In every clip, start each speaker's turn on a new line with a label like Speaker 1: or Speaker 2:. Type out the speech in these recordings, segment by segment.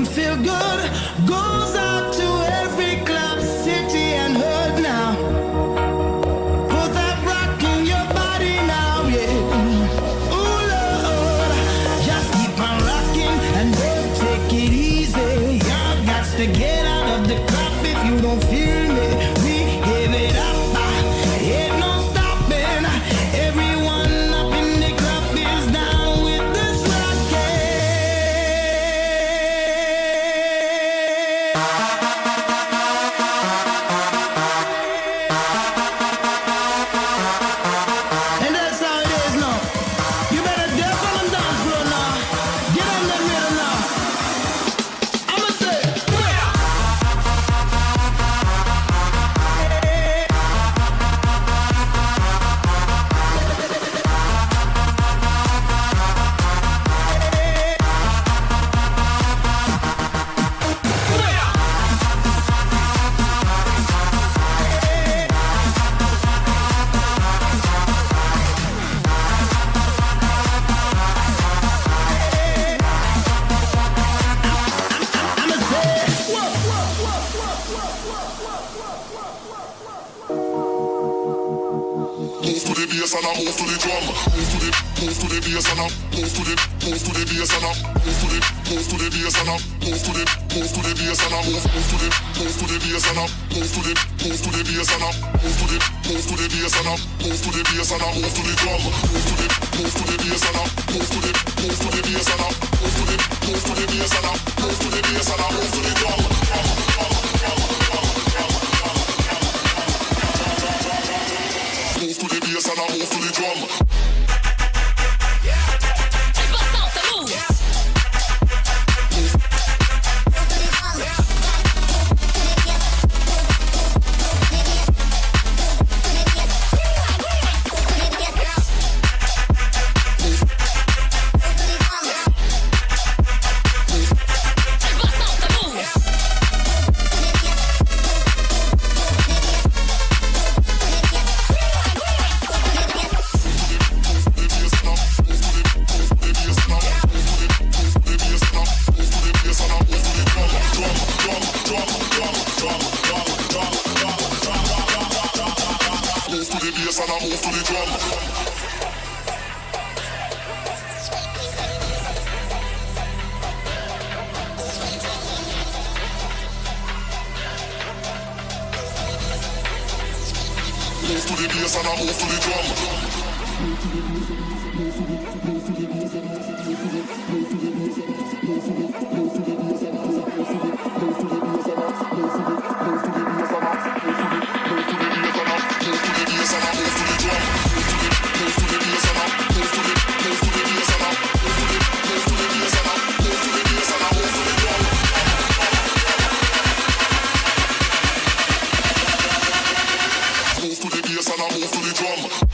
Speaker 1: rhythm feel good. Goes out to every club, city and hood now. Put that rock in your body now, yeah. Ooh Lord, just keep on rocking and don't take it easy. Y'all got to get out of the club if you don't feel me. We give it up, ain't no stopping. Everyone up in the club is down with this rockin'. And that's how it is now. You better dance on the dance floor now. Get on the rhythm now. I'ma say, I'ma say,
Speaker 2: Move to the bass and I move to the drum. Move to the bass and I move to the bass and I move to the bass and I move to the bass and I move to the bass and I move to the bass and I move to the bass and I move to the bass and I move to the drum. Move to the bass and I move to the bass and I move to the bass and I move to the bass and I move to the drum. Move to the bass and I move to the drum. Move to the bass and I move to the drum. Move to the bass and I move to the drum. Move to the bass and I move to the drum.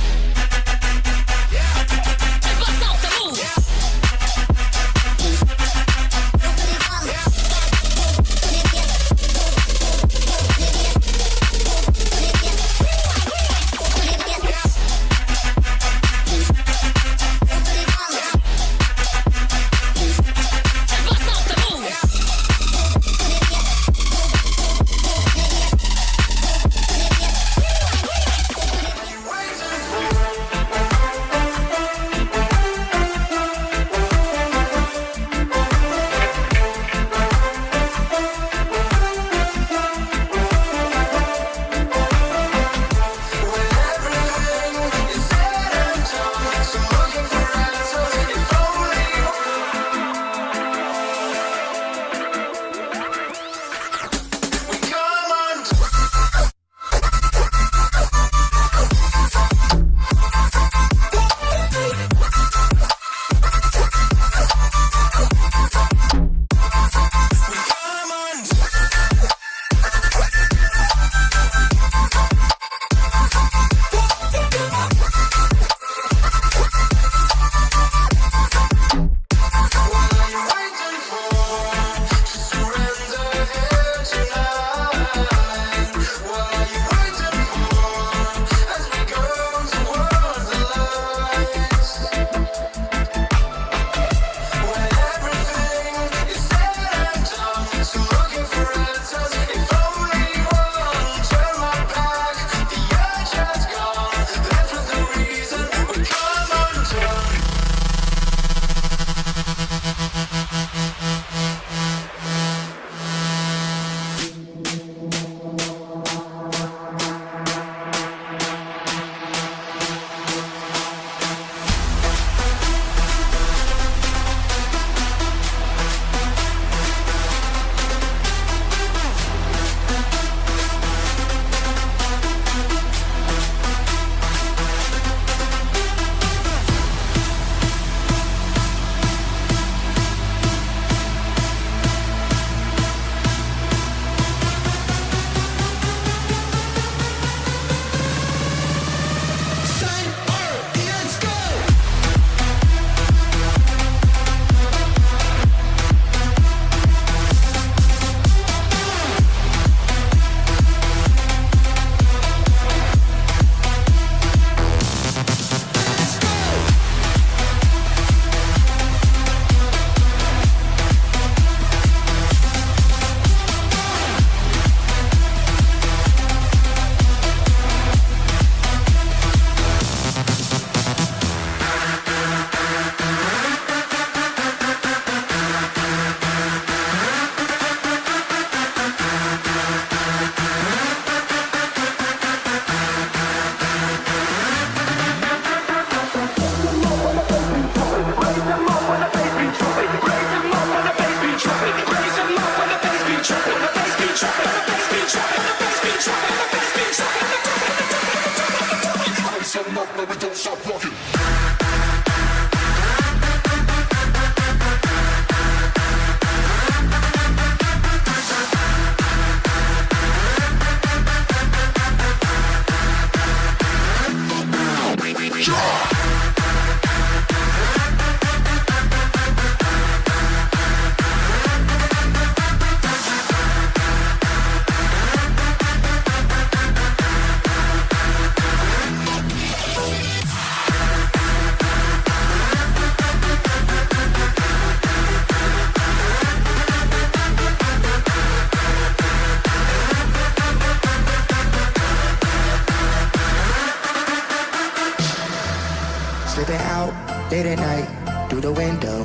Speaker 2: up, no, we don't stop rocking.
Speaker 1: Slipping out late at night through the window.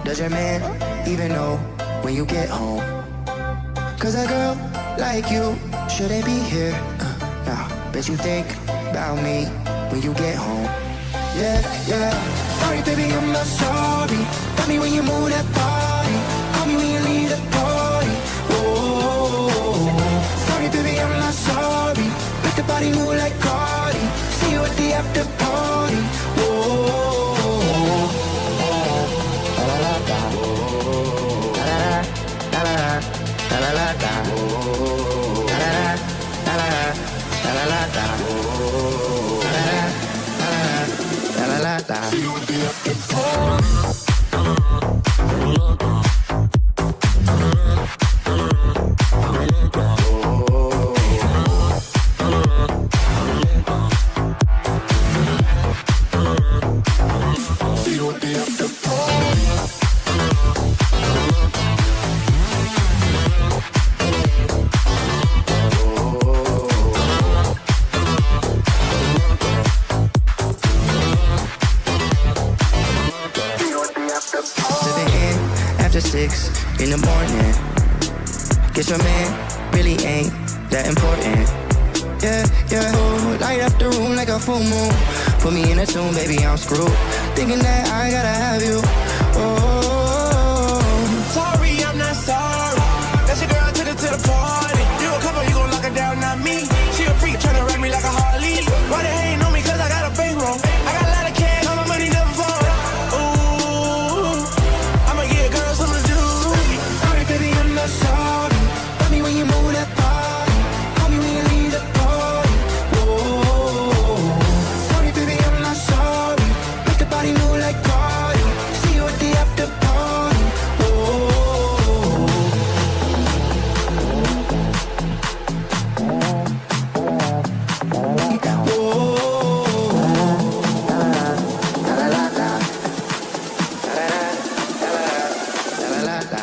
Speaker 1: Does your man even know when you get home? Cause a girl like you shouldn't be here. Nah, bet you think about me when you get home. Yeah, yeah. Sorry, baby, I'm not sorry. Tell me when you move that body. Call me when you leave the party. Oh, sorry, baby, I'm not sorry. Make the body move like Cardi. See you at the after party. See you at the after party. After 6 in the morning. Guess your man really ain't that important. Yeah, yeah. Oh, light up the room like a full moon. Put me in a tune, baby, I'm screwed. Thinking that I gotta have you. Oh,
Speaker 3: sorry, I'm not sorry. That's your girl, took her to the party. You a couple, you gon' lock her down, not me. She a freak, tryna ride me like a Harley. Why they hating on me? Cause I got a bankroll. I got a lot of cash, all my money never fall. Ooh, I'ma get a girl something to do.
Speaker 1: Sorry, baby, I'm not sorry. Love me when you move that body. Call me when you leave the party. Oh, sorry, baby, I'm not sorry. Make the body move like Cardi. See you at the after party.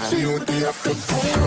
Speaker 2: See you at the after party.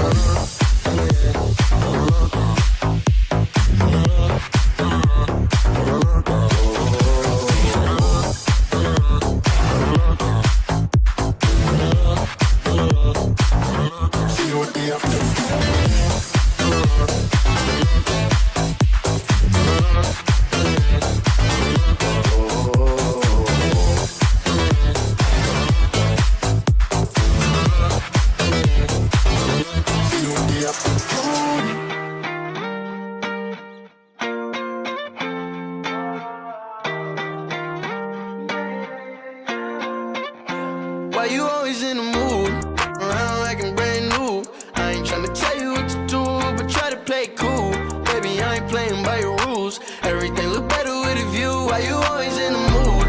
Speaker 1: Why you always in the mood? Around like I'm brand new. I ain't tryna tell you what to do, but try to play it cool. Baby, I ain't playing by your rules. Everything look better with a view. Why you always in the mood?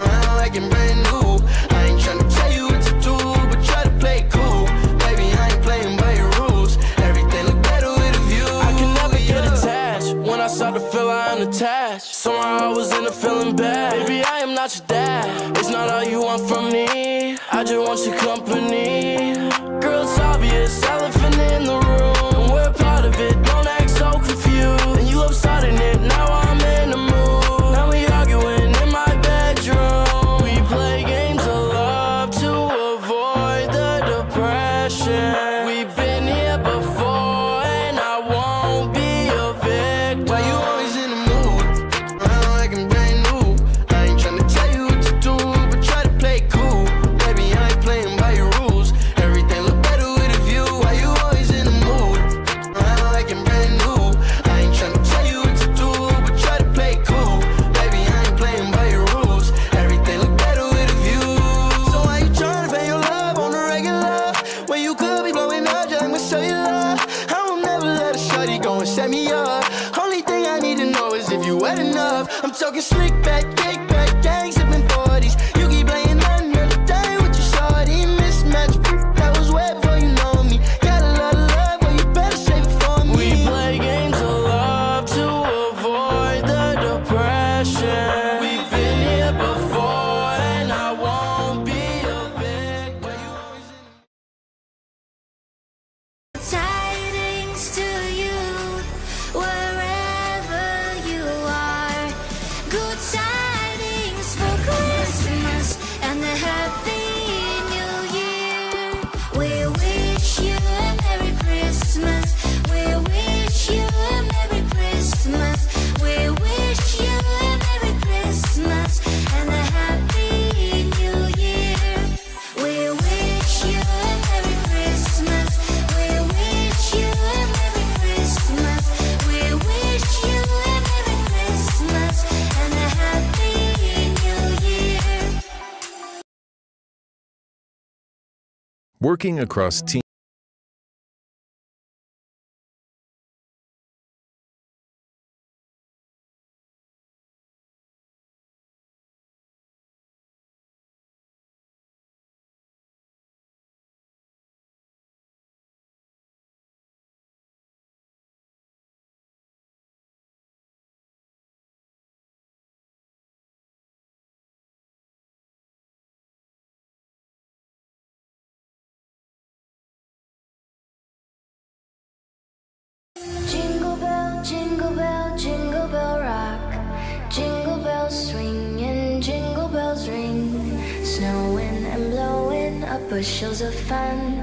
Speaker 1: Around like I'm brand new. I ain't tryna tell you what to do, but try to play it cool. Baby, I ain't playing by your rules. Everything look better with a view.
Speaker 3: I can never get attached. When I start to feel I'm attached, somehow I was in a feeling bad. Baby, I am not your dad. It's not all you want from me. I just want your company. Girl, it's obvious, elephant in the room. We're part of it, don't act so confused. And you love starting it, now I'm in the mood. Now we arguing in my bedroom. We play games of love to avoid the depression. We've been here before and I won't be a victim.
Speaker 1: Why you always in the mood? Around like I'm brand new. I ain't tryna tell you what to do, but try to play it cool. Baby, I ain't playing by your rules. Everything look better with a view. Why you always in the mood? as if you wet enough. I'm talking slick back, kick back, gang sipping 40s. You keep playing another day with your shorty. Mismatch, that was wet before you know me. Got a lot of love, but you better save it for me.
Speaker 3: We play games of love to avoid the depression. We've been here before, and I won't be a victim.
Speaker 4: Tidings to you, wherever you are. Good tidings for Christmas and a happy new year. We wish you a Merry Christmas. We wish you a Merry Christmas. We wish you a Merry Christmas and a happy new year. We wish you a Merry Christmas. We wish you a Merry Christmas. We wish you a Merry Christmas and a happy new year.
Speaker 5: Working across teams.
Speaker 4: Jingle bell rock. Jingle bells swing and jingle bells ring. Snowing and blowing up bushels of fun.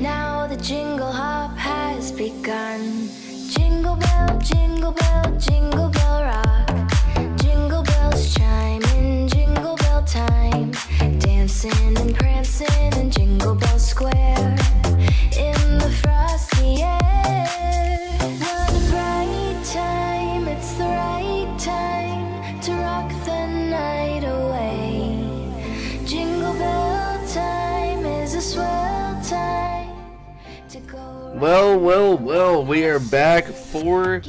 Speaker 4: Now the jingle hop has begun. Jingle bell, jingle bell, jingle bell rock. Jingle bells chime in jingle bell time. Dancing and prancing in Jingle Bell Square. In the frosty air. What a bright time, it's the right time to rock the night away. Jingle bell time is a swell time to go.
Speaker 6: Well, we are back for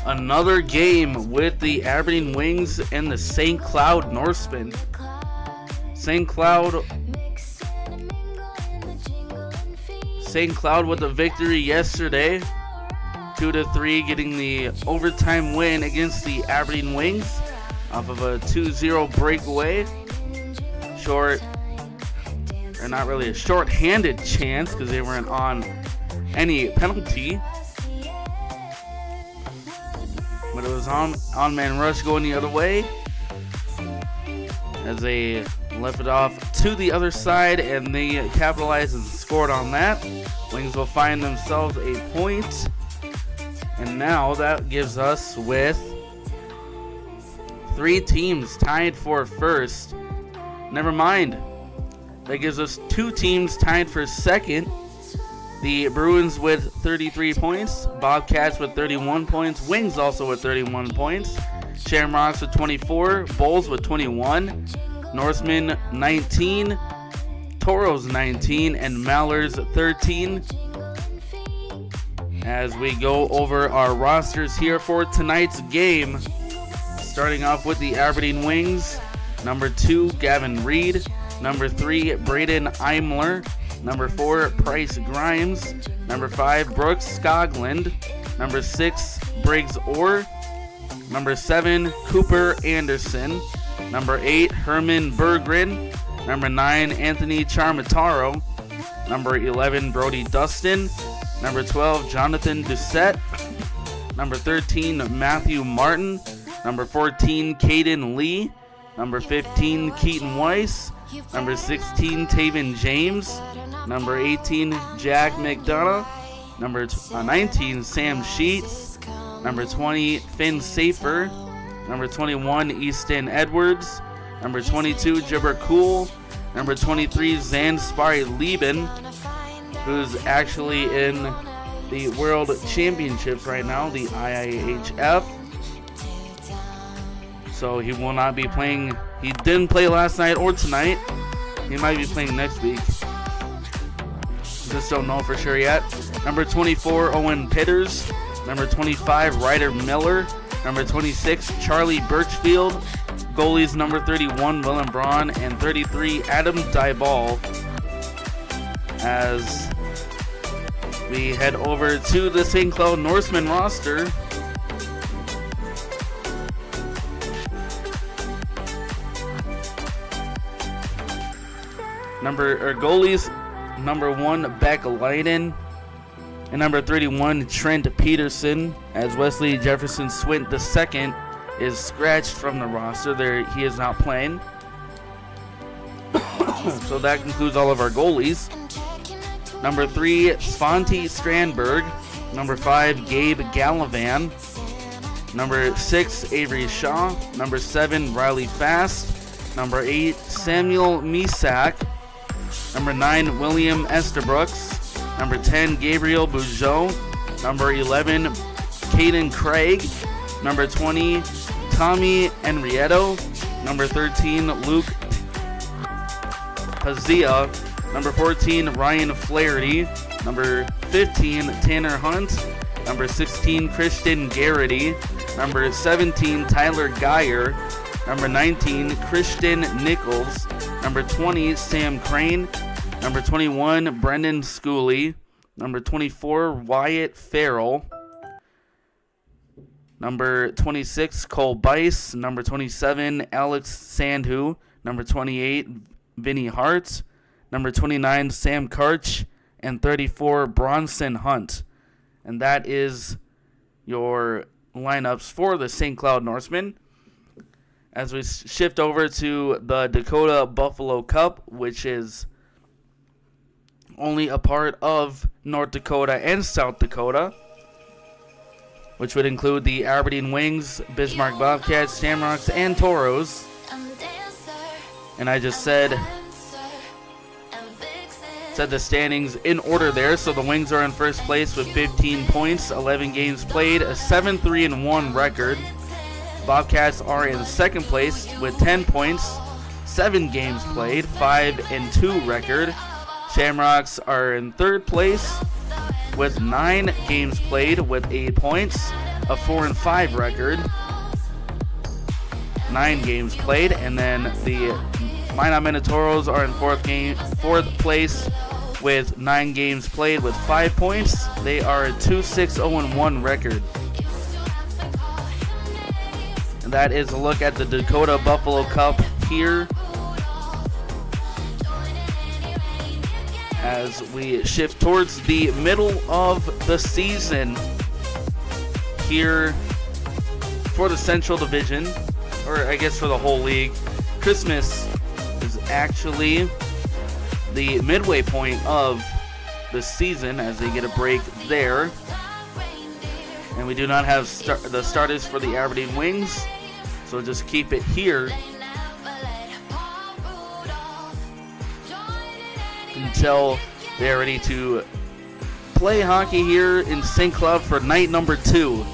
Speaker 6: another game with the Aberdeen Wings and the St. Cloud Norsemen. St. Cloud with a victory yesterday, 2-3, getting the overtime win against the Aberdeen Wings off of a 2-0 breakaway. Not really a short-handed chance because they weren't on any penalty. But it was on-man rush going the other way as they left it off to the other side, and they capitalized and scored on that. Wings will find themselves a point, and now that gives us with 3 teams tied for first. Never mind, that gives us 2 teams tied for second. The Bruins with 33 points, Bobcats with 31 points, Wings also with 31 points, Shamrocks with 24, Bulls with 21, Norsemen 19, Toros 19, and Mallards 13. As we go over our rosters here for tonight's game, starting off with the Aberdeen Wings, number 2, Gavin Reed, number 3, Braden Eimler, number 4, Price Grimes, number 5, Brooks Skoglund, number 6, Briggs Orr, number 7, Cooper Anderson, number 8, Herman Berggren, number 9, Anthony Charmataro, number 11, Brody Dustin, number 12, Jonathan Doucette, number 13, Matthew Martin, number 14, Caden Lee, number 15, Keaton Weiss, number 16, Taven James, number 18, Jack McDonough, number 19, Sam Sheets, number 20, Finn Safer, number 21, Easton Edwards, number 22, Jibber Cool, number 23, Zanspari Lieben, who's actually in the World Championships right now, the IIHF. So he will not be playing. He didn't play last night or tonight. He might be playing next week. Just don't know for sure yet. Number 24, Owen Pitters. Number 25, Ryder Miller. Number 26, Charlie Birchfield. Goalies number 31, Willem Braun, and 33, Adam Dybal. As we head over to the St. Cloud Norsemen roster. Goalies, number 1, Beck Leiden, and number 31, Trent Peterson, as Wesley Jefferson Swint II is scratched from the roster. He is not playing. So that concludes all of our goalies. Number 3, Svante Strandberg. Number 5, Gabe Gallivan. Number 6, Avery Shaw. Number 7, Riley Fast. Number 8, Samuel Misak. Number 9, William Estabrooks. Number 10, Gabriel Bugeaud. Number 11, Caden Craig. Number 20, Tommy Enrieto. Number 13, Luke Pazia. Number 14, Ryan Flaherty. Number 15, Tanner Hunt. Number 16, Christian Garrity. Number 17, Tyler Geyer. Number 19, Christian Nichols. Number 20, Sam Crane. Number 21, Brendan Schooley. Number 24, Wyatt Farrell. Number 26, Cole Bice. Number 27, Alex Sandhu. Number 28, Vinny Hart. Number 29, Sam Karch. And 34, Bronson Hunt. And that is your lineups for the St. Cloud Norsemen. As we shift over to the Dakota Buffalo Cup, which is only a part of North Dakota and South Dakota, which would include the Aberdeen Wings, Bismarck Bobcats, Shamrocks, and Toros. And I just said the standings in order there. So the Wings are in first place with 15 points, 11 games played, a 7-3-1 record. Bobcats are in second place with 10 points, 7 games played, 5-2 record. Shamrocks are in third place with 9 games played with 8 points, a 4-5 record. 9 games played, and then the Minot Minotauros are in fourth place with 9 games played with 5 points. They are a 2-6-0-1 record. And that is a look at the Dakota Buffalo Cup here. As we shift towards the middle of the season here for the Central Division, or I guess for the whole league. Christmas is actually the midway point of the season as they get a break there. And we do not have the starters for the Aberdeen Wings, so just keep it here until they're ready to play hockey here in St. Cloud for night number 2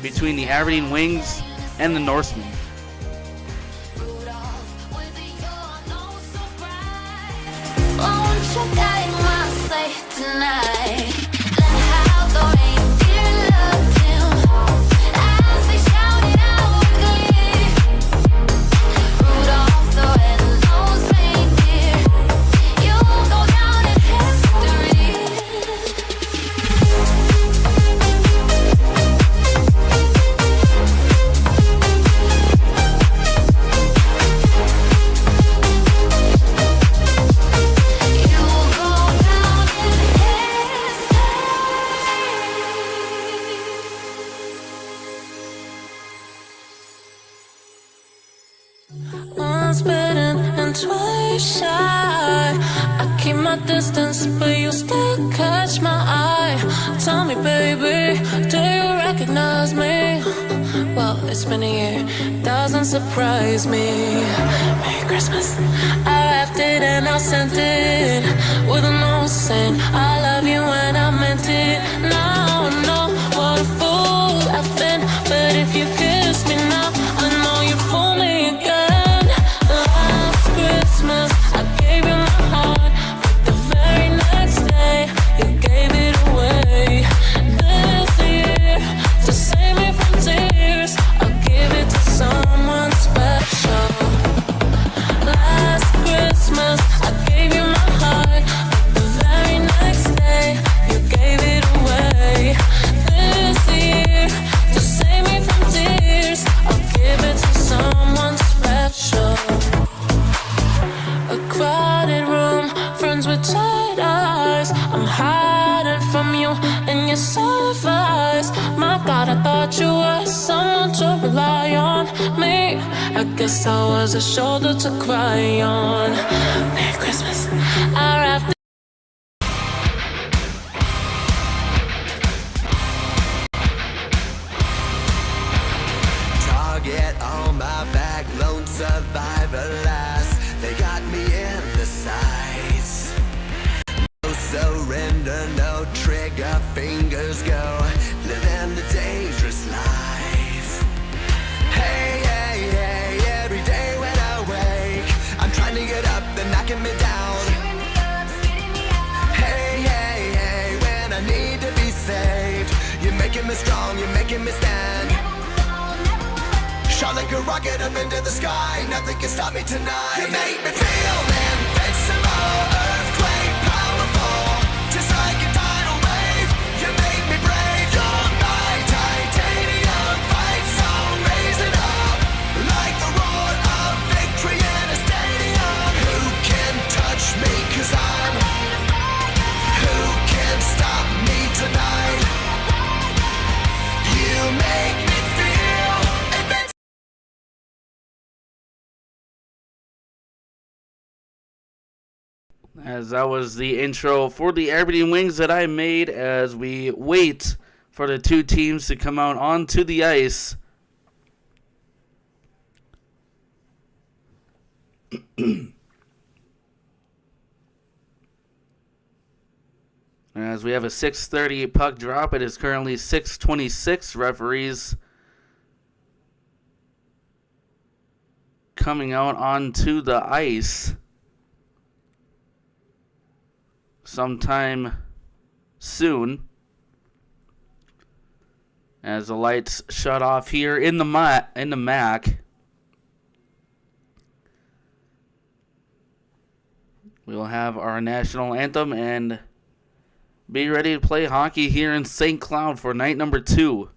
Speaker 6: between the Aberdeen Wings and the Norsemen.
Speaker 4: Won't you guide my sleigh tonight? Let out the reindeer loved him as they shouted out glee. Rudolph the red-nosed reindeer, you'll go down in history. Once bitten and twice shy, I keep my distance, but you still catch my eye. Tell me, baby, do you recognize me? Well, it's been a year, doesn't surprise me. Merry Christmas. I wrapped it and I sent it with a note saying I love you and I meant it. Now I know what a fool I've been, but if you kiss me now, I know you fool me again. Christmas, I gave you my heart, but the very next day, you gave it away. This year,
Speaker 5: me. I guess I was a shoulder to cry on. Merry Christmas. I wrapped
Speaker 7: Target on my back, lone survivor last. They got me in the sights. No surrender, no trigger, fingers go. Living the dangerous life. Hey, hey, hey, every day when I wake, I'm trying to get up, they're knocking me down. Hey, hey, hey, when I need to be saved, you're making me strong, you're making me stand. Shot like a rocket up into the sky, nothing can stop me tonight. You make me feel invincible, earthquake powerful, just like a tidal wave. You make me brave, you're my titanium fight song, raising up like the roar of victory in a stadium. Who can touch me, 'cause I'm who can stop me tonight? You make me feel invincible.
Speaker 6: As that was the intro for the Aberdeen Wings that I made as we wait for the two teams to come out onto the ice. As we have a 6:30 puck drop, it is currently 6:26. Referees coming out onto the ice sometime soon, as the lights shut off here in the MAC. We will have our national anthem and be ready to play hockey here in St. Cloud for night number 2.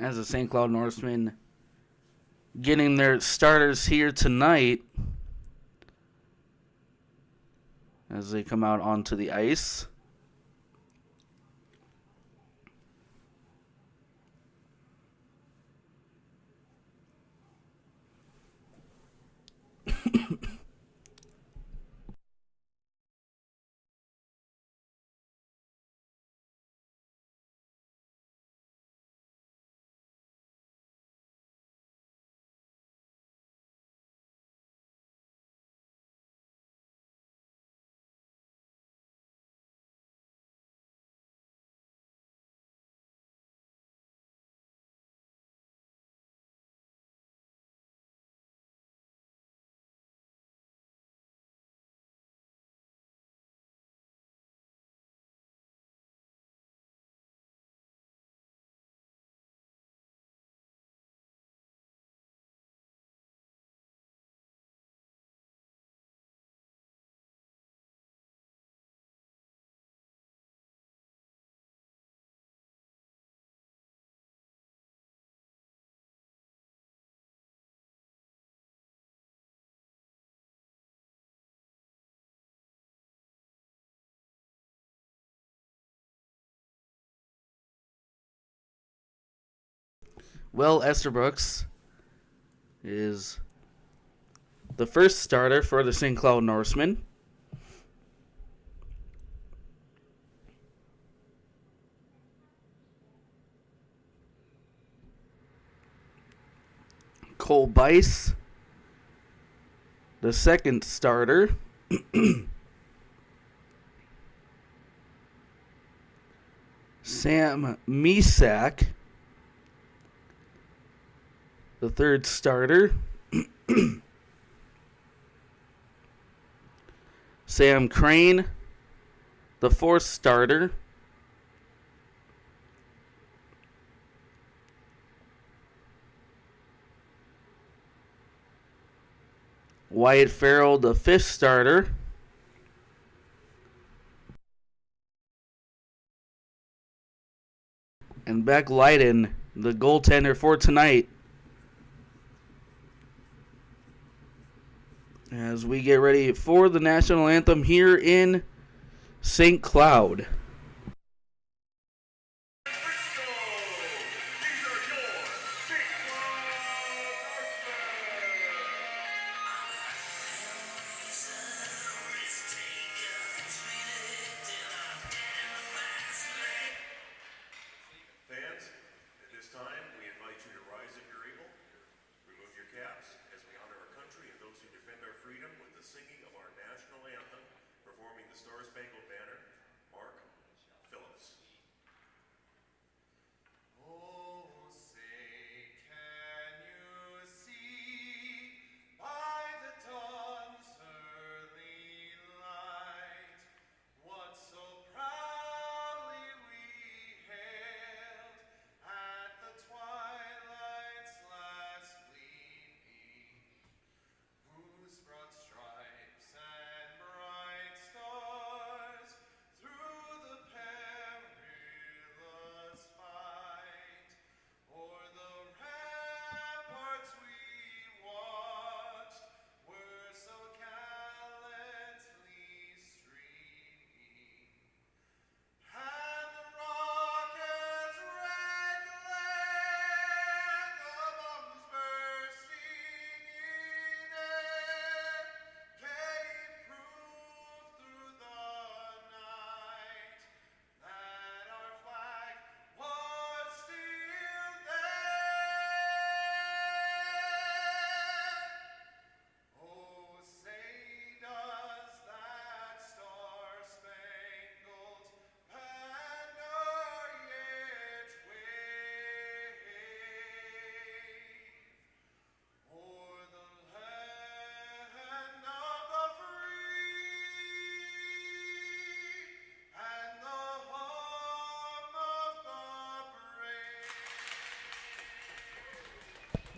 Speaker 6: as the St. Cloud Norsemen getting their starters here tonight as they come out onto the ice. Will Esterbrooks is the first starter for the St. Cloud Norsemen. Cole Bice, the second starter. Sam Misak, the third starter. Sam Crane, the fourth starter. Wyatt Farrell, the fifth starter. And Beck Leiden, the goaltender for tonight. As we get ready for the national anthem here in St. Cloud.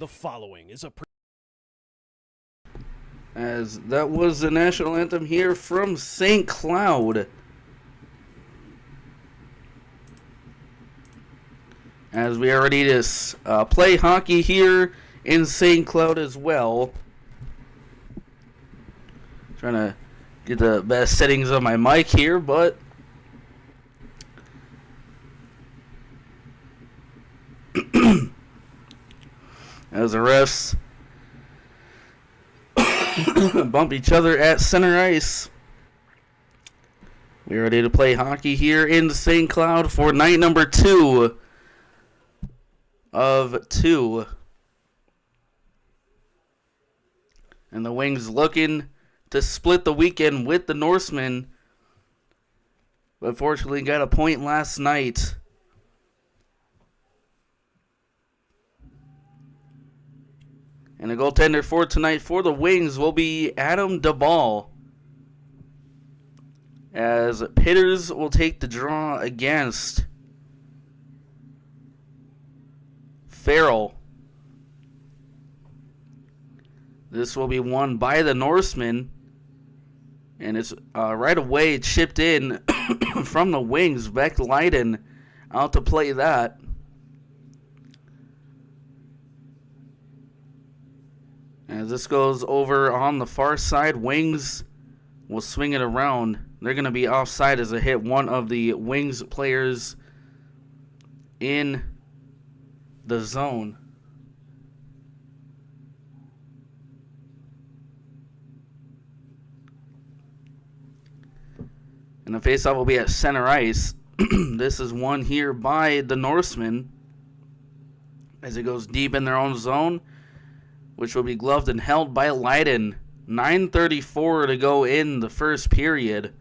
Speaker 8: The following is a
Speaker 6: As that was the national anthem here from St. Cloud. as we are ready to play hockey here in St. Cloud as well. Trying to get the best settings on my mic here, but as the refs bump each other at center ice. We're ready to play hockey here in St. Cloud for night number 2 of 2. And the Wings looking to split the weekend with the Norsemen, but fortunately got a point last night. And the goaltender for tonight for the Wings will be Adam DeBall, as Pitters will take the draw against Farrell. This will be won by the Norsemen, and it's right away chipped in from the Wings. Beck Leiden out to play that. As this goes over on the far side, Wings will swing it around. They're going to be offside as it hit one of the Wings players in the zone. And the faceoff will be at center ice. This is won here by the Norsemen as it goes deep in their own zone, which will be gloved and held by Leiden. 9:34 to go in the first period.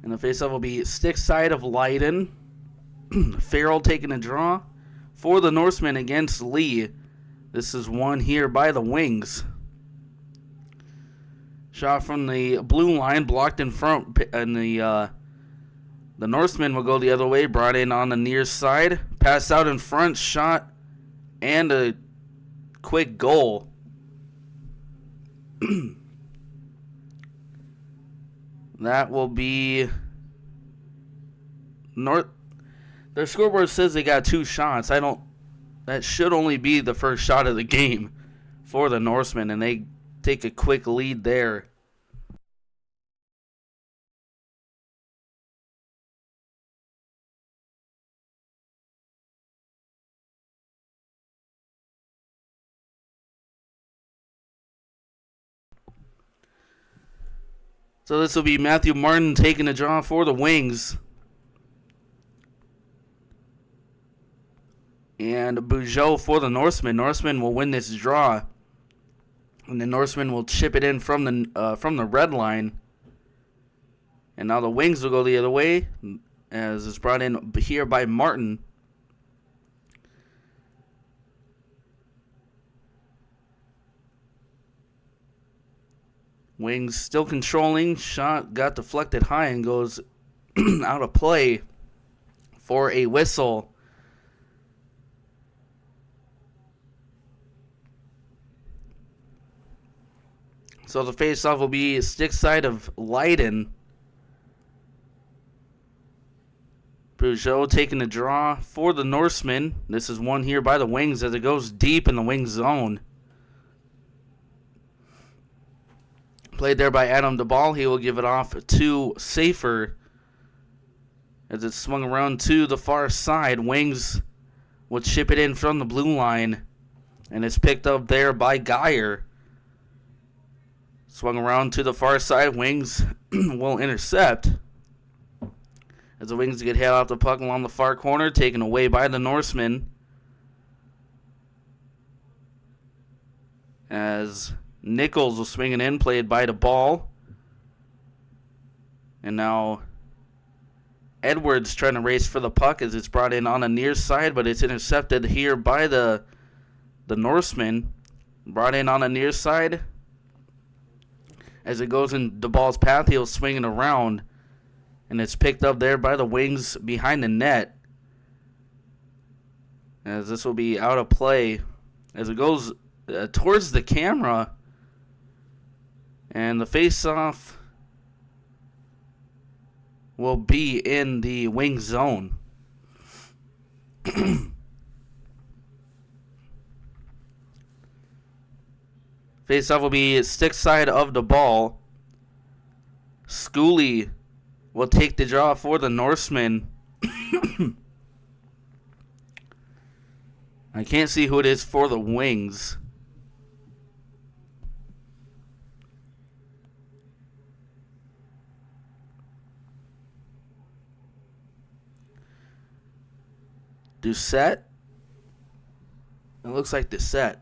Speaker 6: And the faceoff will be stick side of Leiden. Farrell taking a draw for the Norsemen against Lee. This is won here by the Wings. Shot from the blue line, blocked in front, and the Norsemen will go the other way, brought in on the near side. Pass out in front, shot, and a quick goal. That will be Their scoreboard says they got 2 shots. That should only be the first shot of the game for the Norsemen, and they take a quick lead there. So this will be Matthew Martin taking a draw for the Wings. And Bugeaud for the Norsemen. Norsemen will win this draw. And the Norsemen will chip it in from the red line. And now the Wings will go the other way, as it's brought in here by Martin. Wings still controlling. Shot got deflected high and goes out of play for a whistle. So the face-off will be stick side of Leiden. Bugeaud taking the draw for the Norsemen. This is won here by the Wings as it goes deep in the Wings zone. Played there by Adam DeBall. He will give it off to Safer as it's swung around to the far side. Wings will chip it in from the blue line, and it's picked up there by Geyer. Swung around to the far side. Wings will intercept as the Wings get hit off the puck along the far corner, taken away by the Norsemen. As Nichols will swing it in, played by the ball. And now Edwards trying to race for the puck as it's brought in on the near side, but it's intercepted here by the Norsemen. Brought in on the near side. As it goes in the ball's path, he'll swing it around. And it's picked up there by the Wings behind the net. As this will be out of play. As it goes towards the camera, And the face-off will be in the wing zone. Face-off will be stick side of the ball. Schooley will take the draw for the Norsemen. I can't see who it is for the Wings. Doucette? It looks like Doucette.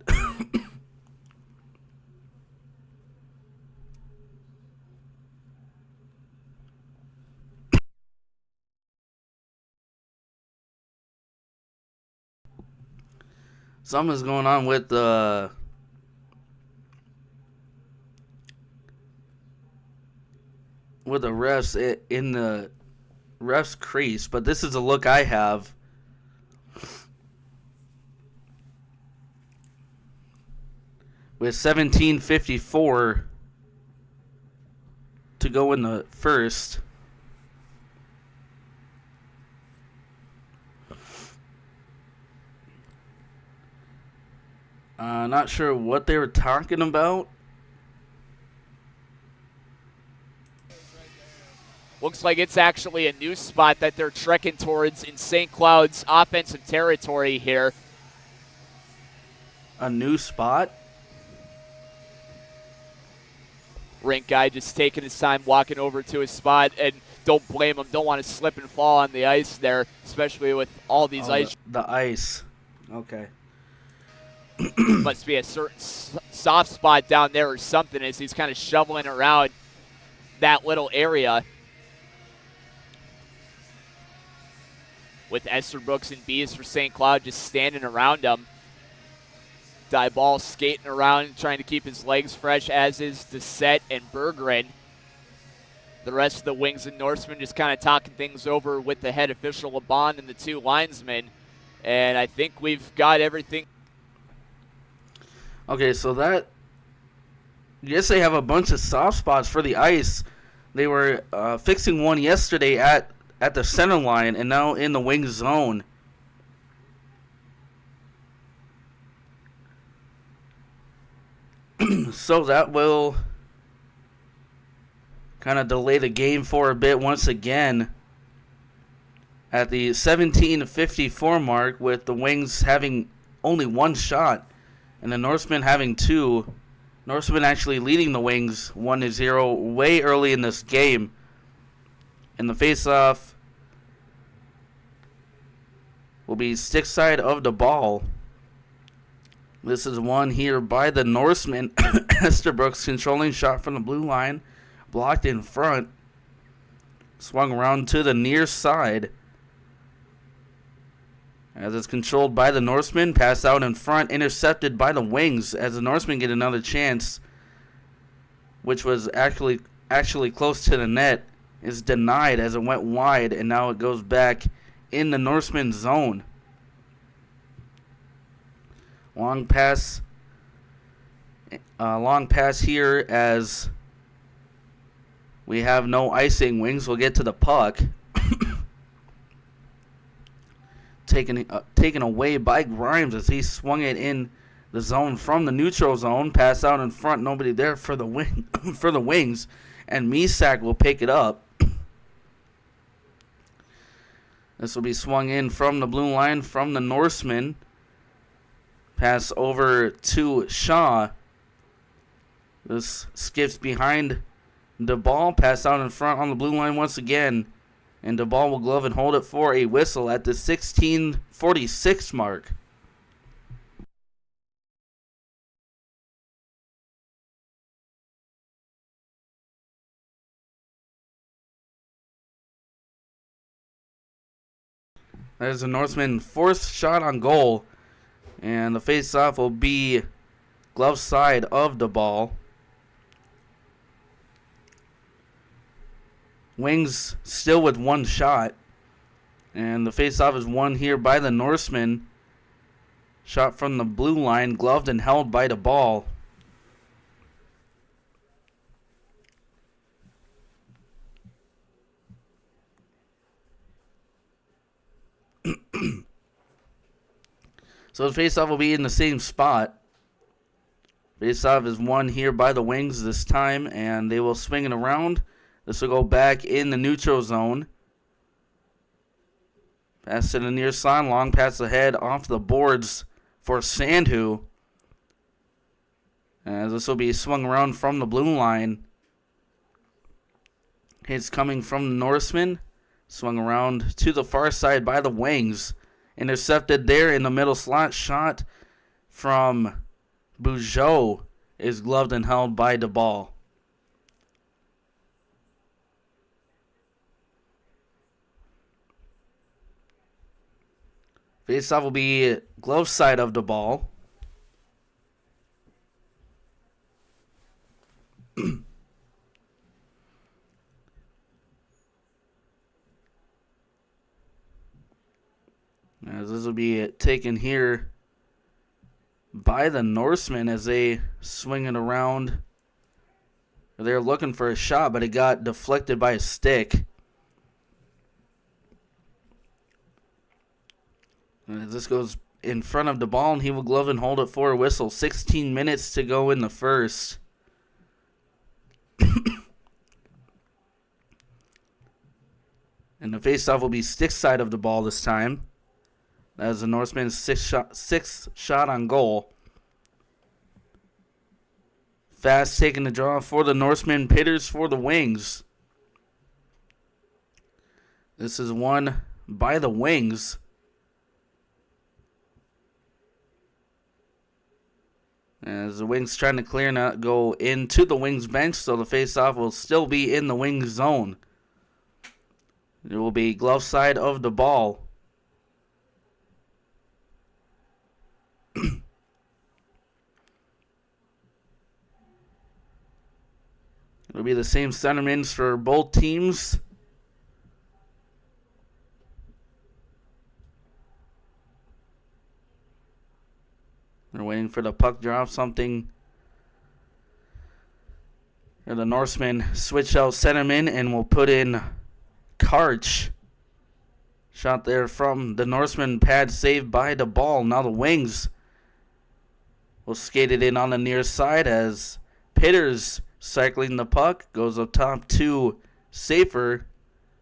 Speaker 6: Something's going on with the refs in the refs crease, but this is a look I have. With 17:54 to go in the first. Not sure what they were talking about.
Speaker 8: Looks like it's actually a new spot that they're trekking towards in St. Cloud's offensive territory here.
Speaker 6: A new spot?
Speaker 8: Rink guy just taking his time walking over to his spot, and don't blame him. Don't want to slip and fall on the ice there, especially with all these ice.
Speaker 6: The ice. Okay.
Speaker 8: Must be a certain soft spot down there or something as he's kind of shoveling around that little area. With Esterbrooks and Bees for St. Cloud just standing around him. Dyball skating around trying to keep his legs fresh, as is Doucette and Berggren. The rest of the Wings and Norsemen just kind of talking things over with the head official LeBon and the two linesmen. And I think we've got everything.
Speaker 6: Okay, so that, yes, they have a bunch of soft spots for the ice. They were fixing one yesterday at the center line and now in the wing zone. So that will kind of delay the game for a bit once again at the 17:54 mark, with the Wings having only one shot and the Norsemen having two. Norsemen actually leading the Wings 1-0 way early in this game. And the face-off will be stick side of the ball. This is one here by the Norsemen. Esterbrooks controlling shot from the blue line. Blocked in front. Swung around to the near side. As it's controlled by the Norsemen, pass out in front, intercepted by the Wings as the Norsemen get another chance, which was actually close to the net, is denied as it went wide, and now it goes back in the Norsemen zone. Long pass here as we have no icing. Wings will get to the puck. Taken away by Grimes as he swung it in the zone from the neutral zone. Pass out in front, nobody there for the Wings, and Misak will pick it up. This will be swung in from the blue line from the Norsemen. Pass over to Shaw. This skips behind the ball. Pass out in front on the blue line once again. And the ball will glove and hold it for a whistle at the 16:46 mark. There's the Norseman's fourth shot on goal. And the face-off will be glove side of the ball. Wings still with one shot. And the face-off is won here by the Norsemen. Shot from the blue line, gloved and held by the ball. So the faceoff will be in the same spot. Faceoff is won here by the Wings this time, and they will swing it around. This will go back in the neutral zone. Pass to the near side, long pass ahead off the boards for Sandhu. As this will be swung around from the blue line. Hits coming from the Norsemen. Swung around to the far side by the Wings. Intercepted there in the middle slot. Shot from Bugeaud is gloved and held by DeBall. Faceoff will be glove side of the ball. As this will be taken here by the Norsemen as they swing it around. They're looking for a shot, but it got deflected by a stick. As this goes in front of the ball, and he will glove and hold it for a whistle. 16 minutes to go in the first. And the faceoff will be stick side of the ball this time. That is the Norsemen's sixth shot on goal. Fast taking the draw for the Norsemen. Pitters for the Wings. This is won by the Wings. As the Wings trying to clear, not go into the Wings bench, so the faceoff will still be in the Wings zone. It will be glove side of the ball. It'll be the same centermen for both teams. They're waiting for the puck drop. Something. And the Norsemen switch out centerman and will put in Karch. Shot there from the Norseman. Pad saved by the ball. Now the Wings will skate it in on the near side as Pitters cycling the puck. Goes up top to Safer.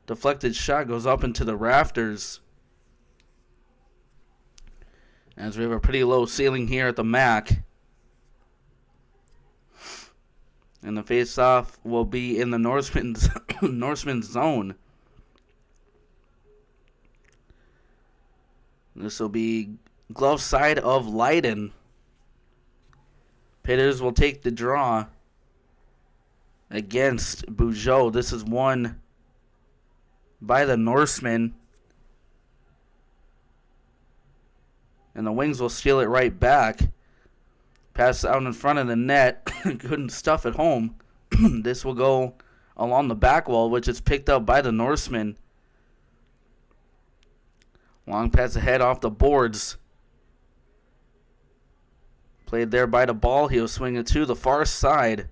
Speaker 6: Deflected shot goes up into the rafters. As we have a pretty low ceiling here at the MAC. And the face-off will be in the Norsemen's zone. This will be glove side of Leiden. Pitters will take the draw against Bugeaud. This is won by the Norsemen. And the Wings will steal it right back. Pass out in front of the net. Couldn't stuff it home. This will go along the back wall, which is picked up by the Norsemen. Long pass ahead off the boards. Played there by the ball. He'll swing it to the far side.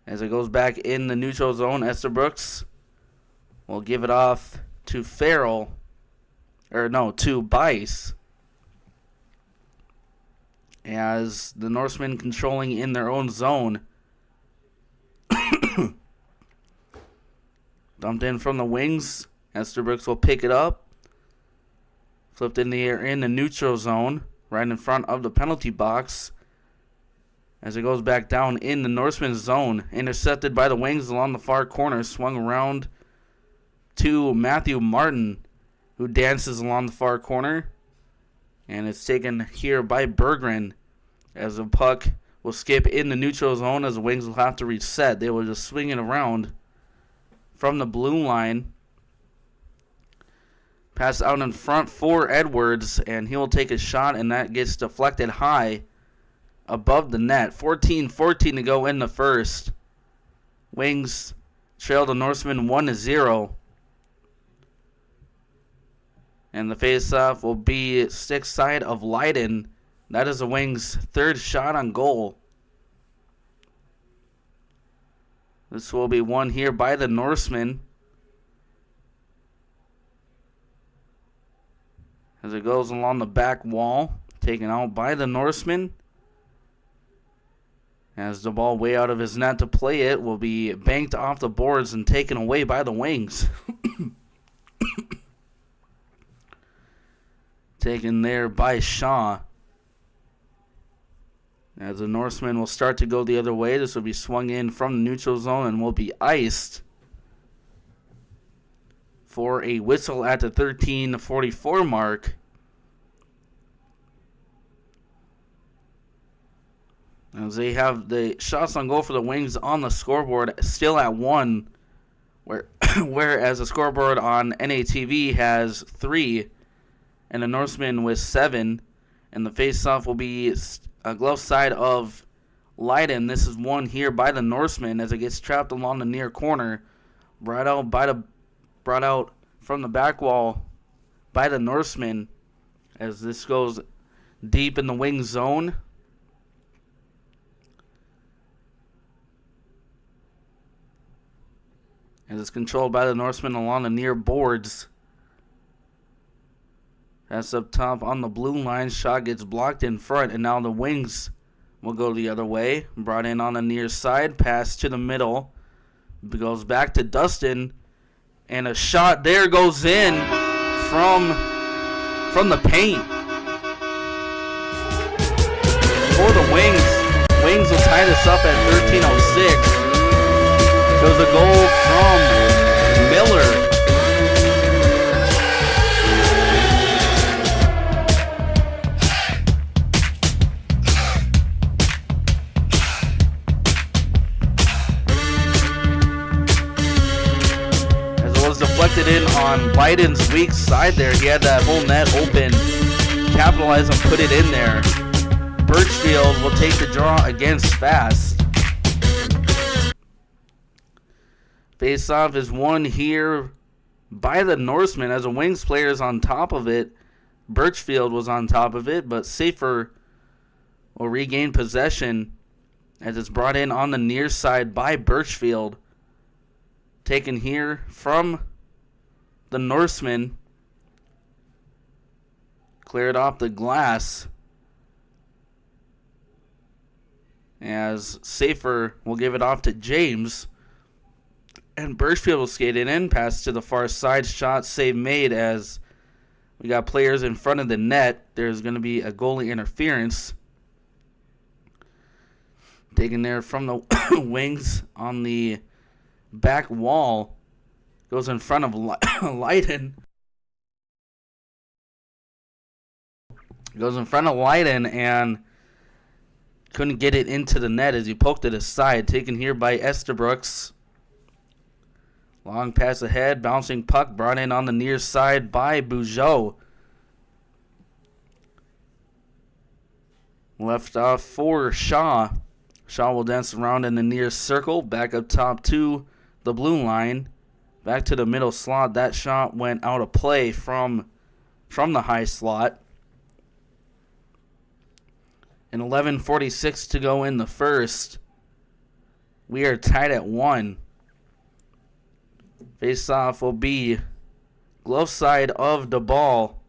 Speaker 6: As it goes back in the neutral zone, Esterbrookes will give it off to Farrell. To Bice. As the Norsemen controlling in their own zone. Dumped in from the Wings. Esterbrookes will pick it up. Flipped in the air in the neutral zone. Right in front of the penalty box. As it goes back down in the Norsemen's zone. Intercepted by the Wings along the far corner. Swung around to Matthew Martin, who dances along the far corner. And it's taken here by Berggren. As the puck will skip in the neutral zone, as the Wings will have to reset. They will just swing it around from the blue line. Pass out in front for Edwards, and he will take a shot, and that gets deflected high above the net. 14-14 to go in the first. Wings trail the Norsemen 1-0. And the faceoff will be stick side of Leiden. That is the Wings' third shot on goal. This will be won here by the Norsemen. as it goes along the back wall, taken out by the Norseman. As the ball way out of his net to play it will be banked off the boards and taken away by the Wings. Taken there by Shaw. As the Norseman will start to go the other way, this will be swung in from the neutral zone and will be iced for a whistle at the 13:44 mark. As they have the shots on goal for the Wings on the scoreboard still at 1, whereas the scoreboard on NATV has 3, and the Norseman with 7, and the face-off will be a glove side of Leiden. This is won here by the Norseman as it gets trapped along the near corner, brought out from the back wall by the Norseman as this goes deep in the Wing zone. As it's controlled by the Norseman along the near boards. That's up top on the blue line. Shot gets blocked in front, and now the Wings will go the other way. Brought in on the near side. Pass to the middle. Goes back to Dustin. And a shot there goes in from the paint. For the Wings. Wings will tie this up at 13:06. Goes a goal from Miller. As it was deflected in on Leiden's weak side there. He had that whole net open. Capitalize and put it in there. Birchfield will take the draw against Fast. Face-off is won here by the Norseman as the Wings player is on top of it. Birchfield was on top of it, but Safer will regain possession as it's brought in on the near side by Birchfield. Taken here from the Norseman. Cleared off the glass as Safer will give it off to James. And Birchfield will skate it in. Pass to the far side. Shot save made as we got players in front of the net. There's going to be a goalie interference. Taken there from the Wings on the back wall. Goes in front of Leiden. Goes in front of Leiden and couldn't get it into the net as he poked it aside. Taken here by Estabrooks. Long pass ahead, bouncing puck brought in on the near side by Bugeaud. Left off for Shaw. Shaw will dance around in the near circle, back up top to the blue line. Back to the middle slot. That shot went out of play from the high slot. And 11:46 to go in the first. We are tied at 1. Face-off will be glove side of the ball.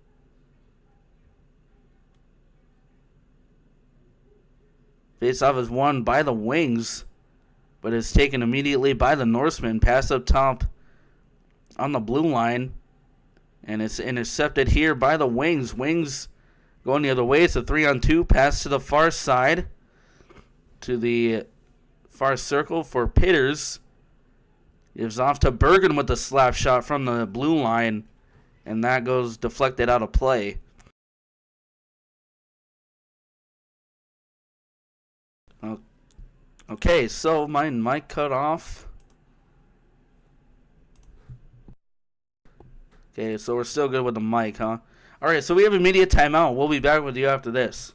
Speaker 6: Face-off is won by the Wings, but is taken immediately by the Norsemen. Pass up top on the blue line, and it's intercepted here by the Wings. Wings going the other way. It's a 3-on-2. Pass to the far side, to the far circle for Pitters. Gives off to Bergen with the slap shot from the blue line, and that goes deflected out of play. Okay, so my mic cut off. Okay, so we're still good with the mic, huh? Alright, so we have immediate timeout. We'll be back with you after this.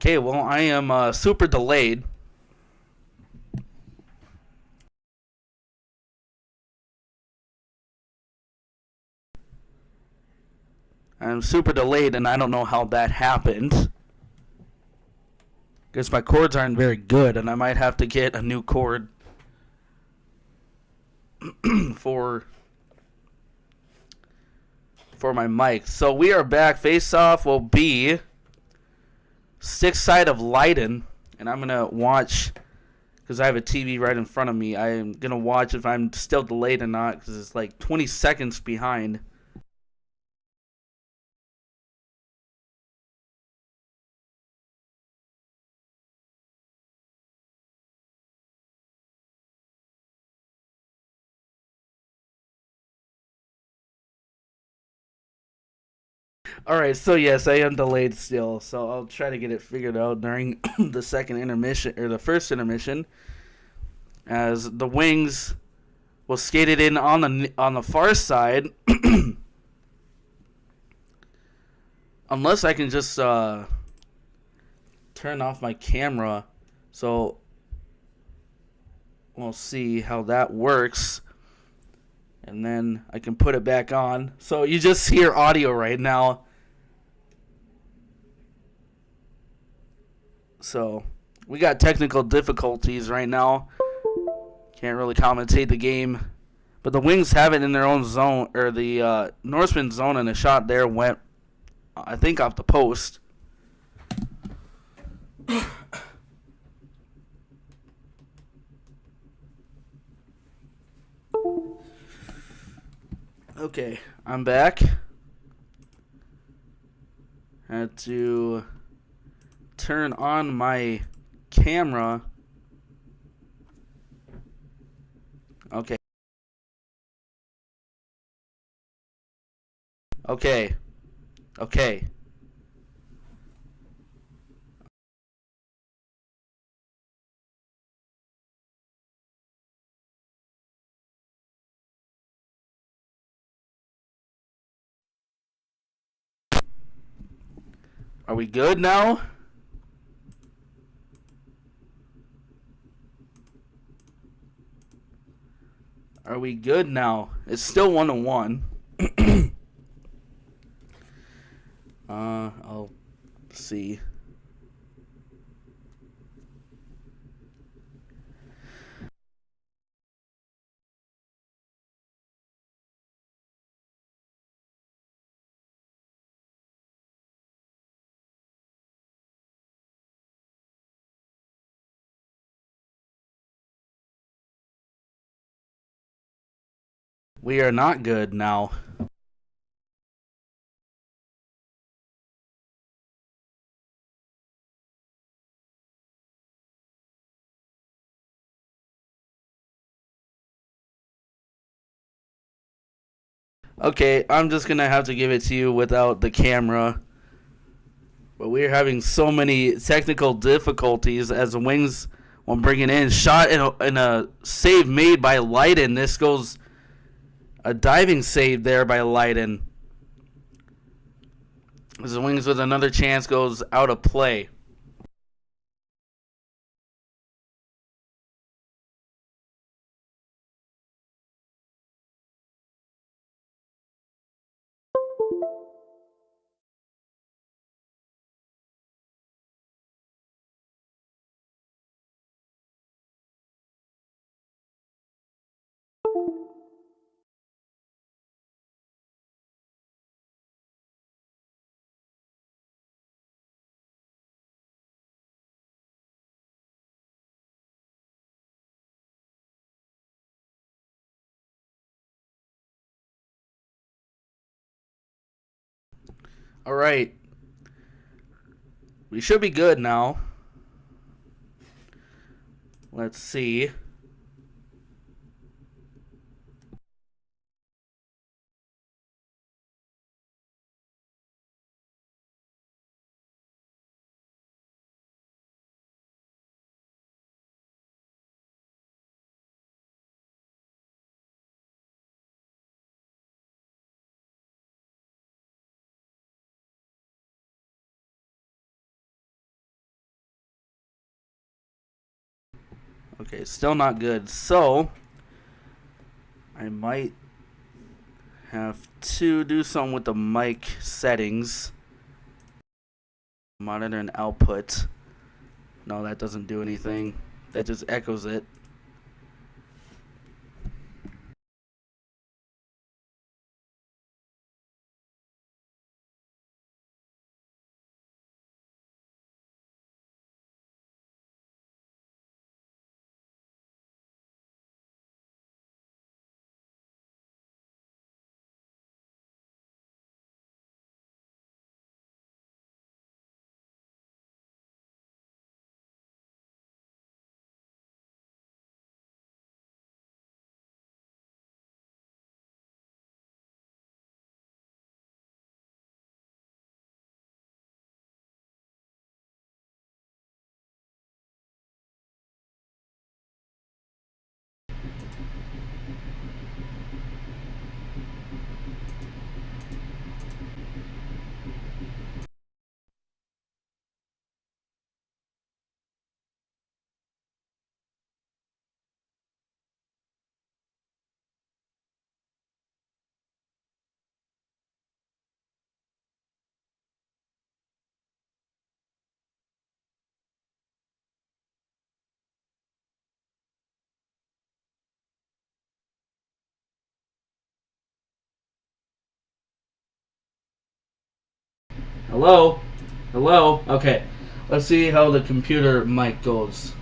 Speaker 6: Okay, well, I am super delayed. I'm super delayed, and I don't know how that happened. Guess my cords aren't very good, and I might have to get a new cord for my mic. So we are back. Face off will be Stick Side of Leiden, and I'm gonna watch because I have a TV right in front of me. I am gonna watch if I'm still delayed or not because it's like 20 seconds behind. Alright, so yes, I am delayed still, so I'll try to get it figured out during the second intermission, or the first intermission, as the Wings will skate it in on the far side, unless I can just turn off my camera, so we'll see how that works, and then I can put it back on. So you just hear audio right now. So we got technical difficulties right now. Can't really commentate the game. But the Wings have it in their own zone, or the Norsemen zone, and a shot there went, I think, off the post. Okay, I'm back. Had to turn on my camera. Okay. Okay. Okay. Are we good now? Are we good now? It's still 1-1. I'll see. We are not good now. Okay, I'm just gonna have to give it to you without the camera. But we're having so many technical difficulties as the Wings will bring it in. Shot in a save made by Leiden. This goes a diving save there by Leiden. As the Wings with another chance goes out of play. All right. We should be good now. Let's see. Okay, still not good. So, I might have to do something with the mic settings. Monitor and output. No, that doesn't do anything. That just echoes it. Hello? Hello? Okay. Let's see how the computer mic goes.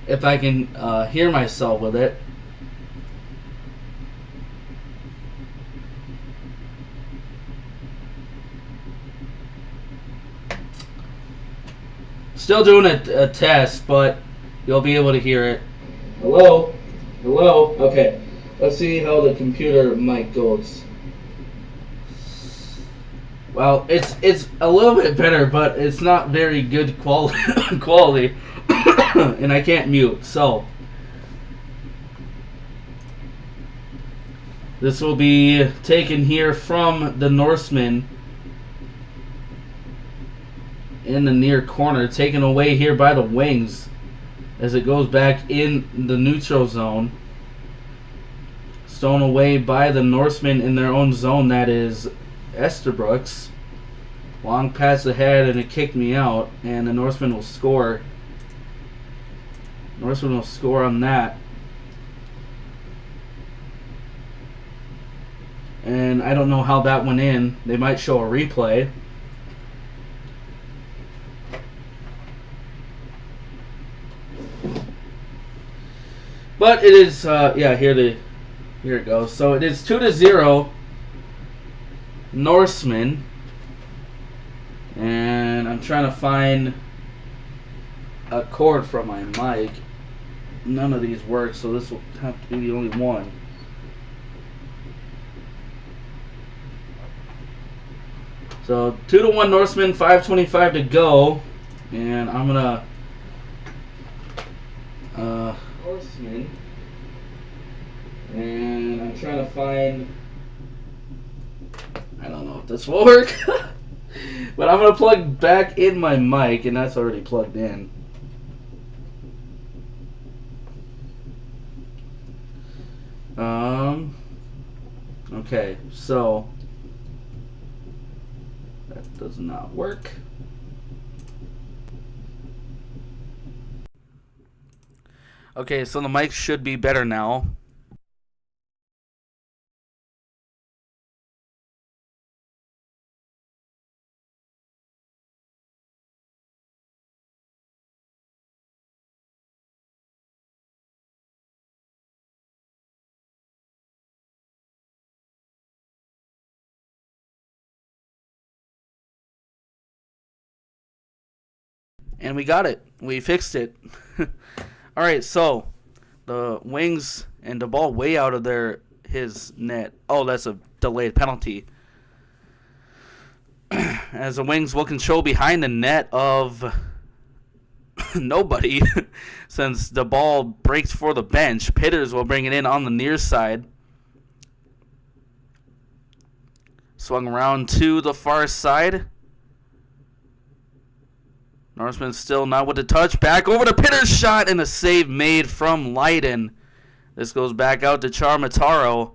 Speaker 6: If I can hear myself with it. Still doing a test, but you'll be able to hear it. Hello? Hello? Okay. Let's see how the computer mic goes. Well, it's a little bit better, but it's not very good quality, and I can't mute. So this will be taken here from the Norsemen in the near corner, taken away here by the wings as it goes back in the neutral zone. Stolen away by the Norsemen in their own zone, that is Esterbrook's. Long pass ahead and it kicked me out, and the Norsemen will score. Norsemen will score on that. And I don't know how that went in. They might show a replay. But it is, yeah, here it goes. So it is 2-0 Norsemen. And I'm trying to find a cord from my mic. None of these work, so this will have to be the only one. So 2-1 Norsemen, 5:25 to go, and I'm gonna Norsemen, and I'm trying to find. I don't know if this will work, but I'm gonna plug back in my mic, and that's already plugged in. Okay, so that does not work. Okay, so the mic should be better now. And we got it. We fixed it. Alright, so the wings and the ball way out of his net. Oh, that's a delayed penalty. As the wings will control behind the net of nobody. Since the ball breaks for the bench, Pitters will bring it in on the near side. Swung around to the far side. Norseman still not with the touch. Back over to Pitter's shot and a save made from Leiden. This goes back out to Charmataro.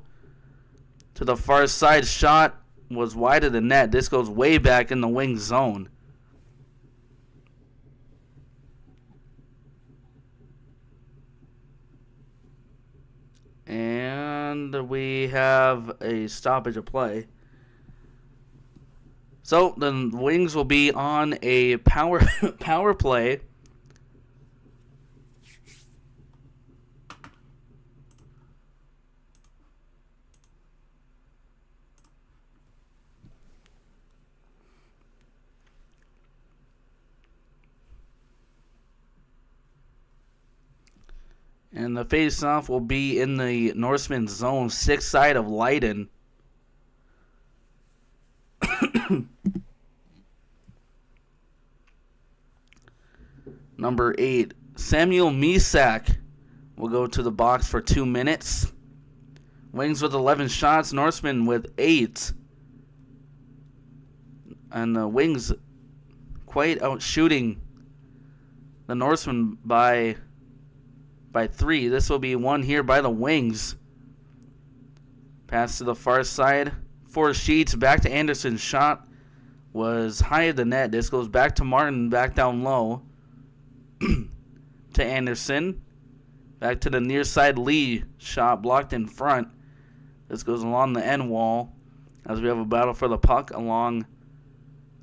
Speaker 6: To the far side, shot was wide of the net. This goes way back in the wing zone. And we have a stoppage of play. So the Wings will be on a power play. And the face-off will be in the Norsemen zone, 6th side of Leiden. Number 8, Samuel Misak will go to the box for 2 minutes. Wings with 11 shots, Norsemen with 8. And the Wings quite out shooting the Norsemen by 3. This will be one here by the Wings. Pass to the far side. 4 Sheets. Back to Anderson. Shot was high of the net. This goes back to Martin. Back down low. To Anderson. Back to the near side. Lee. Shot blocked in front. This goes along the end wall. As we have a battle for the puck along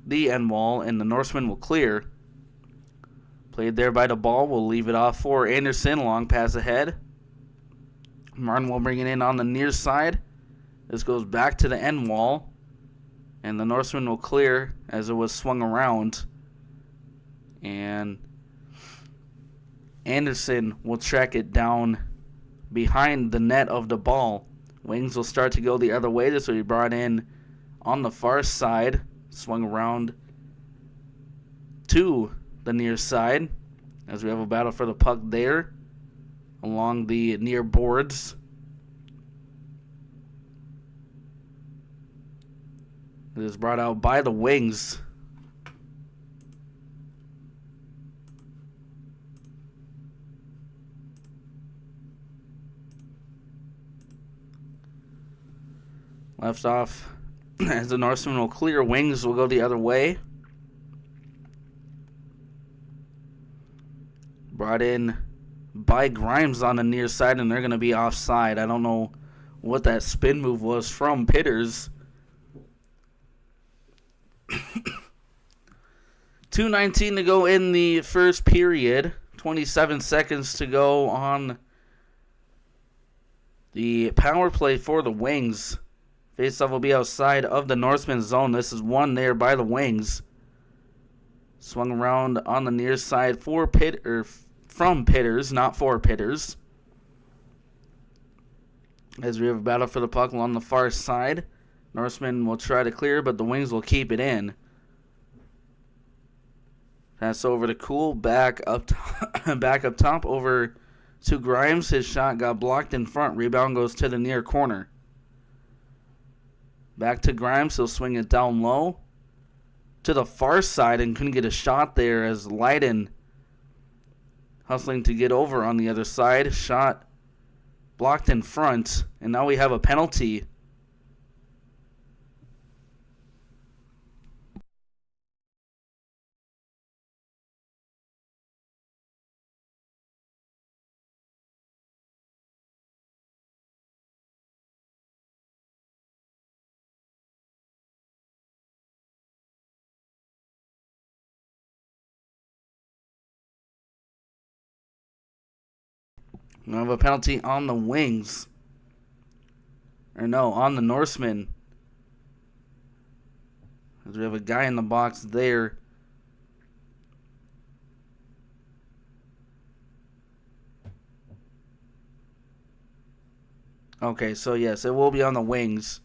Speaker 6: the end wall. And the Norsemen will clear. Played there by the ball. We'll leave it off for Anderson. Long pass ahead. Martin will bring it in on the near side. This goes back to the end wall. And the Norseman will clear as it was swung around. And Anderson will track it down behind the net of the ball. Wings will start to go the other way. This will be brought in on the far side. Swung around to the near side as we have a battle for the puck there along the near boards. It is brought out by the Wings. Left off as the Norsemen will clear. Wings will go the other way. Brought in by Grimes on the near side, and they're going to be offside. I don't know what that spin move was from Pitters. 2:19 to go in the first period. 27 seconds to go on the power play for the Wings. Faceoff will be outside of the Norseman zone. This is won there by the Wings. Swung around on the near side for from Pitters, not for Pitters. As we have a battle for the puck along the far side. Norsemen will try to clear, but the Wings will keep it in. Pass over to Cool, back up top over to Grimes. His shot got blocked in front. Rebound goes to the near corner. Back to Grimes. He'll swing it down low to the far side and couldn't get a shot there as Leiden hustling to get over on the other side. Shot blocked in front, and now we have a penalty. We have a penalty on the Wings. Or no, on the Norsemen. As we have a guy in the box there. Okay, so yes, it will be on the Wings.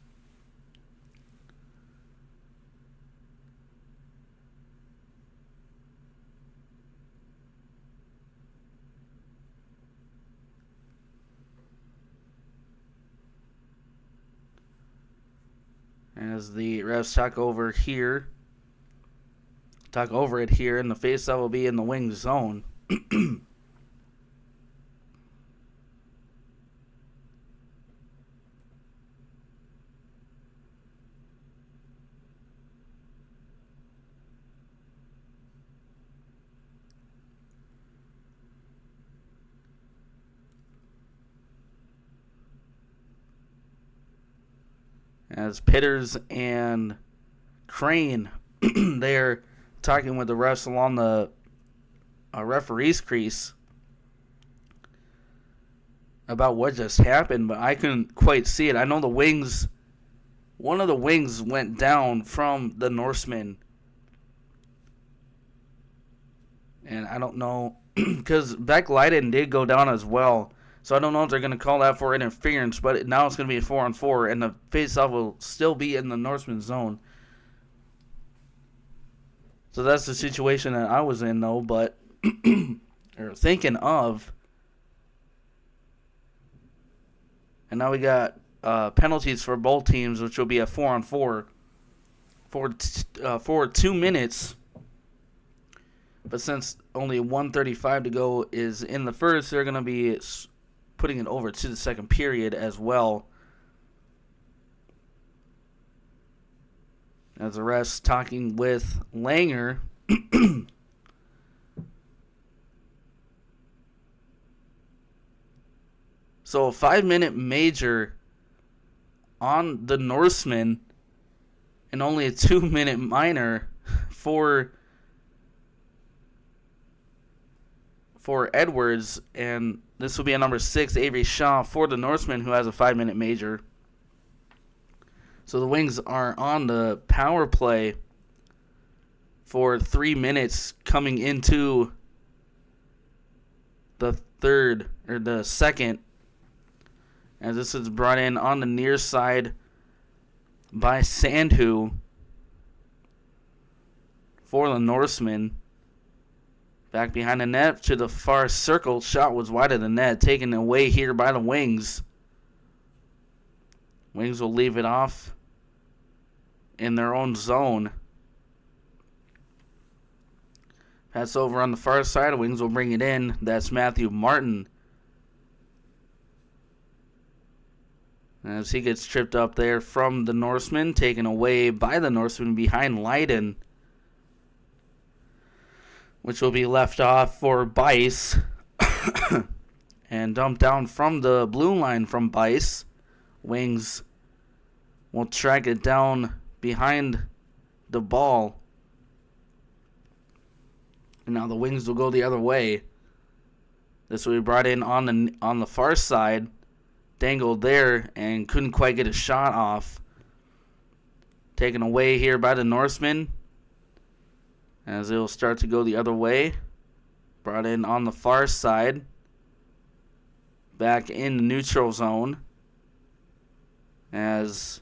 Speaker 6: As the refs talk over here talk over it here, and the faceoff will be in the Wings zone. As Pitters and Crane, they're talking with the refs along the referee's crease about what just happened, but I couldn't quite see it. I know one of the wings went down from the Norsemen, and I don't know, because Beck Leiden did go down as well. So I don't know if they're going to call that for interference, but now it's going to be a 4-on-4, and the faceoff will still be in the Norseman zone. So that's the situation that I was in, though, but or thinking of. And now we got penalties for both teams, which will be a 4-on-4 for 2 minutes. But since only 1:35 to go is in the first, they're going to be putting it over to the second period as well. As the refs talking with Langer. So a 5-minute major on the Norsemen and only a 2-minute minor for Edwards, and this will be a number 6, Avery Shaw, for the Norsemen, who has a 5-minute major. So the Wings are on the power play for 3 minutes coming into the second. As this is brought in on the near side by Sandhu for the Norsemen. Back behind the net to the far circle. Shot was wide of the net. Taken away here by the Wings. Wings will leave it off in their own zone. Pass over on the far side. Wings will bring it in. That's Matthew Martin. As he gets tripped up there from the Norseman. Taken away by the Norseman behind Leiden, which will be left off for Bice. And dumped down from the blue line from Bice. Wings will track it down behind the ball. And now the Wings will go the other way. This will be brought in on the far side. Dangled there and couldn't quite get a shot off. Taken away here by the Norsemen. As it will start to go the other way. Brought in on the far side. Back in the neutral zone. As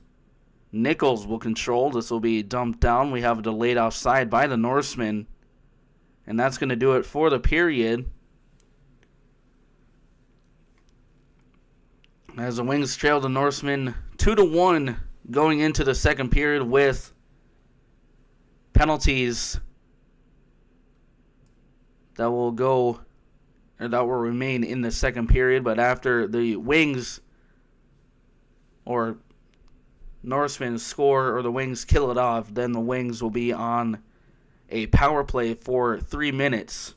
Speaker 6: Nichols will control. This will be dumped down. We have a delayed offside by the Norsemen. And that's going to do it for the period. As the Wings trail the Norsemen 2-1 going into the second period with penalties that will remain in the second period. But after the Wings or Norsemen score or the Wings kill it off, then the Wings will be on a power play for 3 minutes.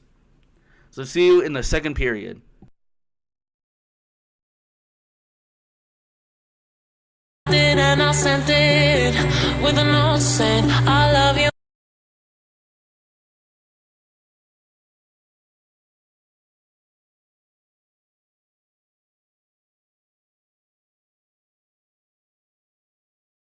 Speaker 6: So see you in the second period.
Speaker 5: And I sent it with a note saying I love you.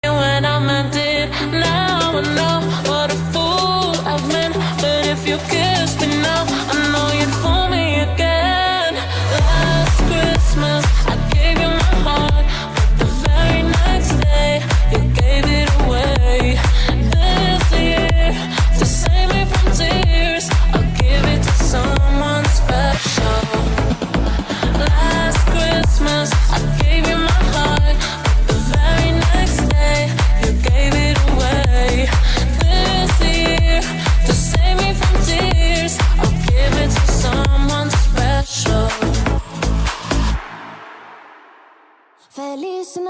Speaker 5: When I meant it, now I know what a fool I've been. But if you kiss me now, I know you'd fool me again. Last Christmas, I gave you my heart, but the very next day, you gave it away. This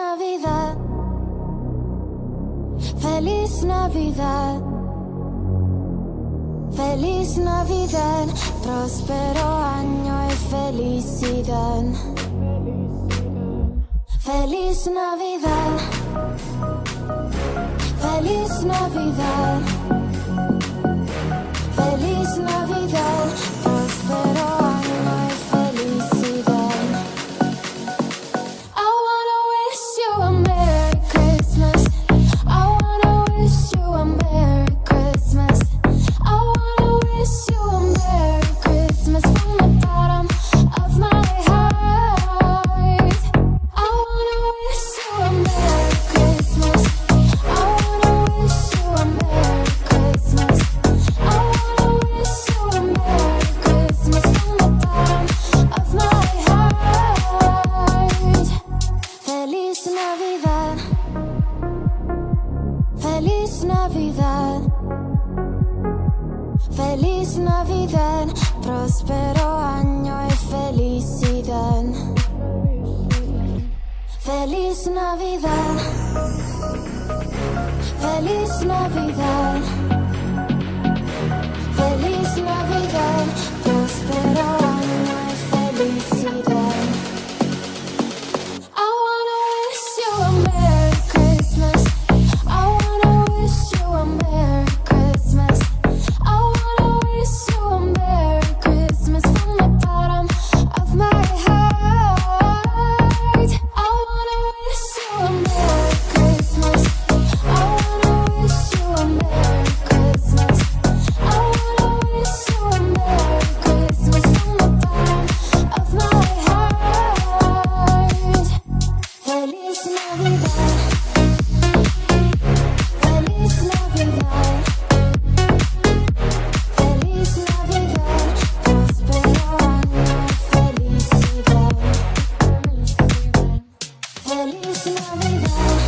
Speaker 4: Navidad, Feliz Navidad, Feliz Navidad, próspero año y felicidad. Feliz Navidad, Feliz Navidad, Feliz Navidad, próspero año y felicidad. I wanna wish you a Merry Christmas. I wanna wish you a Merry Christmas. I wanna wish you a Merry Christmas from the bottom of my heart. I wanna wish you a Merry Christmas. I wanna wish you a Merry Christmas. I wanna wish you a Merry Christmas from the bottom of my heart. Feliz Navidad, Feliz Navidad, Feliz Navidad, próspero año y felicidad. Feliz Navidad, Feliz Navidad, Feliz Navidad, próspero año y felicidad. I wanna wish you a Merry Christmas. I wanna wish you a Merry Christmas. I wanna wish you a Merry Christmas from the bottom of my heart. I wanna wish you a Merry Christmas. I wanna wish you a Merry Christmas. I wanna wish you a Merry Christmas from the bottom of my heart. Feliz Navidad, Feliz Navidad, Feliz Navidad, próspero año, felicidad. Feliz Navidad,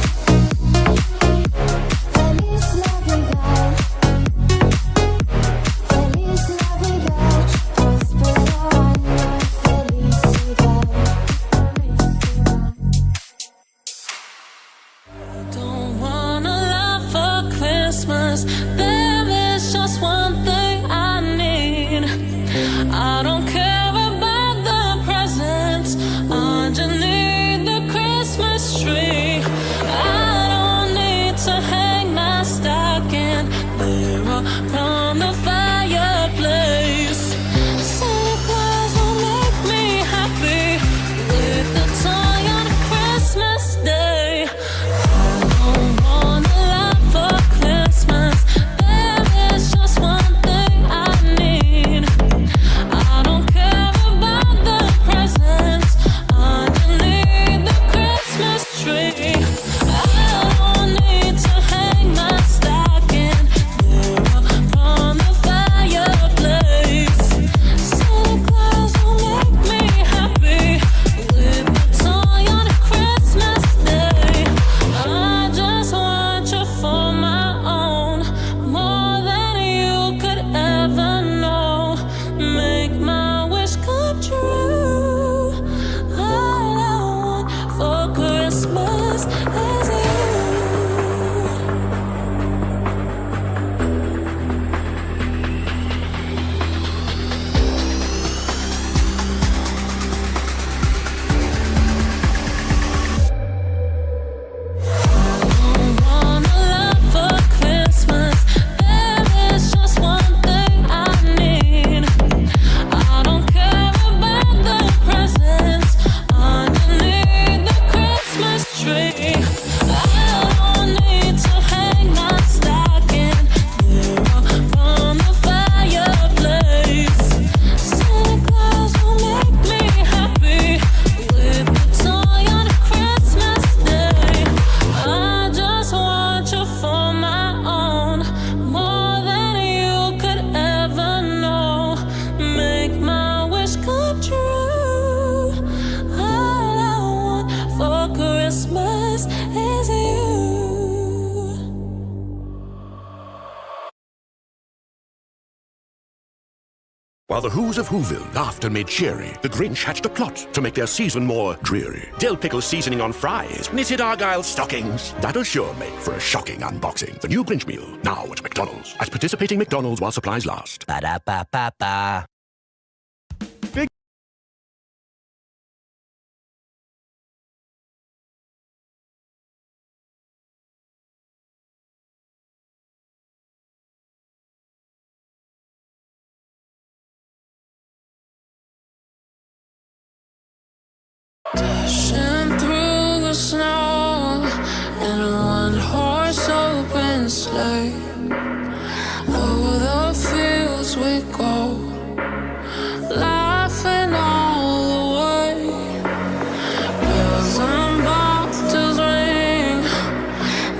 Speaker 4: Feliz Navidad, Feliz Navidad, próspero año, felicidad.
Speaker 5: Don't wanna laugh for Christmas. There is just one thing I need. I don't care about the presents underneath the Christmas tree. I don't need to hang my stocking there around the fireplace. Santa Claus will make me happy with the toy on Christmas Day. I don't wanna laugh for Christmas. There is just one thing I need. I don't care about the presents underneath the Christmas tree. I
Speaker 9: While the Who's of Whoville laughed and made cheery, the Grinch hatched a plot to make their season more dreary. Dill pickle seasoning on fries, knitted Argyle stockings. That'll sure make for a shocking unboxing. The new Grinch meal, now at McDonald's. At participating McDonald's while supplies last.
Speaker 10: Ba-da-ba-ba-ba.
Speaker 5: Dashing through the snow in a one-horse open sleigh. Over the fields we go, laughing all the way. Bells and bottles ring,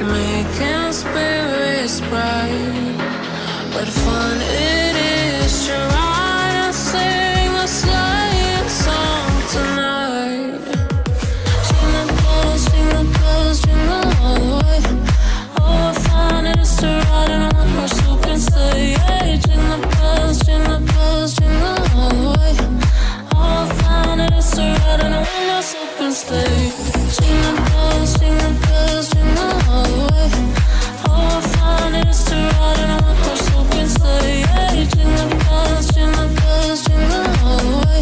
Speaker 5: making spirits bright. What fun it is to ride and sing a sleighing song tonight. Jingle all the way. Oh, what fun it is to ride in a one-horse open sleigh. Yeah, jingle bells, jingle all the way. Oh, what fun it is to ride in a one-horse open sleigh. Jingle bells, jingle all the way. Oh, what fun it is to ride in a one-horse open sleigh. Yeah, jingle bells, jingle all the way.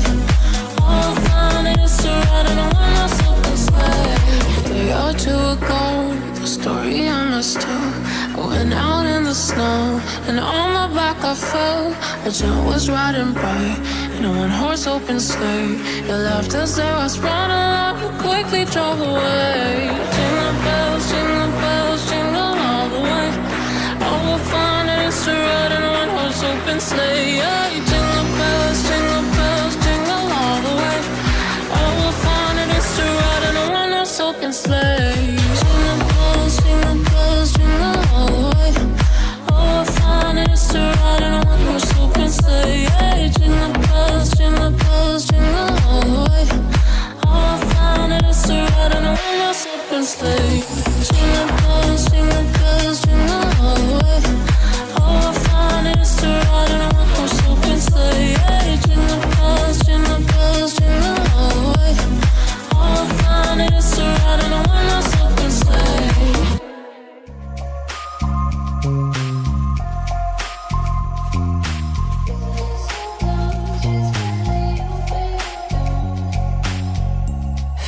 Speaker 5: Oh, what fun it is to ride in a one-horse open sleigh. 3 or 2 ago, the story I must tell. I went out in the snow, and on my back I fell. A giant was riding by in a one-horse open sleigh. You laughed as they was running out and quickly drove away. Jingle bells, jingle all the way. Oh, what fun it is to ride in a one-horse open sleigh. Yeah, jingle bells, jingle all the way. Oh, what fun it is to ride in a one-horse open sleigh. Jingle bells, jingle all the way. Oh, what fun it is to ride in a one-horse open sleigh. Yeah, jingle bells, jingle all the way. Oh, what fun it is to ride in a one-horse open sleigh. Jingle bells, jingle all the way. Oh, what fun it is to ride in a one-horse open sleigh. Yeah, jingle bells, jingle all the way. Oh, what fun it is to ride in a one-horse open sleigh.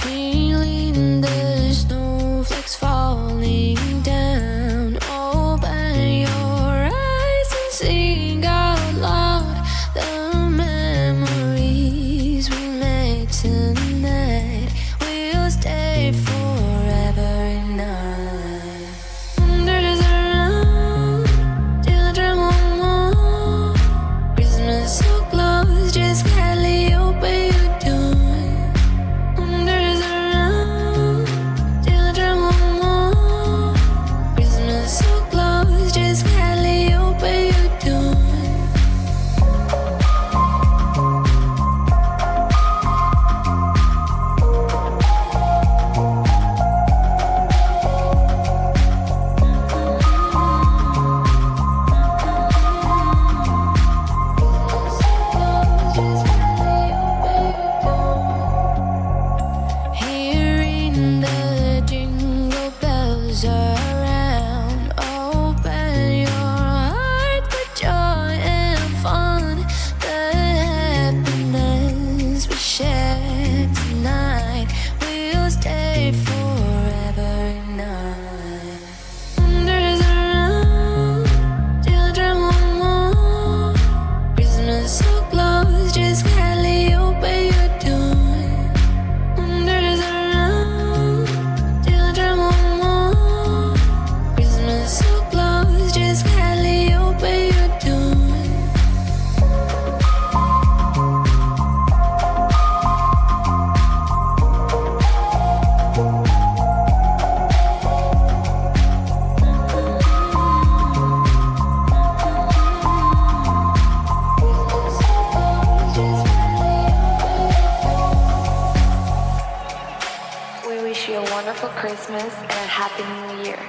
Speaker 5: Feeling the snowflakes falling down. Open your eyes and sing out loud the memories we made tonight. We'll stay forever in our life. Wonders around, children want more. Christmas so close, just kindly open your door. Wonders around, children want more. Christmas so close, just kindly open your door. Hearing the jingle bells around, open your heart with joy and fun. The happiness we share tonight will stay forever in our lives. Wonders around, children want more. Christmas so close, just kindly open your door. Wonders around, children want more. Christmas so close, just kindly open your door.
Speaker 4: We wish you a wonderful Christmas and a happy New Year.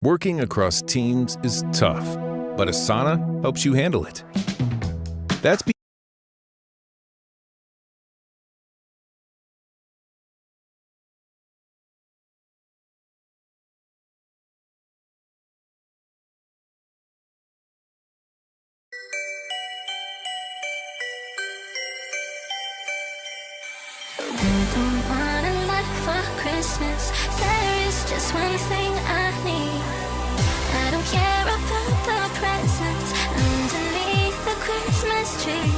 Speaker 10: Working across teams is tough, but Asana helps you handle it. That's
Speaker 4: Don't want a lot for Christmas. There is just one thing I need. I don't care about the presents underneath the Christmas tree.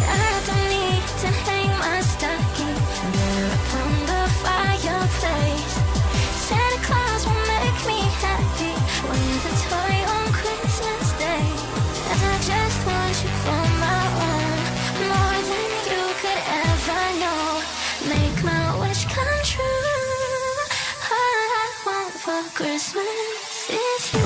Speaker 4: I don't need to hang my stocking there upon the fireplace. Santa Claus will make me happy with a toy on Christmas Day. I just want you for my own, more than you could ever know. Make my wish come true. All I want for Christmas is you.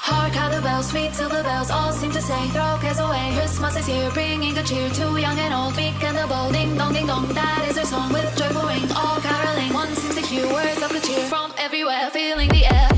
Speaker 5: Hark how the bells, sweet silver bells, all seem to say, throw cares away. Christmas is here, bringing good cheer to young and old, meek and the bold. Ding dong, that is their song with joyful ring. All caroling, one seems to hear words of good cheer from everywhere, filling the air.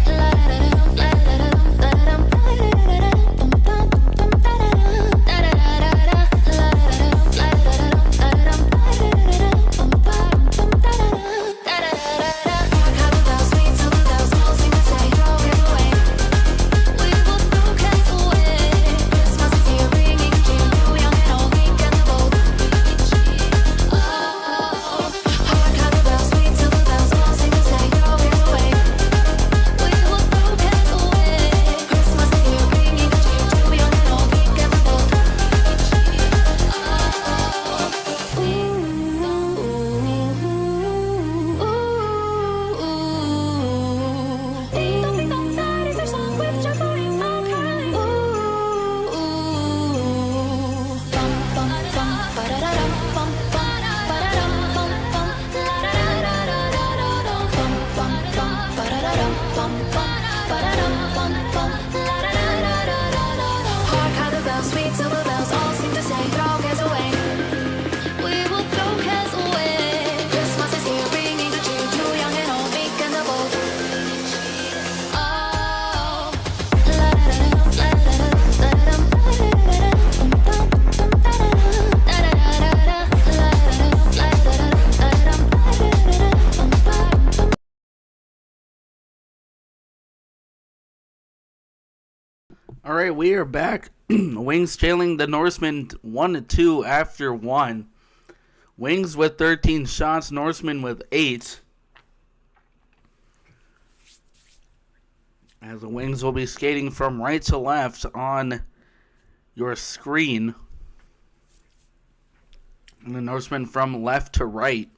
Speaker 6: All right, we are back. Wings trailing the Norsemen 1-2 after 1. Wings with 13 shots, Norsemen with 8. As the Wings will be skating from right to left on your screen. And the Norsemen from left to right.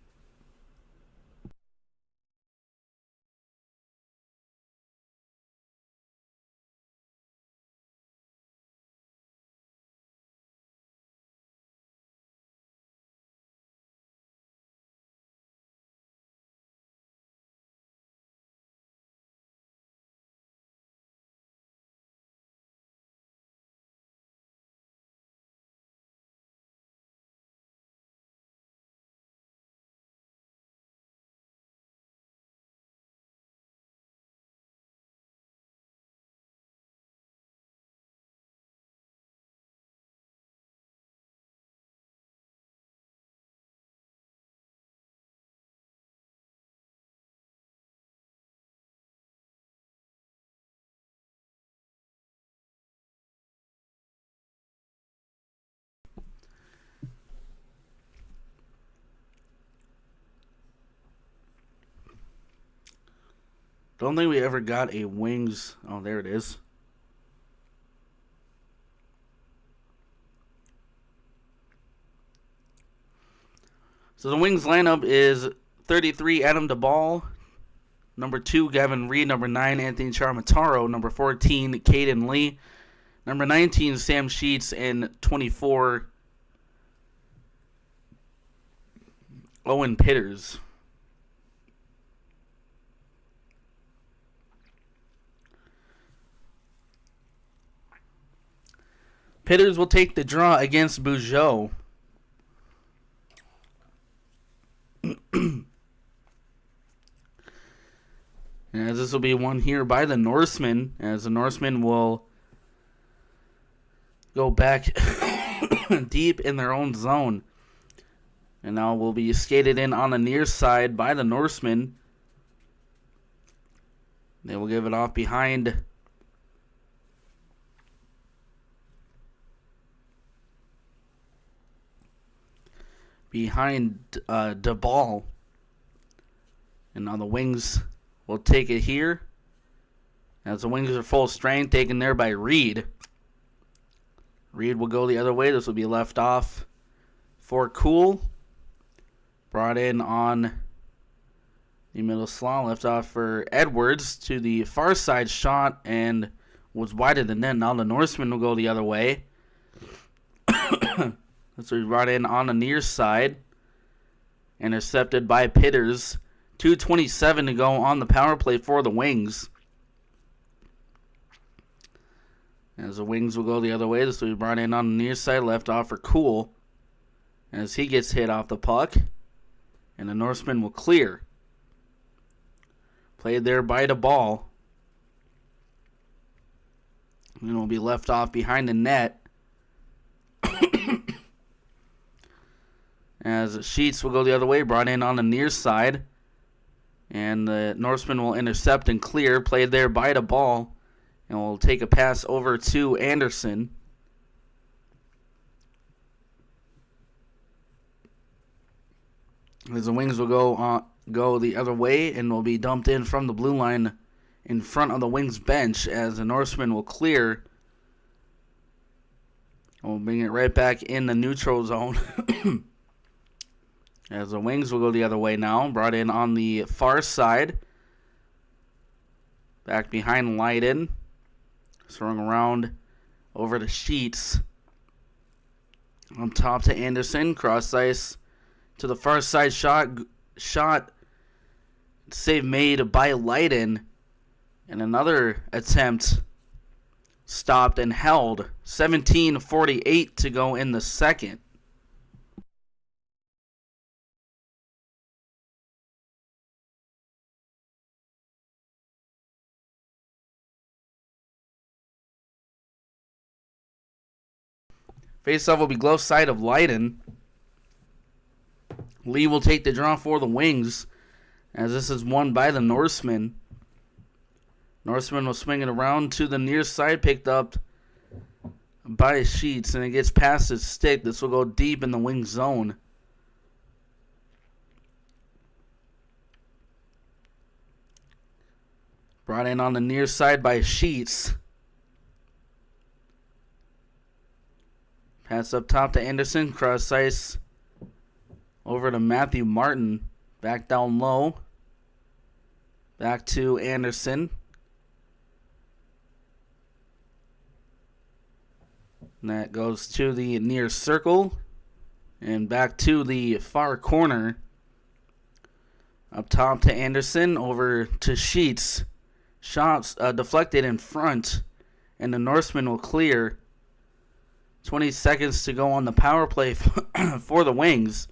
Speaker 6: Don't think we ever got a Wings. Oh, there it is. So the Wings lineup is 33, Adam DeBall. Number 2, Gavin Reed. Number 9, Anthony Charmataro. Number 14, Caden Lee. Number 19, Sam Sheets. And 24, Owen Pitters. Pitters will take the draw against Bugeaud. As this will be won here by the Norsemen, as the Norsemen will go back deep in their own zone. And now will be skated in on the near side by the Norsemen. They will give it off behind DeBall. And now the Wings will take it here. As the Wings are full strength, taken there by Reed. Reed will go the other way. This will be left off for Cool. Brought in on the middle slot. Left off for Edwards to the far side shot and was wider than that. Now the Norsemen will go the other way. This will be brought in on the near side. Intercepted by Pitters. 2:27 to go on the power play for the Wings. As the Wings will go the other way, this will be brought in on the near side, left off for Cool. As he gets hit off the puck. And the Norsemen will clear. Played there by DeBall. And will be left off behind the net. As Sheets will go the other way, brought in on the near side. And the Norsemen will intercept and clear. Played there by DeBall. And will take a pass over to Anderson. As the Wings will go the other way and will be dumped in from the blue line in front of the Wings bench as the Norsemen will clear. We'll bring it right back in the neutral zone. As the Wings will go the other way now. Brought in on the far side. Back behind Leiden. Throwing around over the Sheets. On top to Anderson. Cross ice to the far side shot. Save made by Leiden. And another attempt stopped and held. 17:48 to go in the second. Faceoff will be glove side of Leiden. Lee will take the draw for the Wings, as this is won by the Norsemen. Norsemen will swing it around to the near side, picked up by Sheets, and it gets past his stick. This will go deep in the wing zone. Brought in on the near side by Sheets. Pass up top to Anderson. Cross ice over to Matthew Martin. Back down low. Back to Anderson. And that goes to the near circle. And back to the far corner. Up top to Anderson. Over to Sheets. Shots deflected in front. And the Norsemen will clear. 20 seconds to go on the power play for the Wings.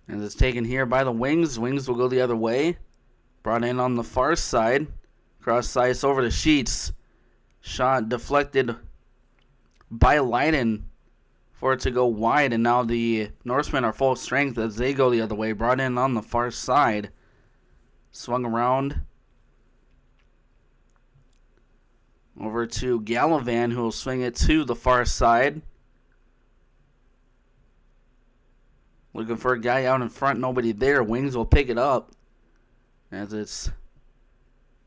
Speaker 6: And it's taken here by the Wings. Wings will go the other way. Brought in on the far side. Cross ice over to Sheets. Shot deflected by Leiden for it to go wide. And now the Norsemen are full strength as they go the other way. Brought in on the far side. Swung around. Over to Gallivan, who will swing it to the far side. Looking for a guy out in front, nobody there. Wings will pick it up as it's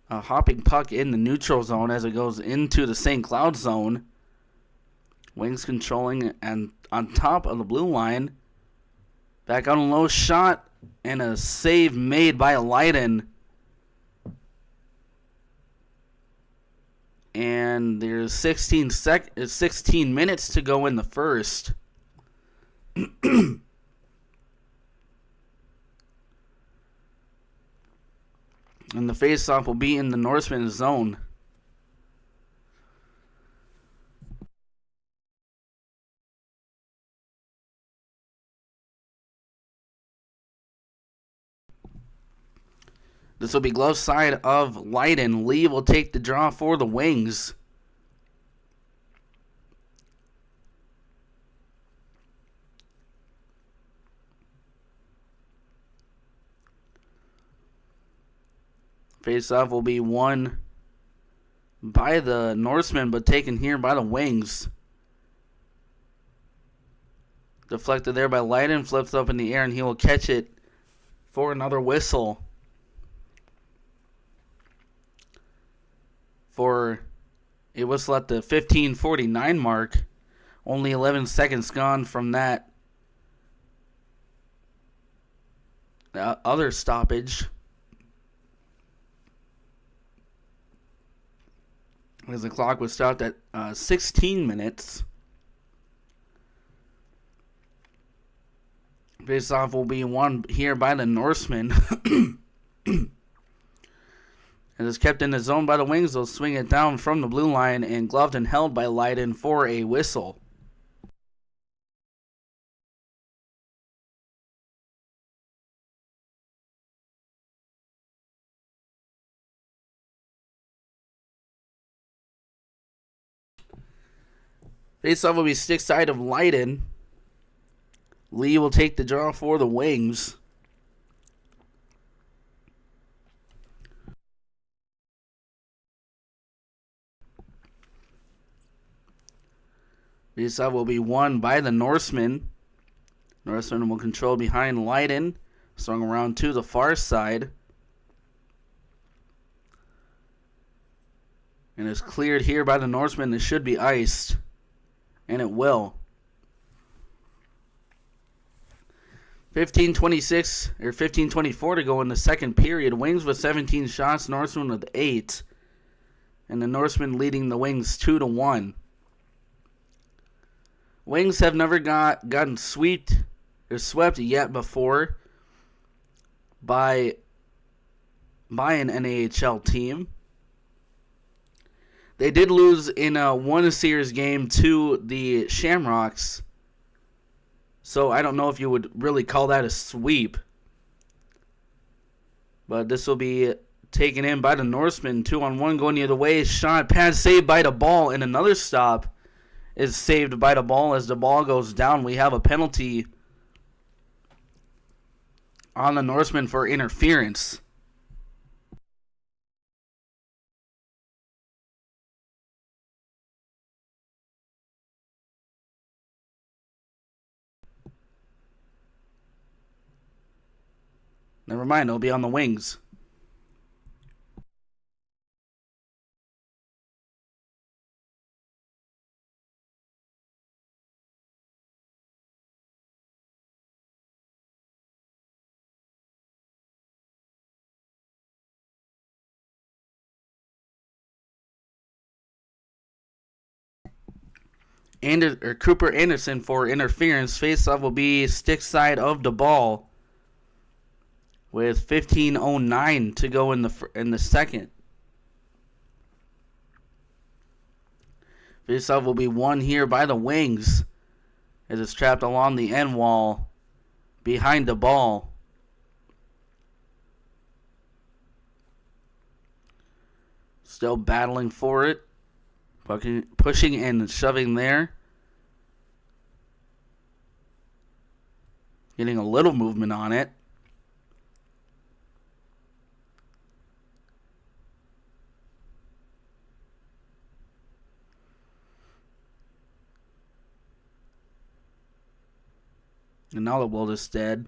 Speaker 6: a hopping puck in the neutral zone as it goes into the St. Cloud zone. Wings controlling and on top of the blue line. Back on a low shot and a save made by Leiden. And there's 16 minutes to go in the first. And the faceoff will be in the Norseman zone. This will be glove side of Leiden. Lee will take the draw for the Wings. Face-off will be won by the Norsemen, but taken here by the Wings. Deflected there by Leiden. Flips up in the air, and he will catch it for another whistle. For a whistle at the 15:49 mark. Only 11 seconds gone from that other stoppage. As the clock was stopped at 16 minutes. Face-off will be won here by the Norsemen. It is kept in the zone by the Wings. They'll swing it down from the blue line and gloved and held by Leiden for a whistle. Face-off will be stick side of Leiden. Lee will take the draw for the Wings. Face-off will be won by the Norsemen. Norsemen will control behind Leiden. Swung around to the far side. And is cleared here by the Norsemen. It should be iced. And it will. 15:26 or 15:24 to go in the second period. Wings with 17 shots, Norsemen with 8. And the Norsemen leading the Wings 2-1. Wings have never gotten swept yet before by an NAHL team. They did lose in one series game to the Shamrocks. So I don't know if you would really call that a sweep. But this will be taken in by the Norsemen. 2-on-1 going the other way. Shot, pass, saved by the ball. And another stop is saved by the ball as the ball goes down. We have a penalty on the Norsemen for interference. Never mind, it'll be on the wings. Cooper Anderson for interference. Faceoff will be stick side of the ball with 15:09 to go in the second. Faceoff will be won here by the wings as it's trapped along the end wall behind the ball. Still battling for it. Pushing and shoving there. Getting a little movement on it. And now the world is dead.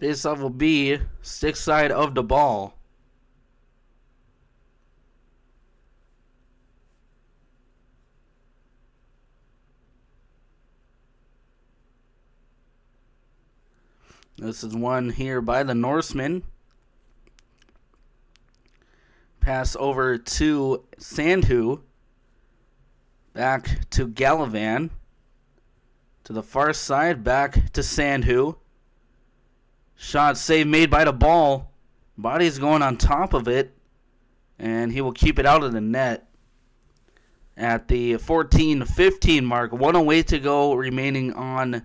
Speaker 6: Faceoff will be stick side of the ball. This is won here by the Norsemen. Pass over to Sandhu. Back to Gallivan. To the far side, back to Sandhu. Shot save made by the ball. Body's going on top of it. And he will keep it out of the net. At the 14-15 mark, 1:08 to go remaining on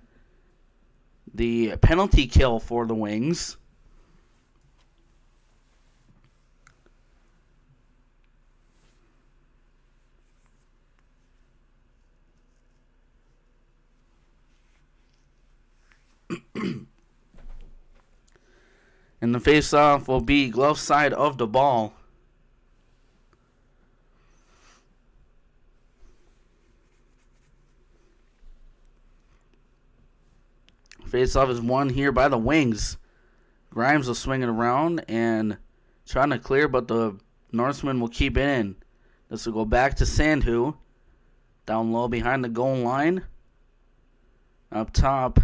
Speaker 6: the penalty kill for the Wings. And the face-off will be glove side of the ball. Face-off is won here by the Wings. Grimes will swing it around and trying to clear, but the Norsemen will keep it in. This will go back to Sandhu. Down low behind the goal line. Up top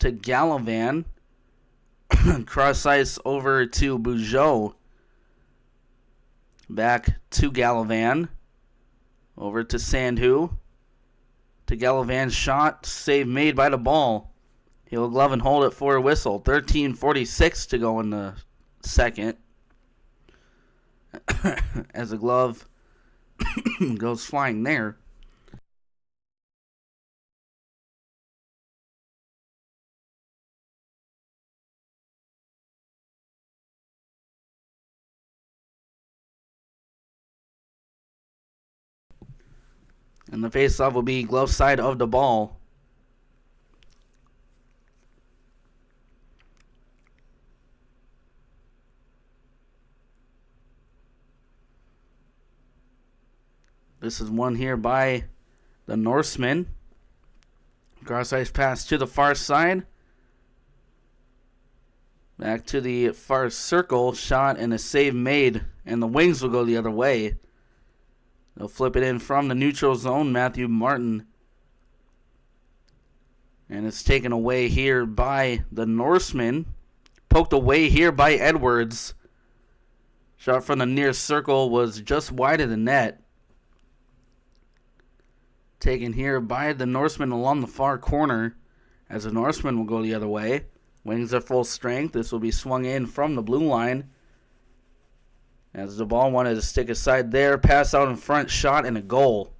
Speaker 6: to Gallivan. Cross ice over to Bugeaud. Back to Gallivan. Over to Sandhu. To Gallivan's shot. Save made by the ball. He'll glove and hold it for a whistle. 13:46 to go in the second. As the glove goes flying there. And the face-off will be glove side of the ball. This is won here by the Norsemen. Cross ice pass to the far side. Back to the far circle. Shot and a save made. And the Wings will go the other way. They'll flip it in from the neutral zone. Matthew Martin. And it's taken away here by the Norsemen. Poked away here by Edwards. Shot from the near circle was just wide of the net. Taken here by the Norsemen along the far corner. As the Norsemen will go the other way. Wings at full strength. This will be swung in from the blue line. As the ball wanted to stick aside there. Pass out in front. Shot and a goal.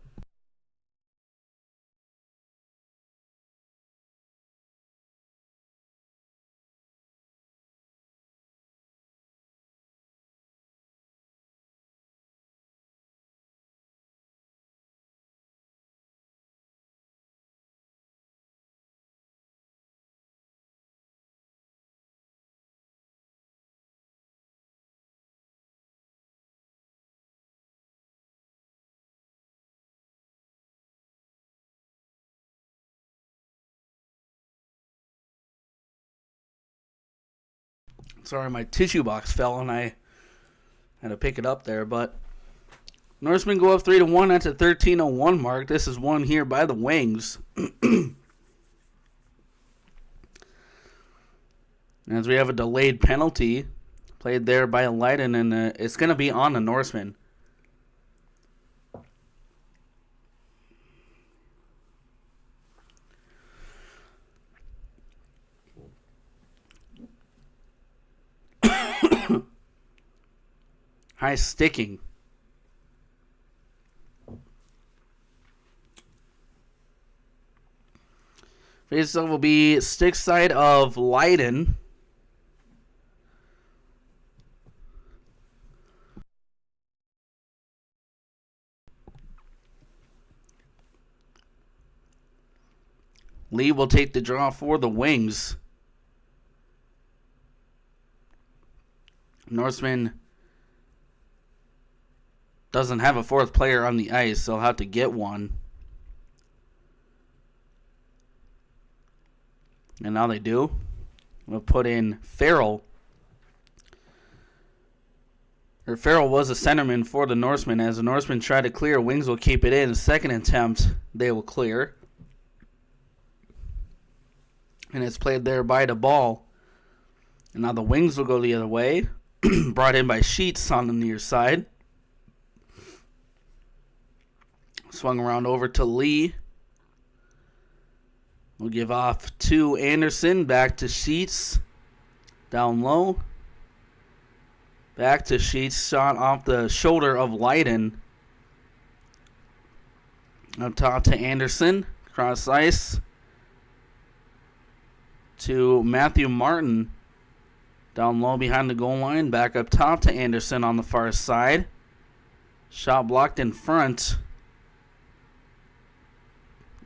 Speaker 6: Sorry, my tissue box fell and I had to pick it up there, but Norsemen go up 3-1 at the 13:01 mark. This is won here by the Wings. As we have a delayed penalty played there by Leiden, and it's going to be on the Norsemen. High sticking. Face-off will be stick side of Leiden. Lee will take the draw for the Wings. Norseman doesn't have a fourth player on the ice. They'll have to get one. And now they do. We'll put in Farrell. Farrell was a centerman for the Norsemen. As the Norsemen try to clear, Wings will keep it in. Second attempt, they will clear. And it's played there by the ball. And now the Wings will go the other way. Brought in by Sheets on the near side. Swung around over to Lee. We'll give off to Anderson. Back to Sheets. Down low. Back to Sheets. Shot off the shoulder of Leiden. Up top to Anderson. Cross ice. To Matthew Martin. Down low behind the goal line. Back up top to Anderson on the far side. Shot blocked in front.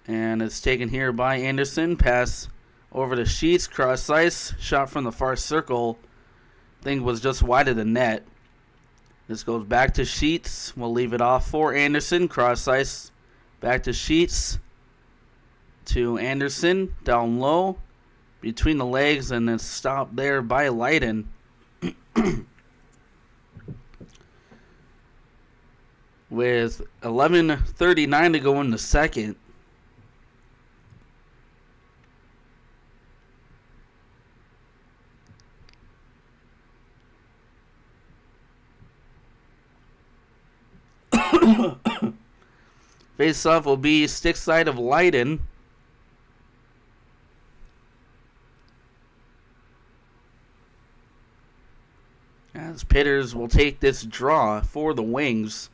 Speaker 6: And it's taken here by Anderson. Pass over to Sheets. Cross ice. Shot from the far circle. Thing was just wide of the net. This goes back to Sheets. We'll leave it off for Anderson. Cross ice. Back to Sheets. To Anderson. Down low. Between the legs. And then stopped there by Leiden. With 11:39 to go in the second. Face-off will be stick side of Leiden. As Pitters will take this draw for the Wings.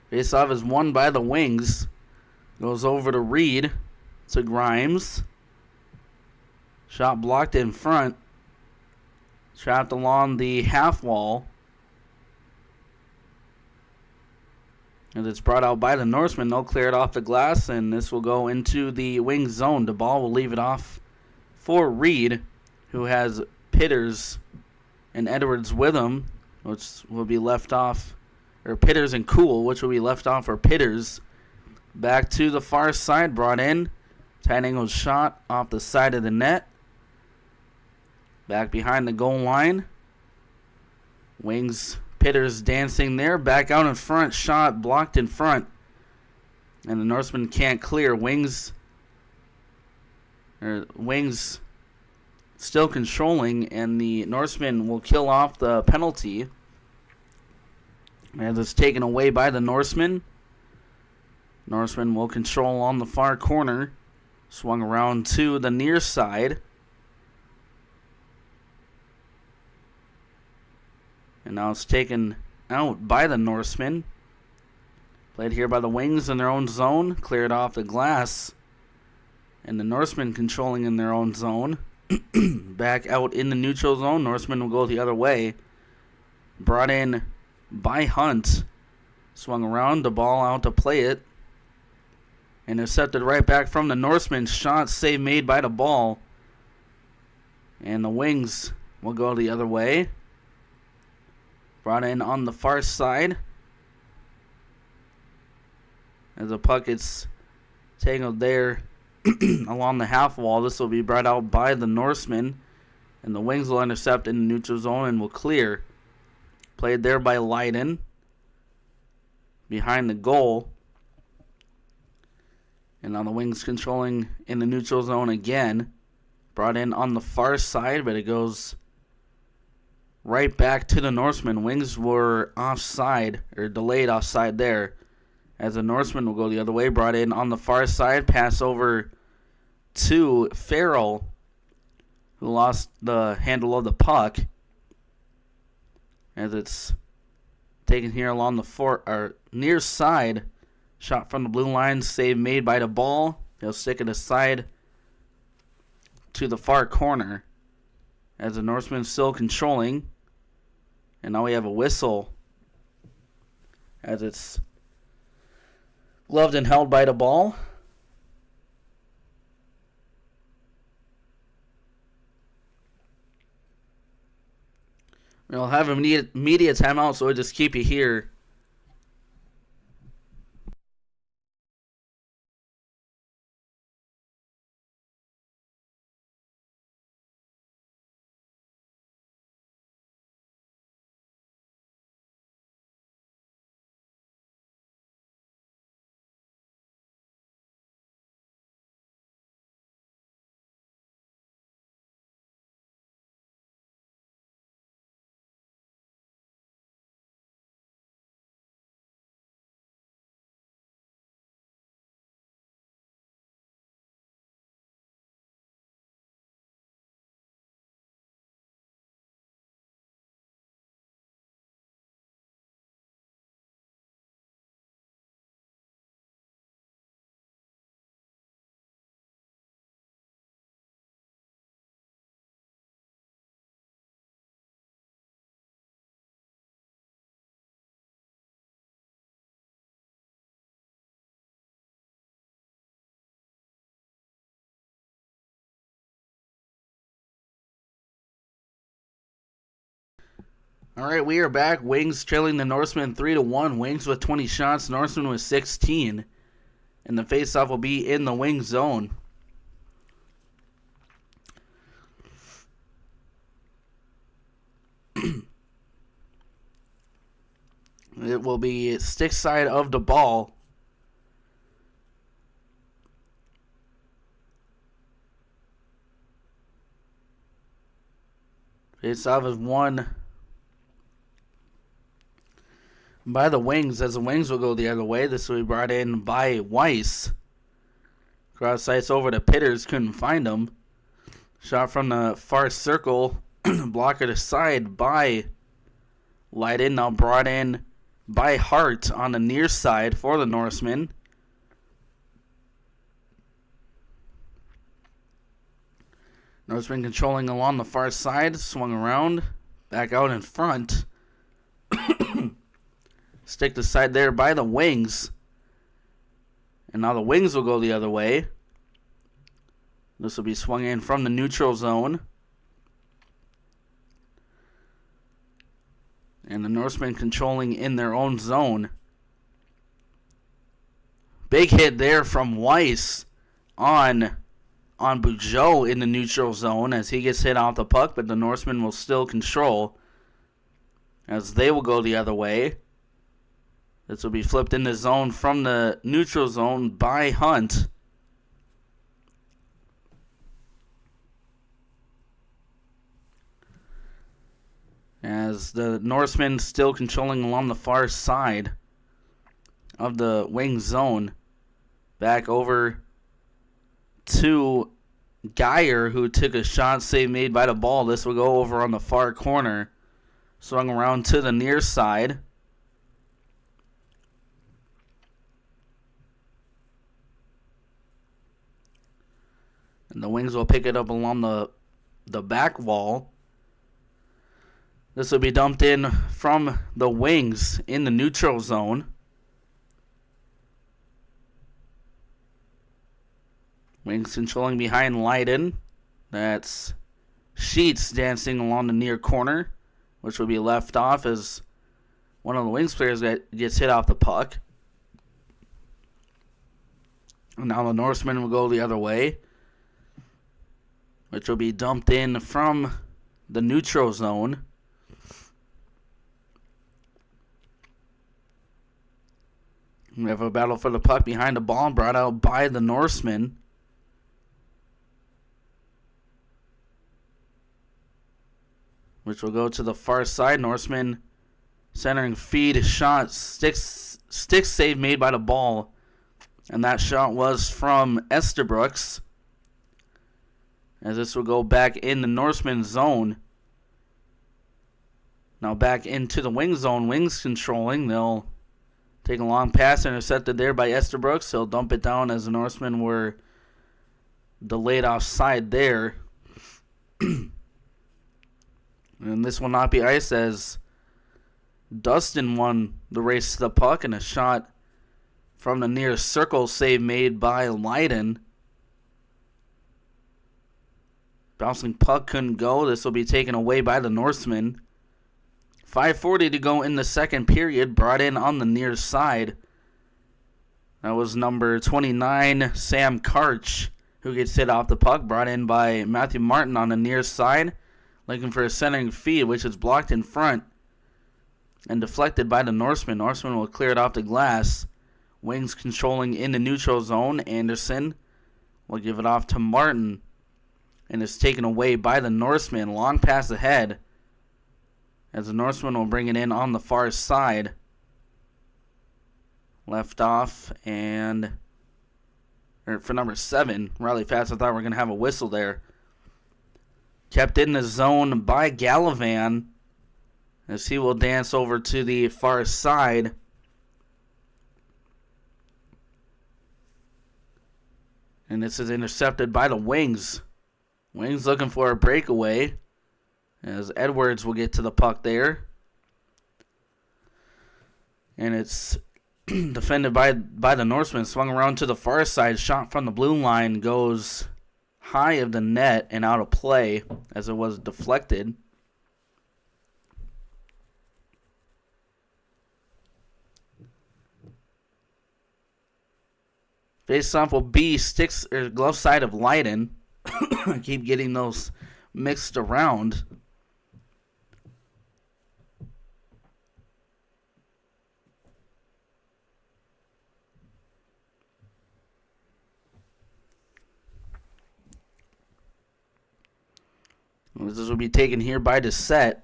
Speaker 6: Face-off is won by the Wings. Goes over to Reed. To Grimes. Shot blocked in front. Trapped along the half wall. And it's brought out by the Norsemen. They'll clear it off the glass, and this will go into the wing zone. The ball will leave it off for Reed, who has Pitters and Edwards with him, which will be left off, or Pitters and Cool, which will be left off for Pitters. Back to the far side, brought in. Tight angle shot off the side of the net. Back behind the goal line. Wings. Pitters dancing there. Back out in front. Shot blocked in front. And the Norsemen can't clear. Wings still controlling. And the Norsemen will kill off the penalty. As it's taken away by the Norsemen. Norsemen will control on the far corner. Swung around to the near side. And now it's taken out by the Norsemen. Played here by the Wings in their own zone. Cleared off the glass. And the Norsemen controlling in their own zone. Back out in the neutral zone. Norsemen will go the other way. Brought in by Hunt. Swung around. The ball out to play it. Intercepted right back from the Norsemen. Shot save made by the ball. And the Wings will go the other way. Brought in on the far side. As the puck gets tangled there along the half wall. This will be brought out by the Norsemen. And the Wings will intercept in the neutral zone and will clear. Played there by Leiden. Behind the goal. And now the Wings controlling in the neutral zone again. Brought in on the far side, but it goes right back to the Norsemen. Wings were offside, or delayed offside there. As the Norsemen will go the other way. Brought in on the far side. Pass over to Farrell, who lost the handle of the puck. As it's taken here along the near side. Shot from the blue line. Save made by the ball. They'll stick it aside to the far corner. As the Norsemen still controlling. And now we have a whistle. As it's gloved and held by the ball. We'll have a media timeout, so we'll just keep you here. All right, we are back. Wings trailing the Norsemen 3-1. Wings with 20 shots. Norsemen with 16. And the faceoff will be in the wing zone. It will be stick side of the ball. Faceoff is won by the Wings, as the Wings will go the other way. This will be brought in by Weiss. Cross ice over to Pitters, couldn't find him. Shot from the far circle, blocker to side by Leiden. Now brought in by Hart on the near side for the Norsemen. Norsemen controlling along the far side, swung around, back out in front. Stick to side there by the Wings. And now the Wings will go the other way. This will be swung in from the neutral zone. And the Norsemen controlling in their own zone. Big hit there from Weiss on Bugeaud in the neutral zone as he gets hit off the puck, but the Norsemen will still control as they will go the other way. This will be flipped in the zone from the neutral zone by Hunt. As the Norsemen still controlling along the far side of the wing zone. Back over to Geyer, who took a shot save made by the ball. This will go over on the far corner. Swung around to the near side. And the Wings will pick it up along the back wall. This will be dumped in from the Wings in the neutral zone. Wings controlling behind Leiden. That's Sheets dancing along the near corner, which will be left off as one of the Wings players gets hit off the puck. And now the Norsemen will go the other way, which will be dumped in from the neutral zone. We have a battle for the puck behind the ball brought out by the Norsemen. Which will go to the far side. Norsemen centering feed shot. Stick save made by the ball. And that shot was from Estabrooks. As this will go back in the Norsemen zone. Now back into the wing zone. Wings controlling. They'll take a long pass intercepted there by Estabrooks. He'll dump it down as the Norsemen were delayed offside there. And this will not be ice as Dustin won the race to the puck, and a shot from the near circle save made by Leiden. Bouncing puck couldn't go. This will be taken away by the Norsemen. 5:40 to go in the second period. Brought in on the near side. That was number 29, Sam Karch, who gets hit off the puck. Brought in by Matthew Martin on the near side. Looking for a centering feed, which is blocked in front and deflected by the Norsemen. Norsemen will clear it off the glass. Wings controlling in the neutral zone. Anderson will give it off to Martin. And it's taken away by the Norsemen. Long pass ahead. As the Norsemen will bring it in on the far side. Left off and for number 7. Really fast. I thought we were going to have a whistle there. Kept in the zone by Gallivan as he will dance over to the far side. And this is intercepted by the Wings. Wings looking for a breakaway as Edwards will get to the puck there. And it's defended by the Norsemen. Swung around to the far side. Shot from the blue line goes high of the net and out of play as it was deflected. Face-off will be sticks or glove side of Leiden. I keep getting those mixed around. This will be taken here by Doucette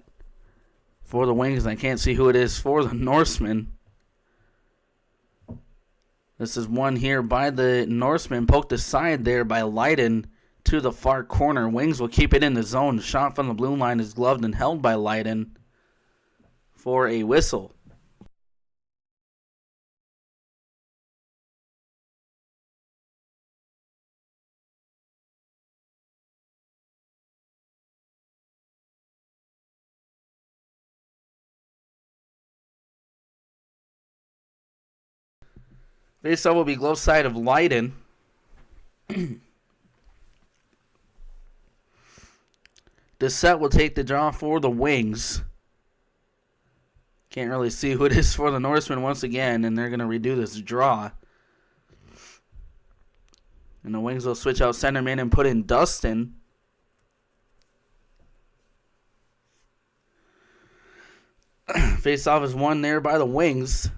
Speaker 6: for the Wings. I can't see who it is for the Norsemen. This is one here by the Norsemen. Poked aside there by Leiden to the far corner. Wings will keep it in the zone. Shot from the blue line is gloved and held by Leiden for a whistle. Faceoff will be glove side of Leiden. Doucette will take the draw for the Wings. Can't really see who it is for the Norsemen once again, and they're going to redo this draw. And the Wings will switch out centerman and put in Dustin. Faceoff is won there by the Wings.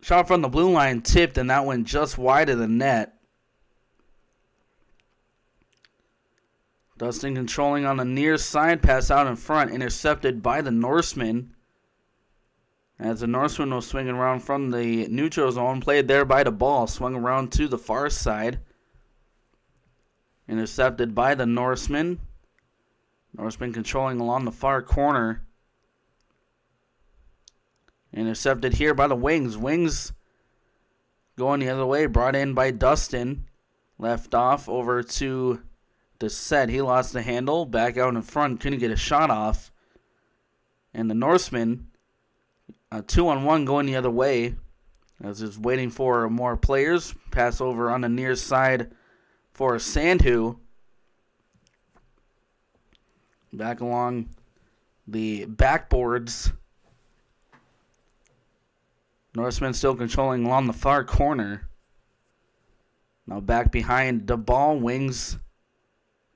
Speaker 6: Shot from the blue line tipped, and that went just wide of the net. Dustin controlling on the near side, pass out in front, intercepted by the Norsemen. As the Norsemen was swinging around from the neutral zone, played there by the ball, swung around to the far side. Intercepted by the Norsemen. Norsemen controlling along the far corner. Intercepted here by the Wings. Wings going the other way. Brought in by Dustin. Left off over to Doucette. He lost the handle. Back out in front. Couldn't get a shot off. And the Norsemen, 2-on-1 going the other way. As is waiting for more players. Pass over on the near side for Sandhu. Back along the backboards. Norsemen still controlling along the far corner. Now back behind the ball. Wings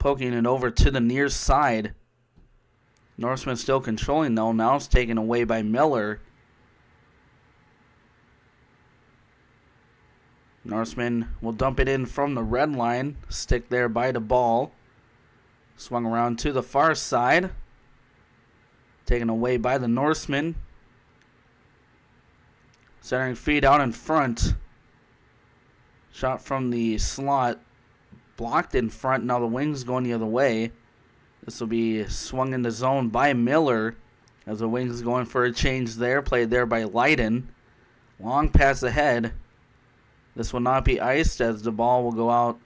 Speaker 6: Poking it over to the near side. Norsemen still controlling though. Now it's taken away by Miller. Norsemen will dump it in from the red line. Stick there by the ball. Swung around to the far side. Taken away by the Norsemen. Centering feed out in front. Shot from the slot. Blocked in front. Now the wings going the other way. This will be swung in the zone by Miller. As the wings going for a change there. Played there by Leiden. Long pass ahead. This will not be iced as the ball will go out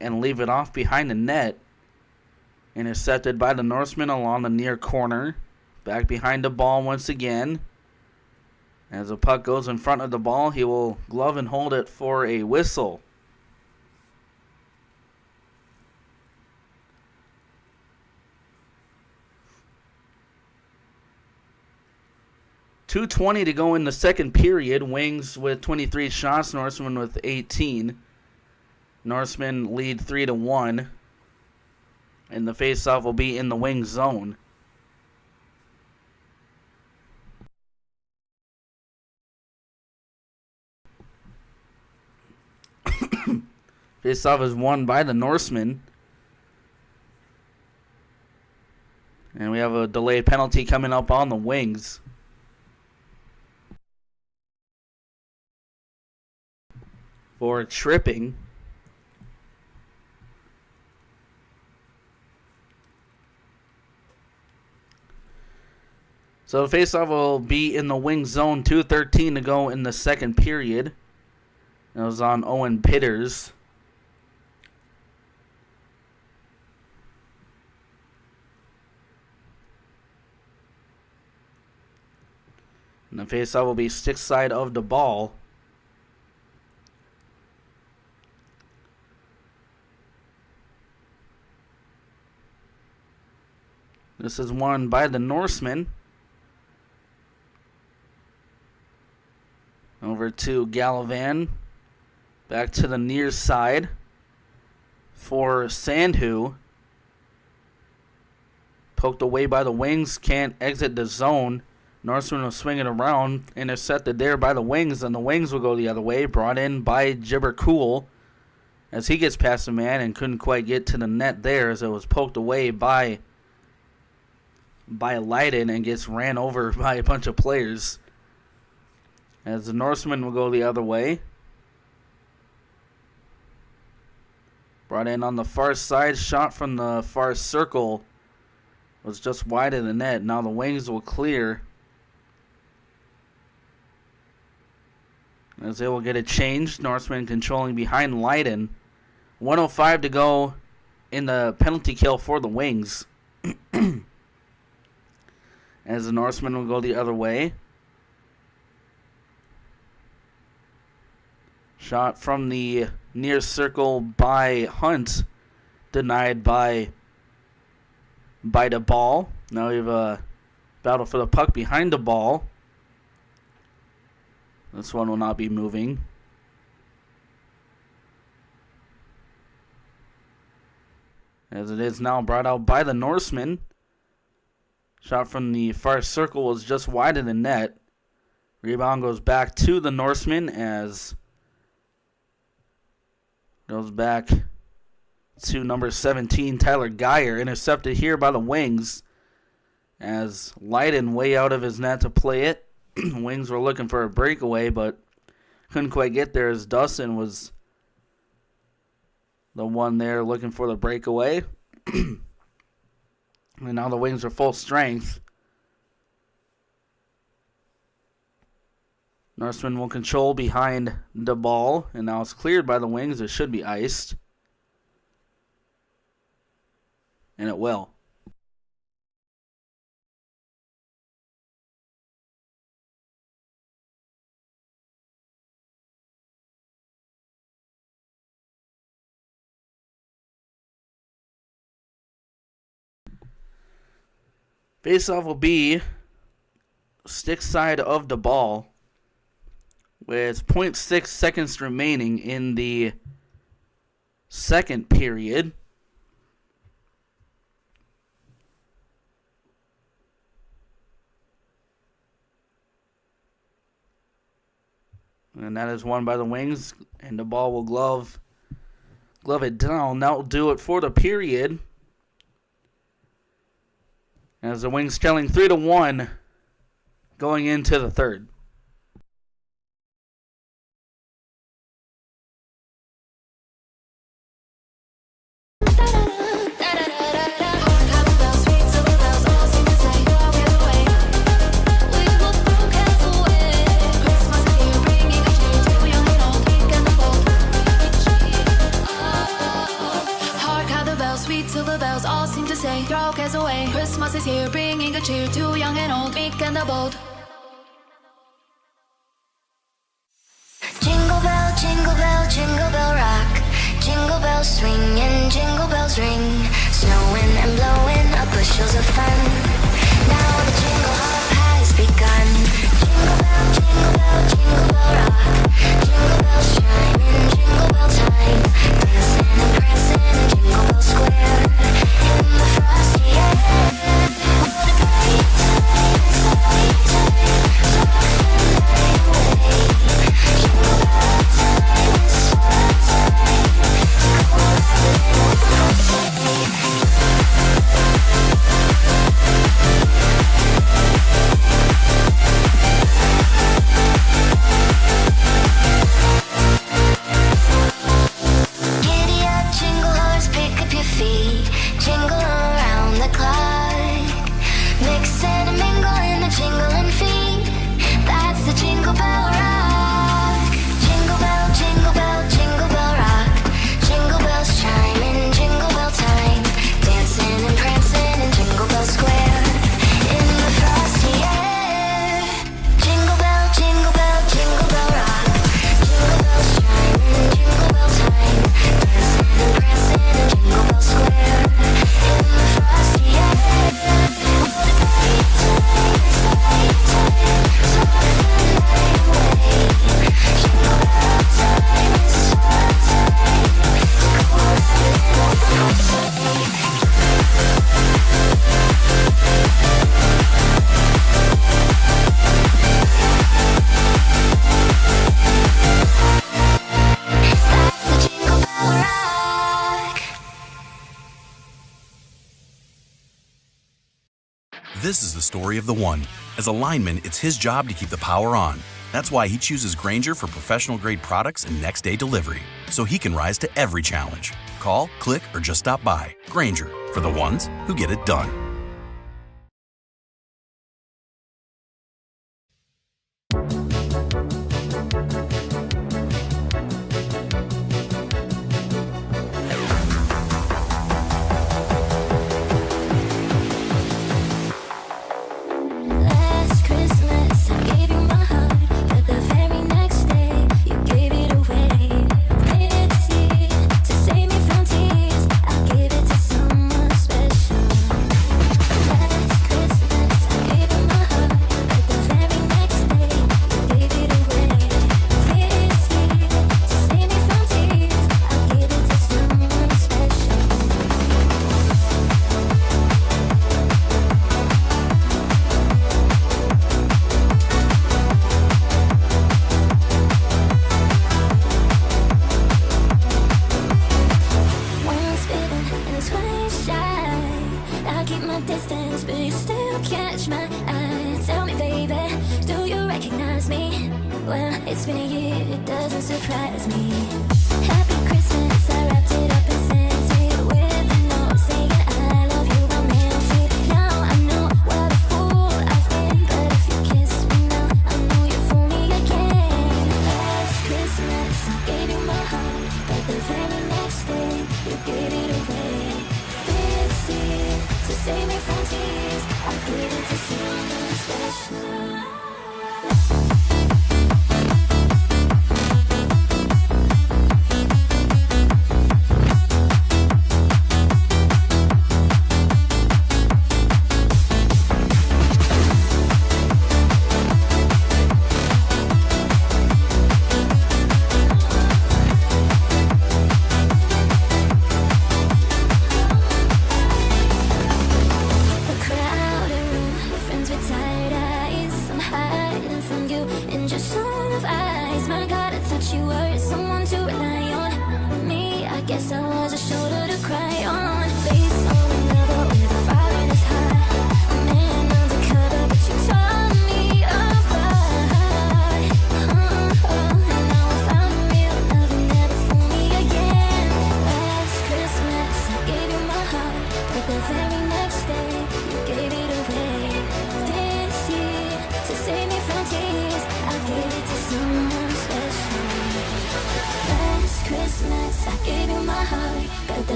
Speaker 6: and leave it off behind the net. Intercepted by the Norsemen along the near corner. Back behind the ball once again. As the puck goes in front of the ball, he will glove and hold it for a whistle. .220 to go in the second period. Wings with 23 shots, Norsemen with 18. Norsemen lead 3-1. And the faceoff will be in the wing zone. Faceoff is won by the Norsemen. And we have a delayed penalty coming up on the wings. For tripping. So the faceoff will be in the wing zone. 2:13 to go in the second period. It was on Owen Pitters. And the faceoff will be stick side of the ball. This is won by the Norsemen. Over to Gallivan. Back to the near side for Sandhu. Poked away by the wings. Can't exit the zone. Norseman will swing it around. Intercepted there by the wings. And the wings will go the other way. Brought in by Jibber Cool. As he gets past the man and couldn't quite get to the net there. As it was poked away by Leiden and gets ran over by a bunch of players. As the Norseman will go the other way. Brought in on the far side. Shot from the far circle. Was just wide of the net. Now the wings will clear. As they will get it changed. Norseman controlling behind Leiden. 1:05 to go in the penalty kill for the wings. As the Norseman will go the other way. Shot from the near circle by Hunt. Denied by the ball. Now we have a battle for the puck behind the ball. This one will not be moving. As it is now brought out by the Norseman. Shot from the far circle was just wide of the net. Rebound goes back to the Norseman as goes back to number 17, Tyler Geyer. Intercepted here by the wings as Leiden way out of his net to play it. Wings were looking for a breakaway, but couldn't quite get there as Dustin was the one there looking for the breakaway. And now the Wings are full strength. Norseman will control behind the ball. And now it's cleared by the Wings. It should be iced. And it will. Faceoff will be stick side of the ball with 0.6 seconds remaining in the second period. And that is won by the Wings. And the ball will glove it down. That will do it for the period. As the Wings trailing 3-1 going into the third.
Speaker 4: Throw cares away. Christmas is here, bringing good cheer to young and old, meek and the bold. Jingle bell rock. Jingle bells swing and jingle bells ring. Snowing and blowing up bushels of fun. Now the jingle hop has begun. Jingle bell rock. Jingle bells chime in jingle bell time. Dancing and prancing in Jingle Bell Square. In the frosty air. What a great time, sleigh time. Soft and night away. Jingle bell time, it's fun time. Go Giddy up, jingle horse, pick up your feet. Jingle around the clock. Mix and mingle in the jingling feet. That's the Jingle Bell Rock. Jingle bell rock. Jingle bells chime in jingle bell time. Dancing and prancing in Jingle Bell Square. In the frosty air. Jingle bell rock. Jingle bells chime in jingle bell time. Dancing and prancing in Jingle Bell Square. In the frosty air. What a great time, sleigh time. Soft and night away. Jingle bell time, it's fun time. Go That's the Jingle Bell Rock.
Speaker 11: This is the story of the one. As a lineman, it's his job to keep the power on. That's why he chooses Grainger for professional-grade products and next-day delivery, so he can rise to every challenge. Call, click, or just stop by. Grainger, for the ones who get it done.
Speaker 4: Last Christmas, I gave you my heart, but the very next day, you gave it away. This year, to save me from tears, I'll give it to someone special. Last Christmas, I gave you my heart, but the very next day, you gave it away. This year, to save me from tears, I'll give it to someone special. Once bitten and twice shy. I keep my distance, but you still catch my eye. Tell me, baby, do you recognize me? Well, it's been a year, it doesn't surprise me. Happy Christmas, I wrapped it up and sent it with a note saying I love you, I meant it. Now I know what a fool I've been, but if you kiss me now, I know you fool me again. Last Christmas, I gave you my heart, but the very next day, you gave it away. This year, to save me from tears, I'll give it to someone special.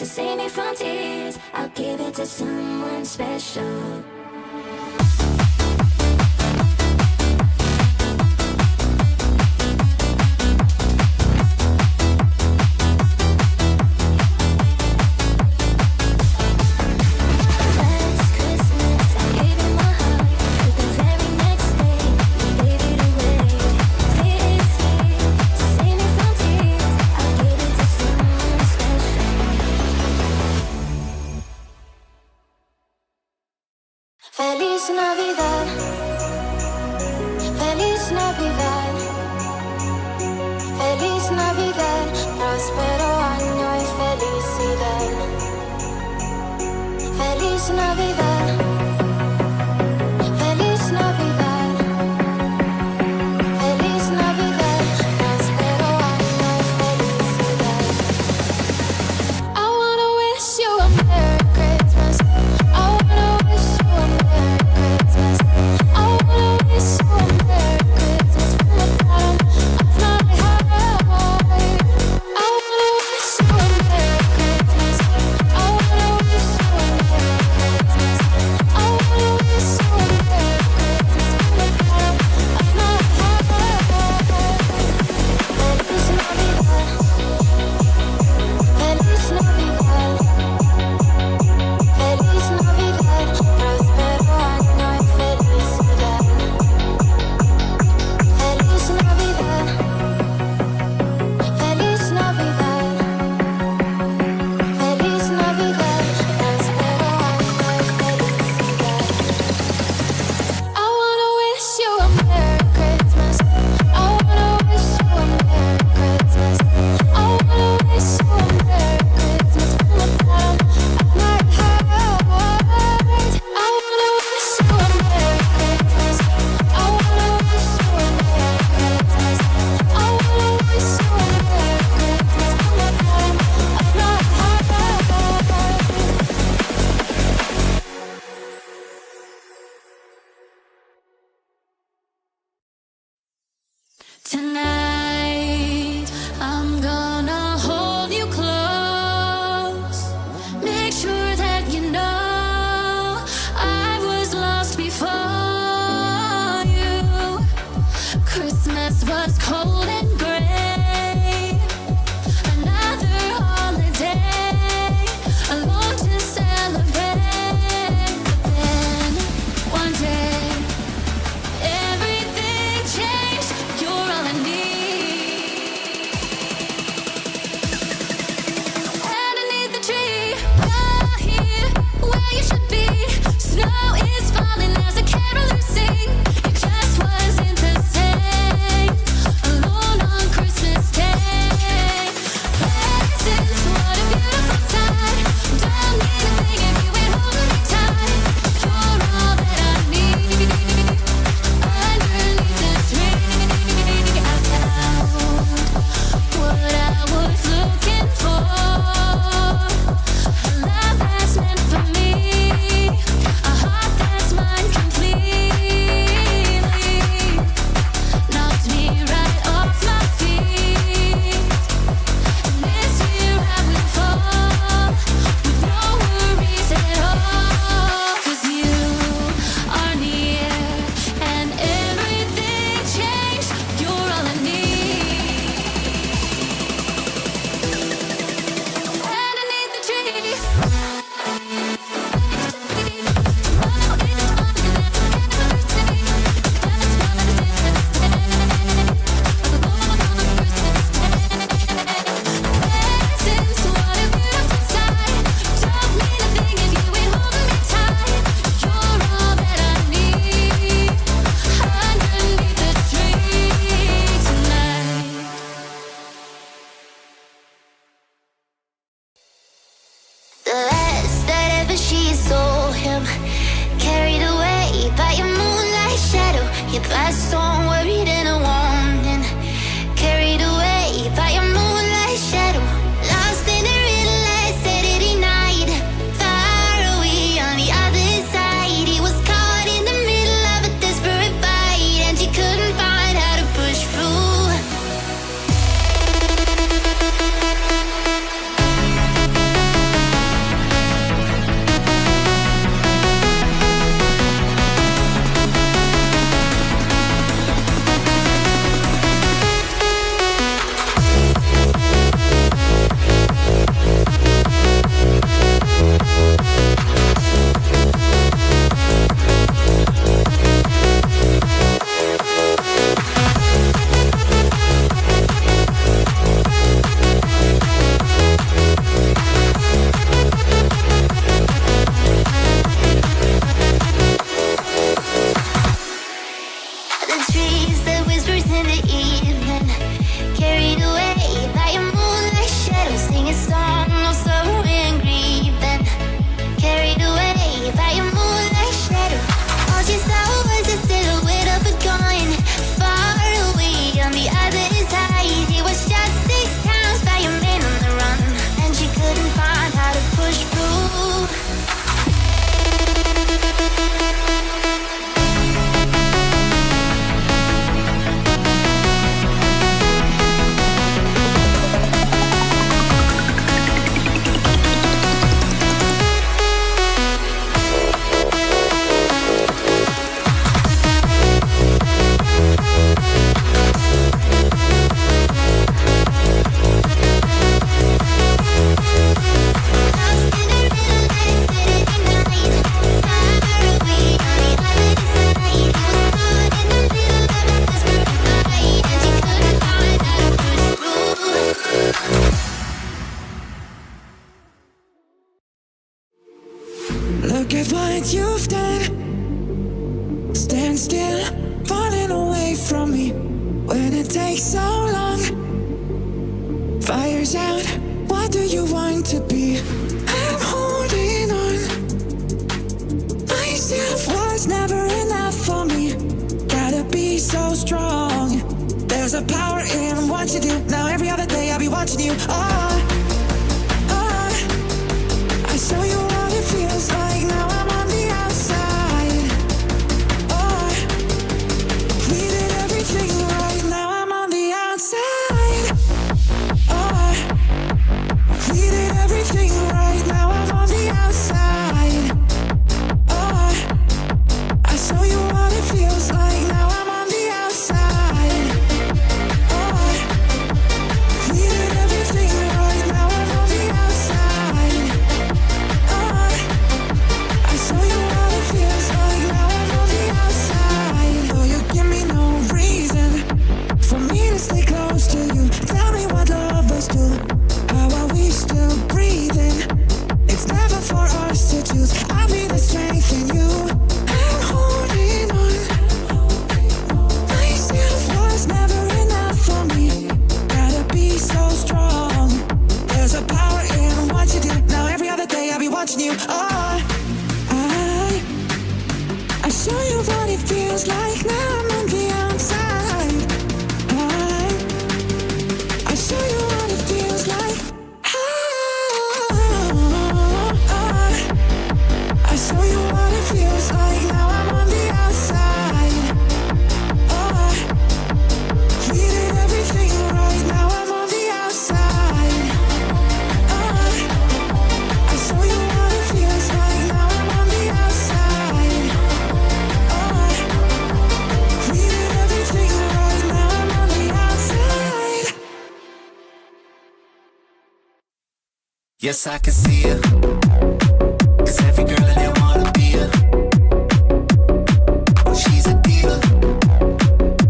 Speaker 4: to save me from tears. I'll give it to someone special.
Speaker 12: Feliz Navidad, Feliz Navidad, Feliz Navidad, próspero año y felicidad. Feliz Navidad, Feliz Navidad, Feliz Navidad, próspero año y felicidad. I wanna wish you a Merry Christmas. I wanna wish you a Merry Christmas. I wanna wish you a Merry Christmas from the bottom of my heart. I wanna wish you a Merry Christmas. I wanna wish you a Merry Christmas. I wanna wish you a Merry Christmas from the bottom of my heart. Feliz Navidad, Feliz Navidad, Feliz Navidad, próspero año y felicidad. Feliz Navidad, Feliz Navidad, Feliz Navidad, próspero año y felicidad. I wanna wish you a Merry Christmas. I wanna wish you a Merry Christmas. I wanna wish you a Merry Christmas from the bottom of my heart. I wanna wish you a Merry Christmas. I wanna wish you a Merry Christmas. I wanna wish you a Merry Christmas from the bottom of my heart. Tonight, I'm gonna hold you close. Make sure that you know I was lost before you. Christmas was cold and gray. Another holiday, alone to celebrate. But then, one day, everything changed. You're all I need. Underneath the tree, you're here, where you should be. Snow is falling as the carolers sing. It just wasn't the same. Alone on Christmas Day. Presents, what a beautiful sight. Don't need a thing if you ain't holding me tight. You're all that I need. Underneath the tree, I found what I was looking for. A love that's meant for me, a heart that's mine completely. Knocked me right off my feet. And this year I will fall with no worries at all. 'Cause you are near and everything changed. You're all I need. Underneath the tree. Presents, what a beautiful sight. Don't need a thing if you ain't holding me tight. You're all that I need. Underneath the tree tonight.
Speaker 4: The last that ever she saw him, carried away by your moonlight shadow. Your past on worried and a warning, carried away by your moonlight shadow. Lost in the real light Saturday night, far away on the other side. He was caught in the middle of a desperate fight, and he couldn't find how to push through.
Speaker 1: Look at what you've done. Stand still, falling away from me. When it takes so long, fire's out. What do you want to be? I'm holding on. Myself was never enough for me. Gotta be so strong. There's a power in what you do. Now every other day I'll be watching you. I show you what it feels like. Now I'm on the outside. We did everything right. Now I'm on the outside. We did everything right. Now I'm on the outside. I show you what it feels like. Now I'm on the outside. We did everything right. Now I'm on the outside. I show you what it feels like. Now I'm on the outside. Oh, you give me no reason for me to stay close to you. Tell me what lovers do. How are we still breathing? It's never for us to choose. I'll be the strength in you. I'm holding on. Myself was never enough for me. Gotta be so strong. There's a power in what you do. Now every other day I'll be watching you. I show you what it feels like. Now I'm on the outside. I show you what it feels like. I show you what it feels like. Now I'm on the outside. We did everything right. Now I'm on the outside. I show you what it feels like. Now I'm on the outside. We did everything right. Now I'm on the outside.
Speaker 7: Yes, I can see her. 'Cause every girl in there wanna be her. Oh, she's a diva.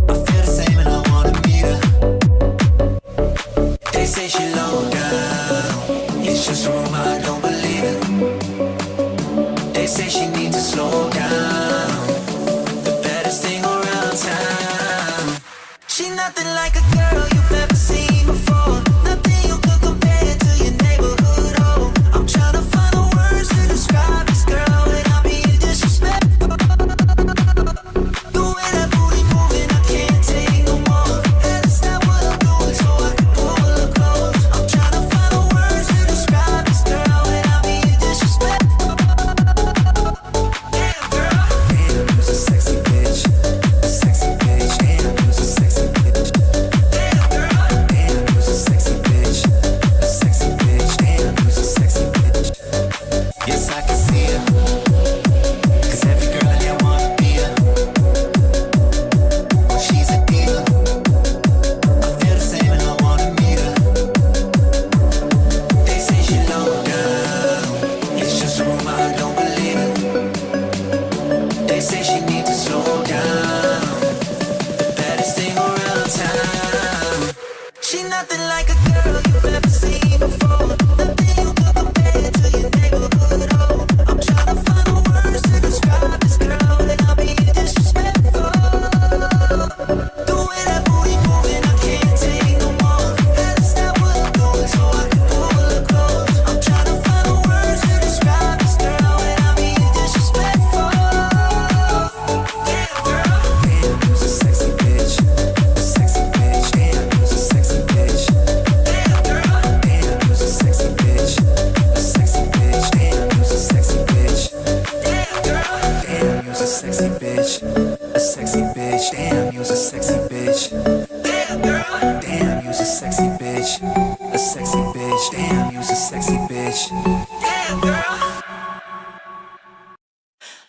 Speaker 7: I feel the same and I wanna meet her. They say she low down. It's just a rumor, I don't believe it. They say she needs to slow down. The baddest thing around town. She nothing like a girl you've ever seen before. Nothing you could compare to your neighborhood. Oh, I'm trying to find the words to describe this girl without being disrespectful. The way that booty moving, I can't take no more. Had to stop what I'm doing so I can pull her close. I'm trying to find the words to describe this girl without being disrespectful. Damn, girl. Damn, you's a sexy bitch. Sexy bitch. Damn, you's a sexy bitch. Damn, girl. Damn, you's a sexy bitch. Sexy bitch. Damn, you's a sexy bitch. Yes, I can see her. 'Cause every girl in there wanna be her. She's a diva. I feel the same and I wanna meet her. They say she low down. It's just a rumor, I don't believe it. They say she needs to slow down. The baddest thing around town. She nothing like a girl you've ever seen before. Nothing you could compare to your neighborhood. Oh, I'm trying to find the words to describe this girl without being disrespectful. The way that booty moving, I can't take no more. Had to stop what I'm doing so I can pull her close. I'm trying to find the words to describe this girl without being disrespectful. Damn, girl. Damn, you's a sexy bitch. Sexy bitch. Damn, you's a sexy bitch. Damn, girl. Damn, you's a sexy bitch. Sexy bitch. Damn, you's a sexy bitch. Damn, girl. Damn, you's a sexy bitch. A sexy bitch. Damn, you's a sexy bitch. Damn, girl. Damn, you's a sexy bitch. A sexy bitch. Damn, you's a sexy bitch. Damn, girl.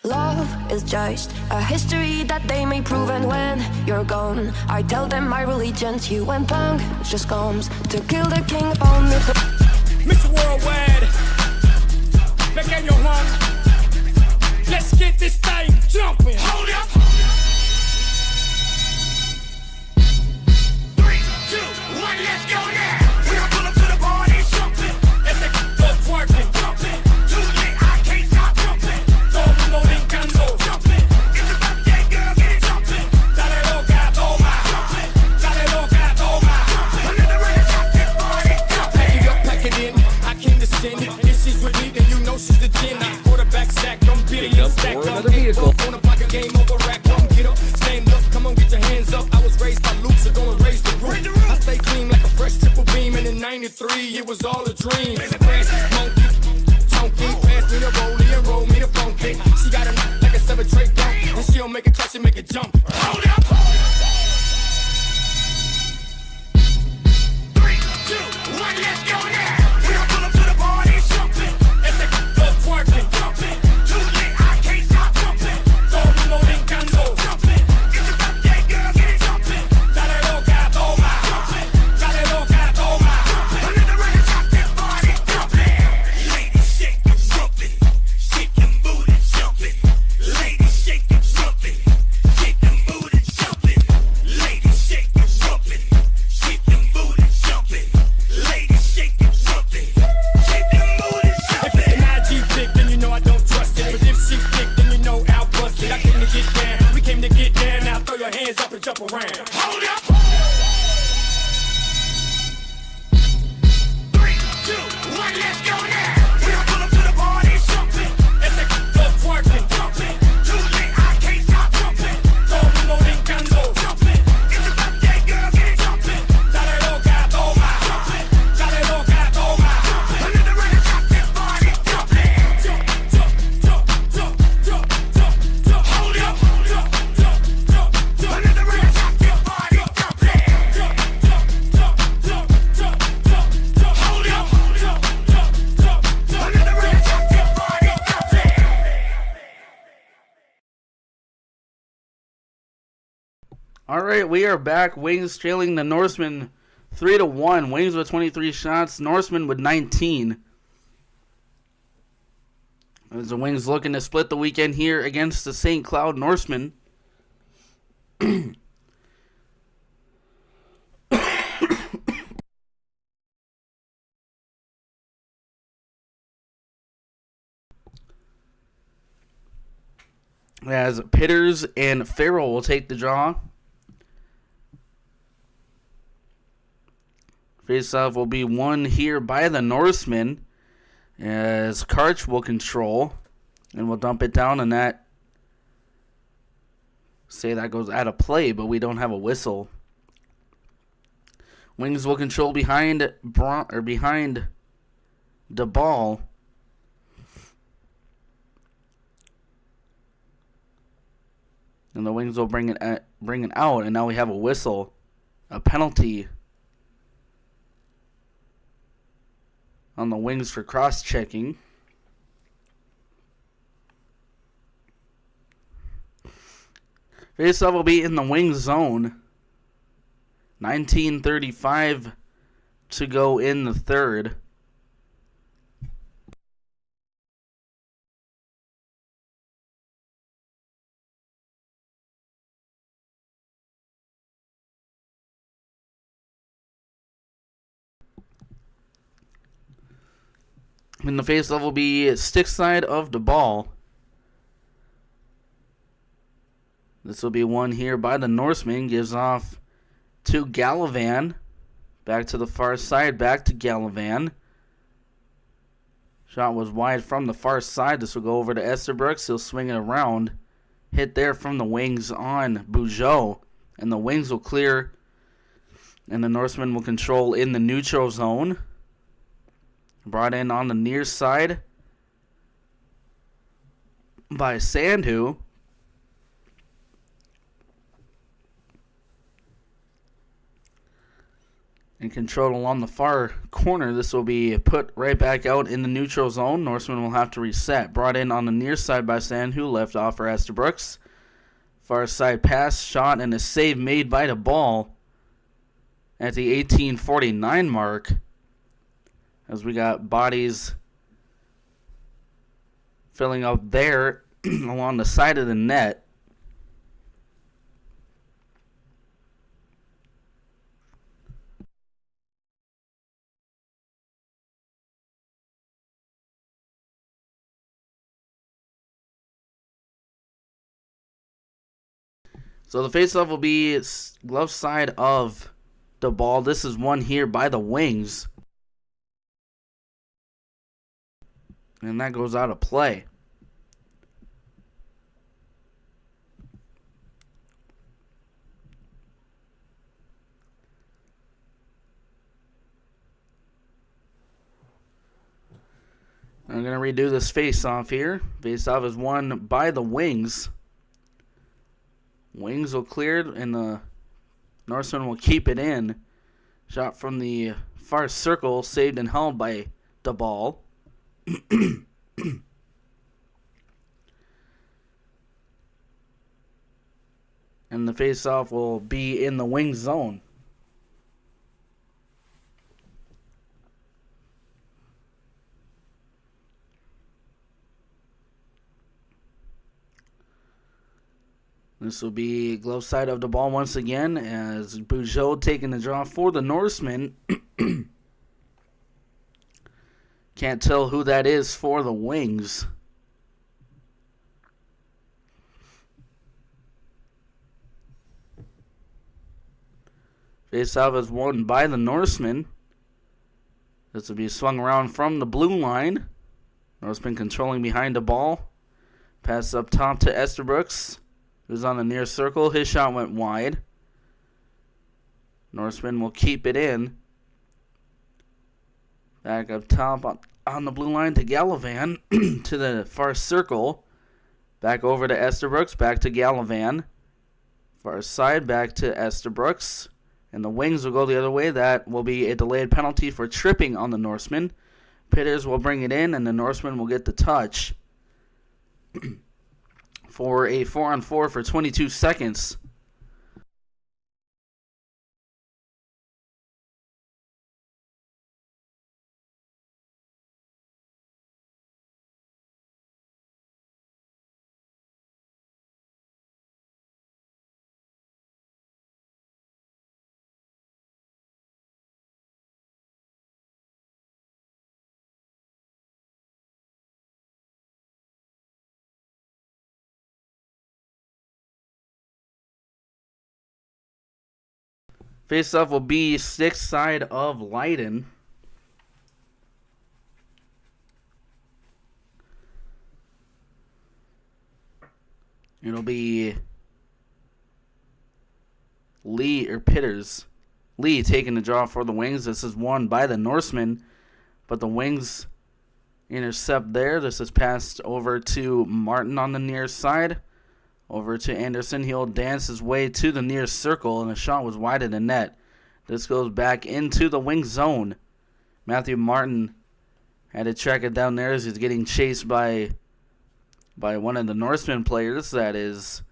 Speaker 4: Love is just a history that they may prove, and when you're gone, I tell them my religion's you, and punk just comes to kill the king upon the
Speaker 13: Mr. Worldwide, Pequeño Juan, let's get this thing jumping. Hold up. 3, 2, 1, let's go now. We are pull up to the party, jumping. As they go twerking, jumping. Too late, I can't stop jumping.
Speaker 14: was all a dream. Francis monkey, chunky, pass me the rollie and roll me the funky. She got a knock like a 7 tray dunk, and she don't make it clutch, she make it jump. Hold up.
Speaker 13: 3, 2, 1, let's go now. We don't pull up to the party, jumping.
Speaker 14: And they go twerking,
Speaker 13: Jumping. Too lit, I can't stop jumping.
Speaker 14: todo el mundo brincando.
Speaker 13: Jumping. It's a birthday, girl, get it jumping.
Speaker 14: Dale loca, toma.
Speaker 13: Jumping.
Speaker 14: Dale loca, toma.
Speaker 13: Another round of top that party, jumping. Ladies, shake and jumping. Shake them booty, jumping. Ladies, shake and jumping. Shake them booty, jumping. Ladies, shake and jumping. Shake them booty, jumping. Ladies, shake and jumping. Shake them booty,
Speaker 14: If it's
Speaker 13: jumping.
Speaker 14: an IG pic, then you know I don't trust it. But if she thick, then you know I'll bust it. I came to get down, we came to get down. Now throw your hands up and jump around.
Speaker 13: Hold up. 3, 2, 1, let's go now. We don't pull up to the party, jumping.
Speaker 14: And they go twerking,
Speaker 13: Jumping. Too lit, I can't stop jumping.
Speaker 14: todo el mundo brincando.
Speaker 13: Jumping. It's a birthday, girl, get it jumping.
Speaker 14: Dale loca, toma.
Speaker 13: Jumping.
Speaker 14: Dale loca, toma.
Speaker 13: Another round of top that party, jumping.
Speaker 14: Jump, jump, jump, jump, jump, jump, jump.
Speaker 13: Hold up.
Speaker 14: Jump, jump, jump, jump.
Speaker 13: Another round of top that party, jumping.
Speaker 14: Jump, jump, jump, jump, jump, jump, jump.
Speaker 13: Hold up.
Speaker 14: Jump, jump, jump, jump.
Speaker 13: Another round of top that party, jumping.
Speaker 6: All right, we are back. Wings trailing the Norsemen 3-1. Wings with 23 shots. Norsemen with 19. As the Wings looking to split the weekend here against the St. Cloud Norsemen. As Pitters and Farrell will take the draw. Face-off will be won here by the Norsemen, as Karch will control, and we'll dump it down, and that, say that goes out of play, but we don't have a whistle. Wings will control behind the ball. And the Wings will bring it out, and now we have a whistle, a penalty on the Wings for cross-checking. Face-off will be in the Wings zone. 19:35 to go in the third. And the face-off will be stick side of the ball. This will be won here by the Norseman. Gives off to Gallivan. Back to the far side. Back to Gallivan. Shot was wide from the far side. This will go over to Esterbrooks. He'll swing it around. Hit there from the Wings on Bugeaud. And the Wings will clear. And the Norseman will control in the neutral zone. Brought in on the near side by Sandhu. And controlled along the far corner. This will be put right back out in the neutral zone. Norseman will have to reset. Brought in on the near side by Sandhu. Left off for Esterbrooks. Far side pass, shot, and a save made by the ball at the 18:49 mark. As we got bodies filling up there along the side of the net. So the faceoff will be glove side of the ball. This is won here by the Wings. And that goes out of play. I'm going to redo this face-off here. Face-off is won by the Wings. Wings will clear it, and the Norsemen will keep it in. Shot from the far circle, saved and held by the ball. And the face-off will be in the wing zone. This will be glove side of the ball once again as Bugeaud taking the draw for the Norsemen. Can't tell who that is for the Wings. Face-off is won by the Norsemen. This will be swung around from the blue line. Norsemen controlling behind the ball. Pass up top to Esterbrook, who's on the near circle. His shot went wide. Norsemen will keep it in. Back up top on the blue line to Gallivan to the far circle. Back over to Esterbrook, back to Gallivan. Far side, back to Esterbrook. And the Wings will go the other way. That will be a delayed penalty for tripping on the Norsemen. Pitters will bring it in, and the Norsemen will get the touch for a 4-on-4 for 22 seconds. Face-off will be stick side of Leiden. It'll be Lee or Pitters. Lee taking the draw for the Wings. This is won by the Norsemen, but the Wings intercept there. This is passed over to Martin on the near side. Over to Anderson. He'll dance his way to the near circle, and the shot was wide of the net. This goes back into the wing zone. Matthew Martin had to track it down there as he's getting chased by one of the Norsemen players. That is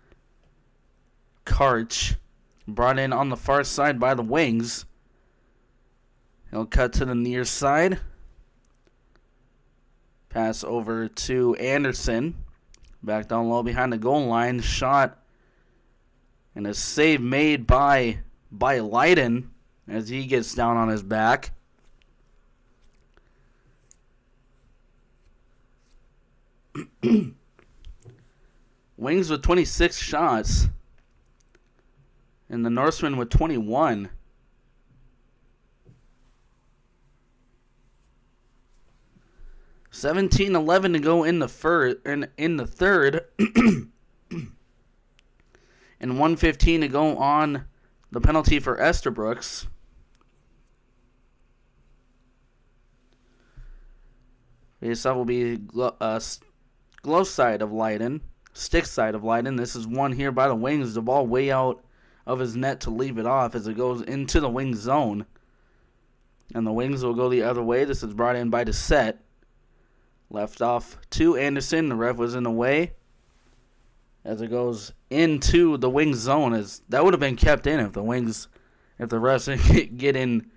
Speaker 6: Karch. Brought in on the far side by the Wings. He'll cut to the near side. Pass over to Anderson. Back down low behind the goal line. Shot. And a save made by Leiden as he gets down on his back. Wings with 26 shots. And the Norsemen with 21. $17-11 to go in the third, and 1:15 to go on the penalty for Esterbrook. Face-off will be glove side of Leiden, stick side of Leiden. This is won here by the Wings. The ball way out of his net to leave it off as it goes into the wing zone, and the Wings will go the other way. This is brought in by Dissett. Left off to Anderson. The ref was in the way as it goes into the wing zone. As that would have been kept in if the refs didn't get in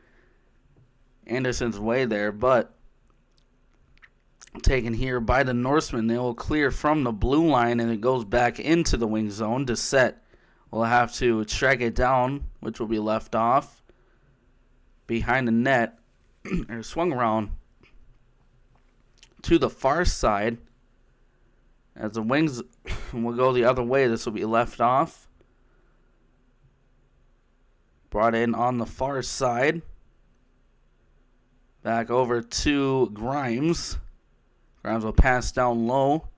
Speaker 6: Anderson's way there. But taken here by the Norsemen. They will clear from the blue line and it goes back into the wing zone. Dissett will have to track it down, which will be left off behind the net. Or swung around to the far side as the Wings will go the other way. This will be left off. Brought in on the far side. Back over to Grimes. Grimes will pass down low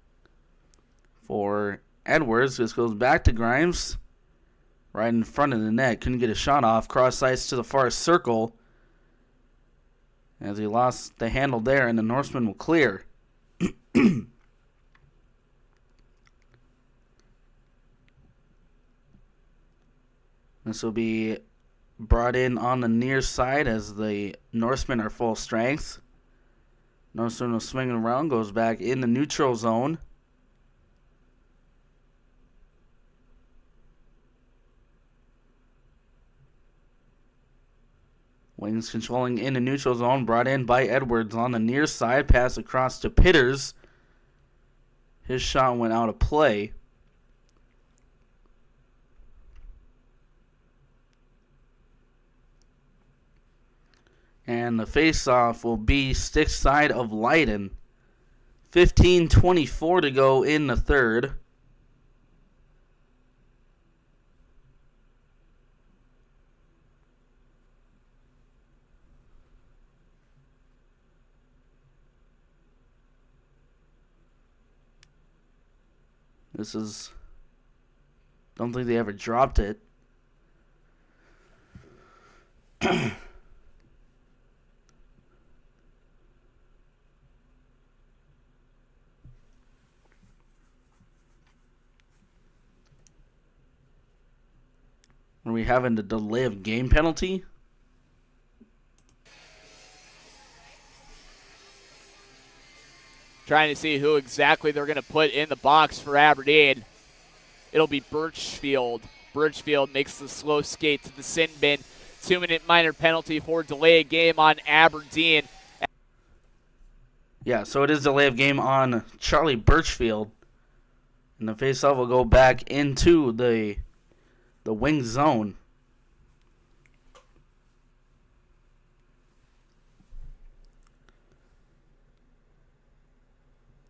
Speaker 6: for Edwards. This goes back to Grimes. Right in front of the net. Couldn't get a shot off. Cross ice to the far circle. As he lost the handle there, and the Norsemen will clear. This will be brought in on the near side as the Norsemen are full strength. Norsemen will swing around, goes back in the neutral zone. Wings controlling in the neutral zone, brought in by Edwards on the near side. Pass across to Pitters. His shot went out of play. And the face-off will be stick side of Leiden. 15:24 to go in the third. This is... don't think they ever dropped it. Are we having the delay of game penalty?
Speaker 8: Trying to see who exactly they're going to put in the box for Aberdeen. It'll be Birchfield. Birchfield makes the slow skate to the sin bin. 2-minute minor penalty for delay of game on Aberdeen.
Speaker 6: Yeah, so it is delay of game on Charlie Birchfield. And the faceoff will go back into the wing zone.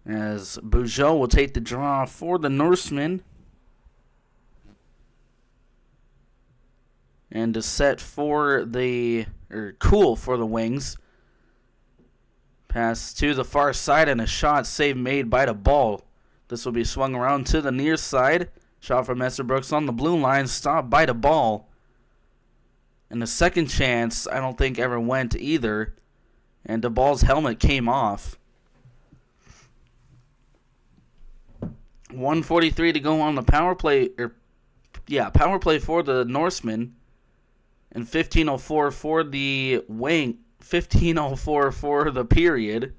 Speaker 6: As Bugeaud will take the draw for the Norsemen. And to set for Cool for the Wings. Pass to the far side and a shot save made by the ball. This will be swung around to the near side. Shot from Estabrooks on the blue line, stopped by the ball. And the second chance, I don't think ever went either. And the ball's helmet came off. 1:43 to go on the power play. Power play for the Norsemen. And 15:04 for the wing. 15:04 for the period.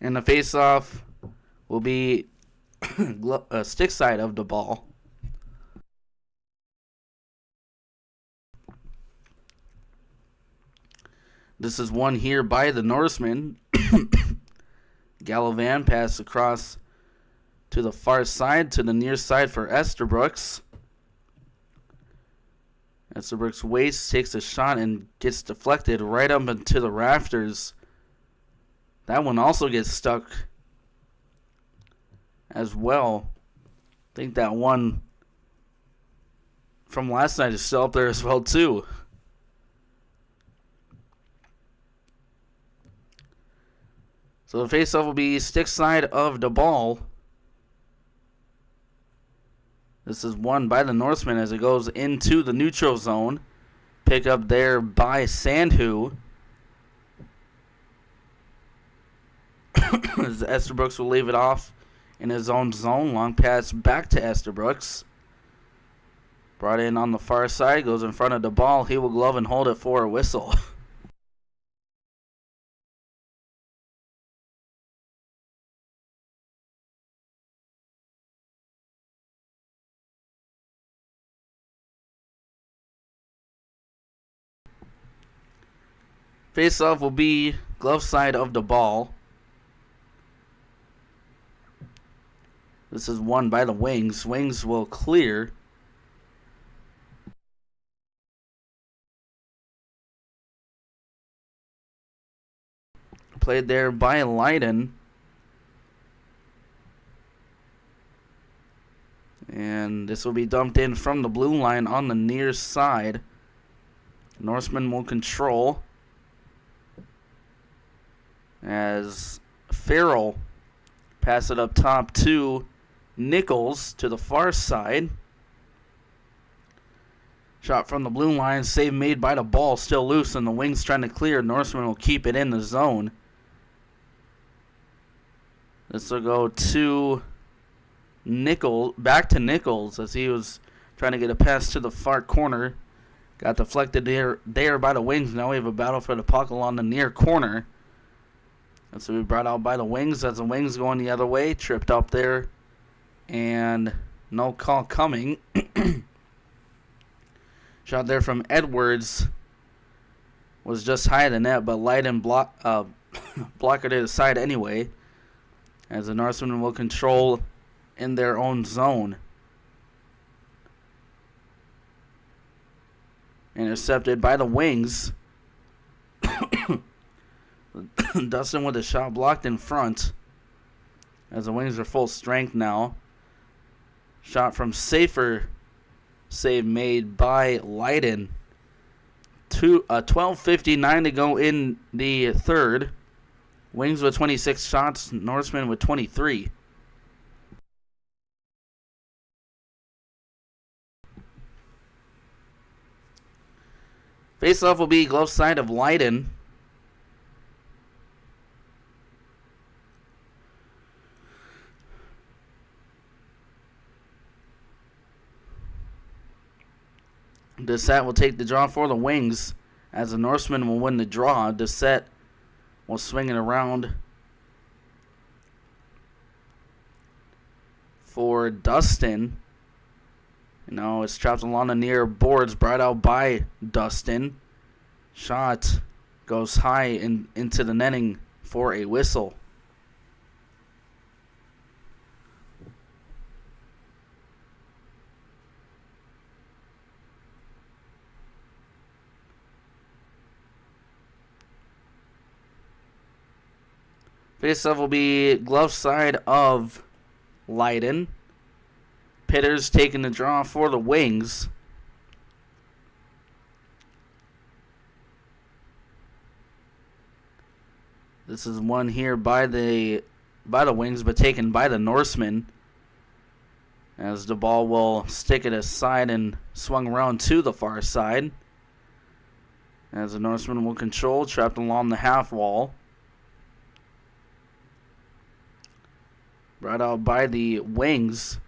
Speaker 6: And the face-off will be stick side of the ball. This is won here by the Norsemen. Gallivan pass across to the far side, to the near side for Estabrooks. Estabrooks waits, takes a shot, and gets deflected right up into the rafters. That one also gets stuck as well. I think that one from last night is still up there as well, too. So the faceoff will be stick side of the ball. This is won by the Norsemen as it goes into the neutral zone. Pick up there by Sandhu. As Estabrooks will leave it off in his own zone. Long pass back to Estabrooks. Brought in on the far side. Goes in front of the ball. He will glove and hold it for a whistle. Face-off will be glove side of the ball. This is won by the Wings. Wings will clear. Played there by Leiden. And this will be dumped in from the blue line on the near side. Norsemen will control. As Farrell pass it up top to Nichols to the far side. Shot from the blue line, save made by the ball, still loose, and the Wings trying to clear. Norsemen will keep it in the zone. This will go to back to Nichols as he was trying to get a pass to the far corner. Got deflected there by the Wings. Now we have a battle for the puck along the near corner. That's what we brought out by the Wings as the Wings going the other way. Tripped up there. And no call coming. Shot there from Edwards was just high of the net, but Leiden blocker to the side anyway. As the Norsemen will control in their own zone. Intercepted by the Wings. Dustin with a shot blocked in front. As the Wings are full strength now. Shot from Safer. Save made by Leiden. 12:59 to go in the third. Wings with 26 shots. Norsemen with 23. Face-off will be glove side of Leiden. Dissett will take the draw for the Wings as the Norsemen will win the draw. Dissett will swing it around for Dustin. Now it's trapped along the near boards, brought out by Dustin. Shot goes high into the netting for a whistle. Face-off will be glove side of Leiden. Pitters taking the draw for the Wings. This is one here by the Wings, but taken by the Norsemen. As the ball will stick it aside and swung around to the far side. As the Norsemen will control, trapped along the half wall. Brought out by the Wings.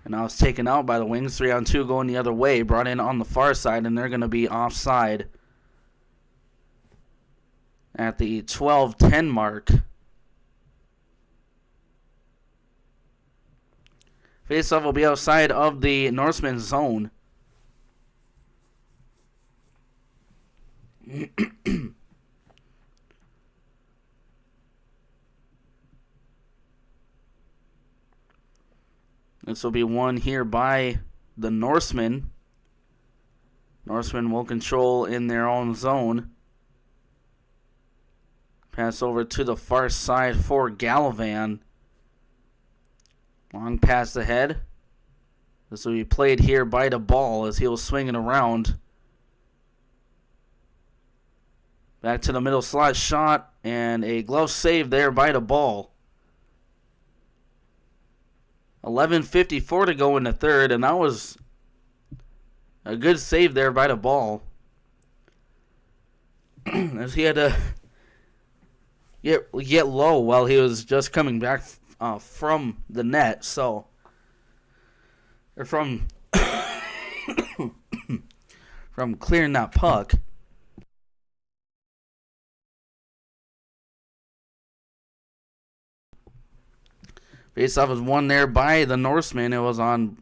Speaker 6: And now it's taken out by the Wings. 3-on-2 going the other way. Brought in on the far side, and they're going to be offside at the 12:10 mark. Face-off will be outside of the Norseman zone. This will be one here by the Norsemen. Norsemen will control in their own zone. Pass over to the far side for Gallivan. Long pass ahead. This will be played here by the ball as he'll swing it around. Back to the middle slot shot and a glove save there by the ball. 11:54 to go in the third, and that was a good save there by the ball. As he had to get low while he was just coming back from the net, so or from from clearing that puck. Face-off was won there by the Norsemen. It was on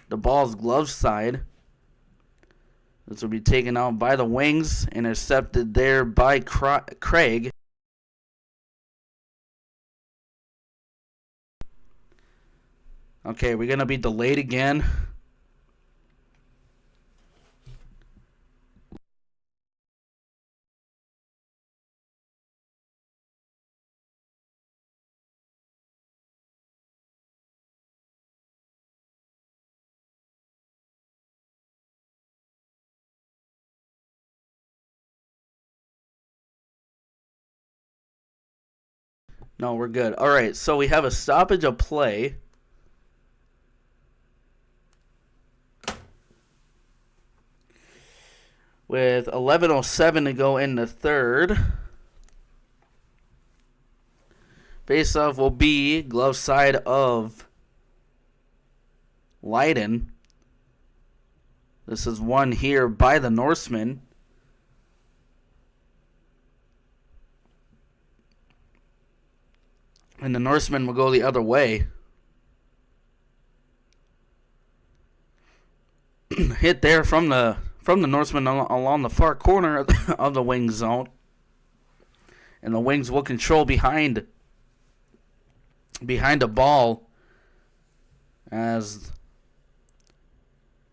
Speaker 6: the ball's glove side. This will be taken out by the Wings. Intercepted there by Craig. Okay, we're going to be delayed again. No, we're good. All right, so we have a stoppage of play. with 11:07 to go in the third. Face-off will be glove side of Leiden. This is won here by the Norsemen. And the Norsemen will go the other way. Hit there from the Norsemen along the far corner of the wing zone. And the Wings will control behind the ball, as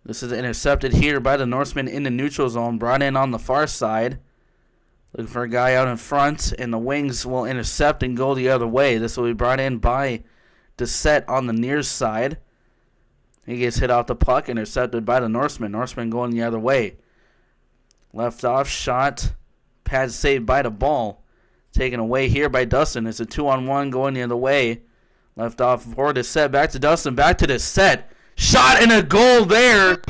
Speaker 6: this is intercepted here by the Norsemen in the neutral zone, brought in on the far side. Looking for a guy out in front, and the Wings will intercept and go the other way. This will be brought in by Dissett on the near side. He gets hit off the puck, intercepted by the Norsemen. Norsemen going the other way. Left off shot, pad saved by the ball. Taken away here by Dustin. It's a 2-on-1 going the other way. Left off for Dissett, back to Dustin, back to Dissett. Shot and a goal there.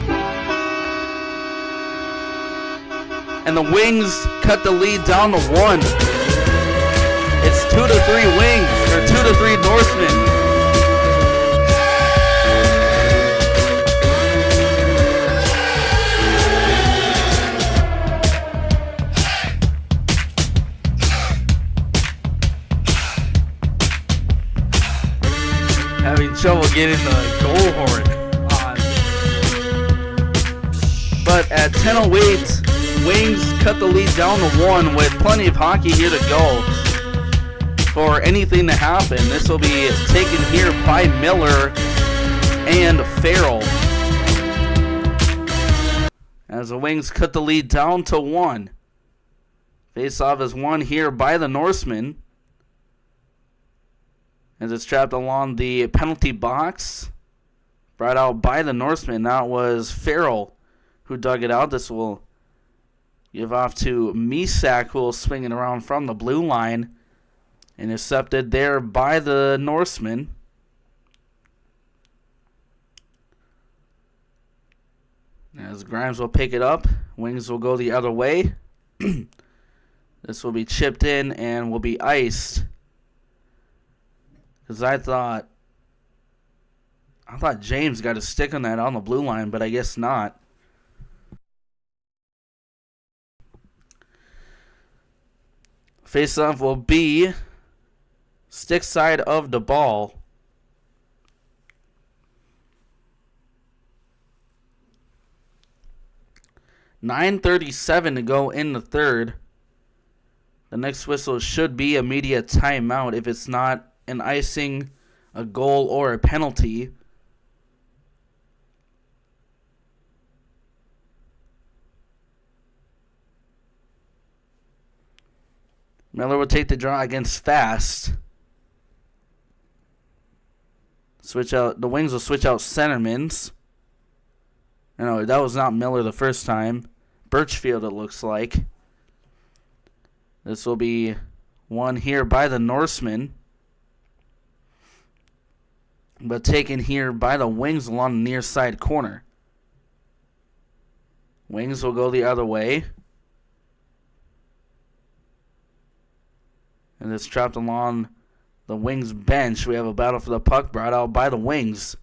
Speaker 6: And the Wings cut the lead down to 1. It's 2-3 Wings, or 2-3 Norsemen. Having trouble getting the goal horn on. But at 10:08, Wings cut the lead down to 1 with plenty of hockey here to go. For anything to happen, this will be taken here by Miller and Farrell. As the Wings cut the lead down to 1. Face-off is won here by the Norsemen. As it's trapped along the penalty box. Brought out by the Norsemen. That was Farrell who dug it out. This will give off to Misak, who will swing it around from the blue line. Intercepted there by the Norsemen. As Grimes will pick it up. Wings will go the other way. This will be chipped in and will be iced. Because I thought James got a stick on that on the blue line, but I guess not. Face-off will be stick side of the ball. .9:37 to go in the third. The next whistle should be immediate timeout if it's not an icing, a goal, or a penalty. Miller will take the draw against Fast. Switch out. The Wings will switch out centermans. No, that was not Miller the first time. Birchfield, it looks like. This will be won here by the Norsemen, but taken here by the Wings along the near side corner. Wings will go the other way. And it's trapped along the Wings bench. We have a battle for the puck brought out by the Wings.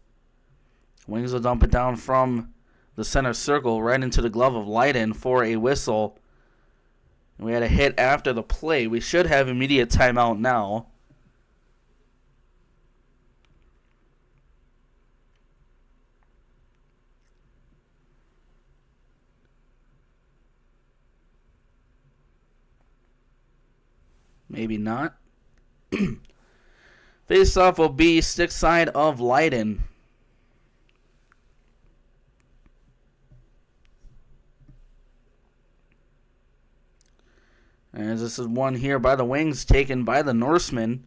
Speaker 6: Wings will dump it down from the center circle right into the glove of Leiden for a whistle. And we had a hit after the play. We should have immediate timeout now. Maybe not. Face-off will be stick side of Leiden. As this is won here by the Wings, taken by the Norsemen.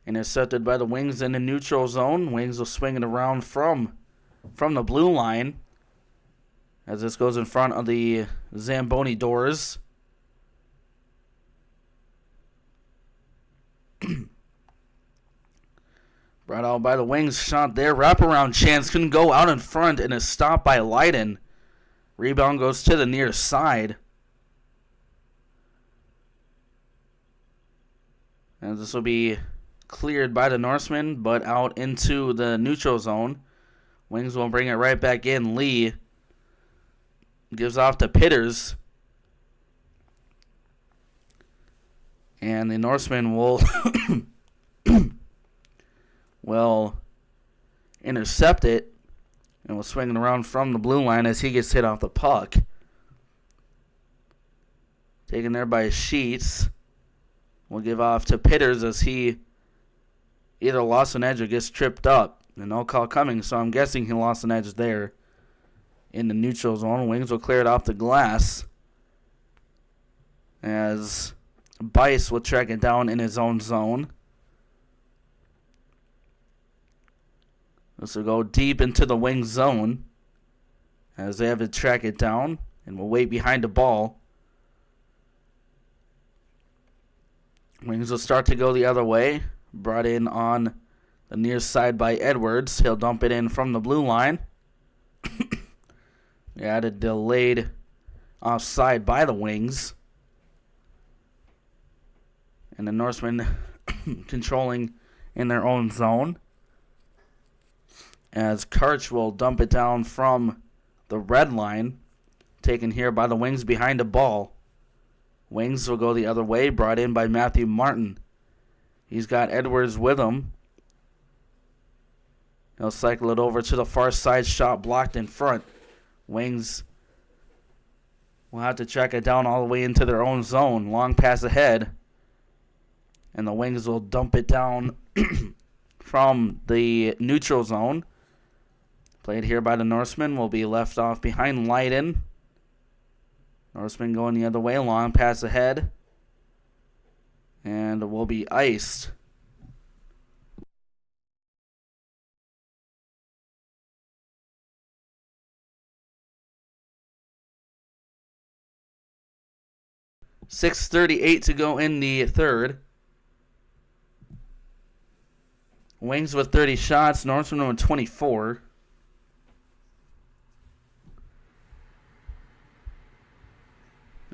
Speaker 6: Intercepted by the Wings in the neutral zone. Wings will swing it around from the blue line. As this goes in front of the Zamboni doors. Brought out by the Wings, shot there. Wraparound chance, couldn't go out in front, and is stopped by Leiden. Rebound goes to the near side. And this will be cleared by the Norsemen, but out into the neutral zone. Wings will bring it right back in. Lee gives off to Pitters. And the Norsemen will will intercept it and will swing it around from the blue line as he gets hit off the puck. Taken there by Sheets. Will give off to Pitters as he either lost an edge or gets tripped up. And no call coming, so I'm guessing he lost an edge there in the neutral zone. Wings will clear it off the glass as Bice will track it down in his own zone. This will go deep into the wing zone as they have to track it down and will wait behind the ball. Wings will start to go the other way. Brought in on the near side by Edwards. He'll dump it in from the blue line. We had a delayed offside by the Wings. And the Norsemen controlling in their own zone. As Karch will dump it down from the red line. Taken here by the Wings behind the ball. Wings will go the other way, brought in by Matthew Martin. He's got Edwards with him. He'll cycle it over to the far side, shot blocked in front. Wings will have to track it down all the way into their own zone. Long pass ahead. And the Wings will dump it down from the neutral zone. Played here by the Norsemen, will be left off behind Leiden. Norsemen going the other way, long pass ahead. And will be iced. .6:38 to go in the third. Wings with 30 shots, Norsemen with 24.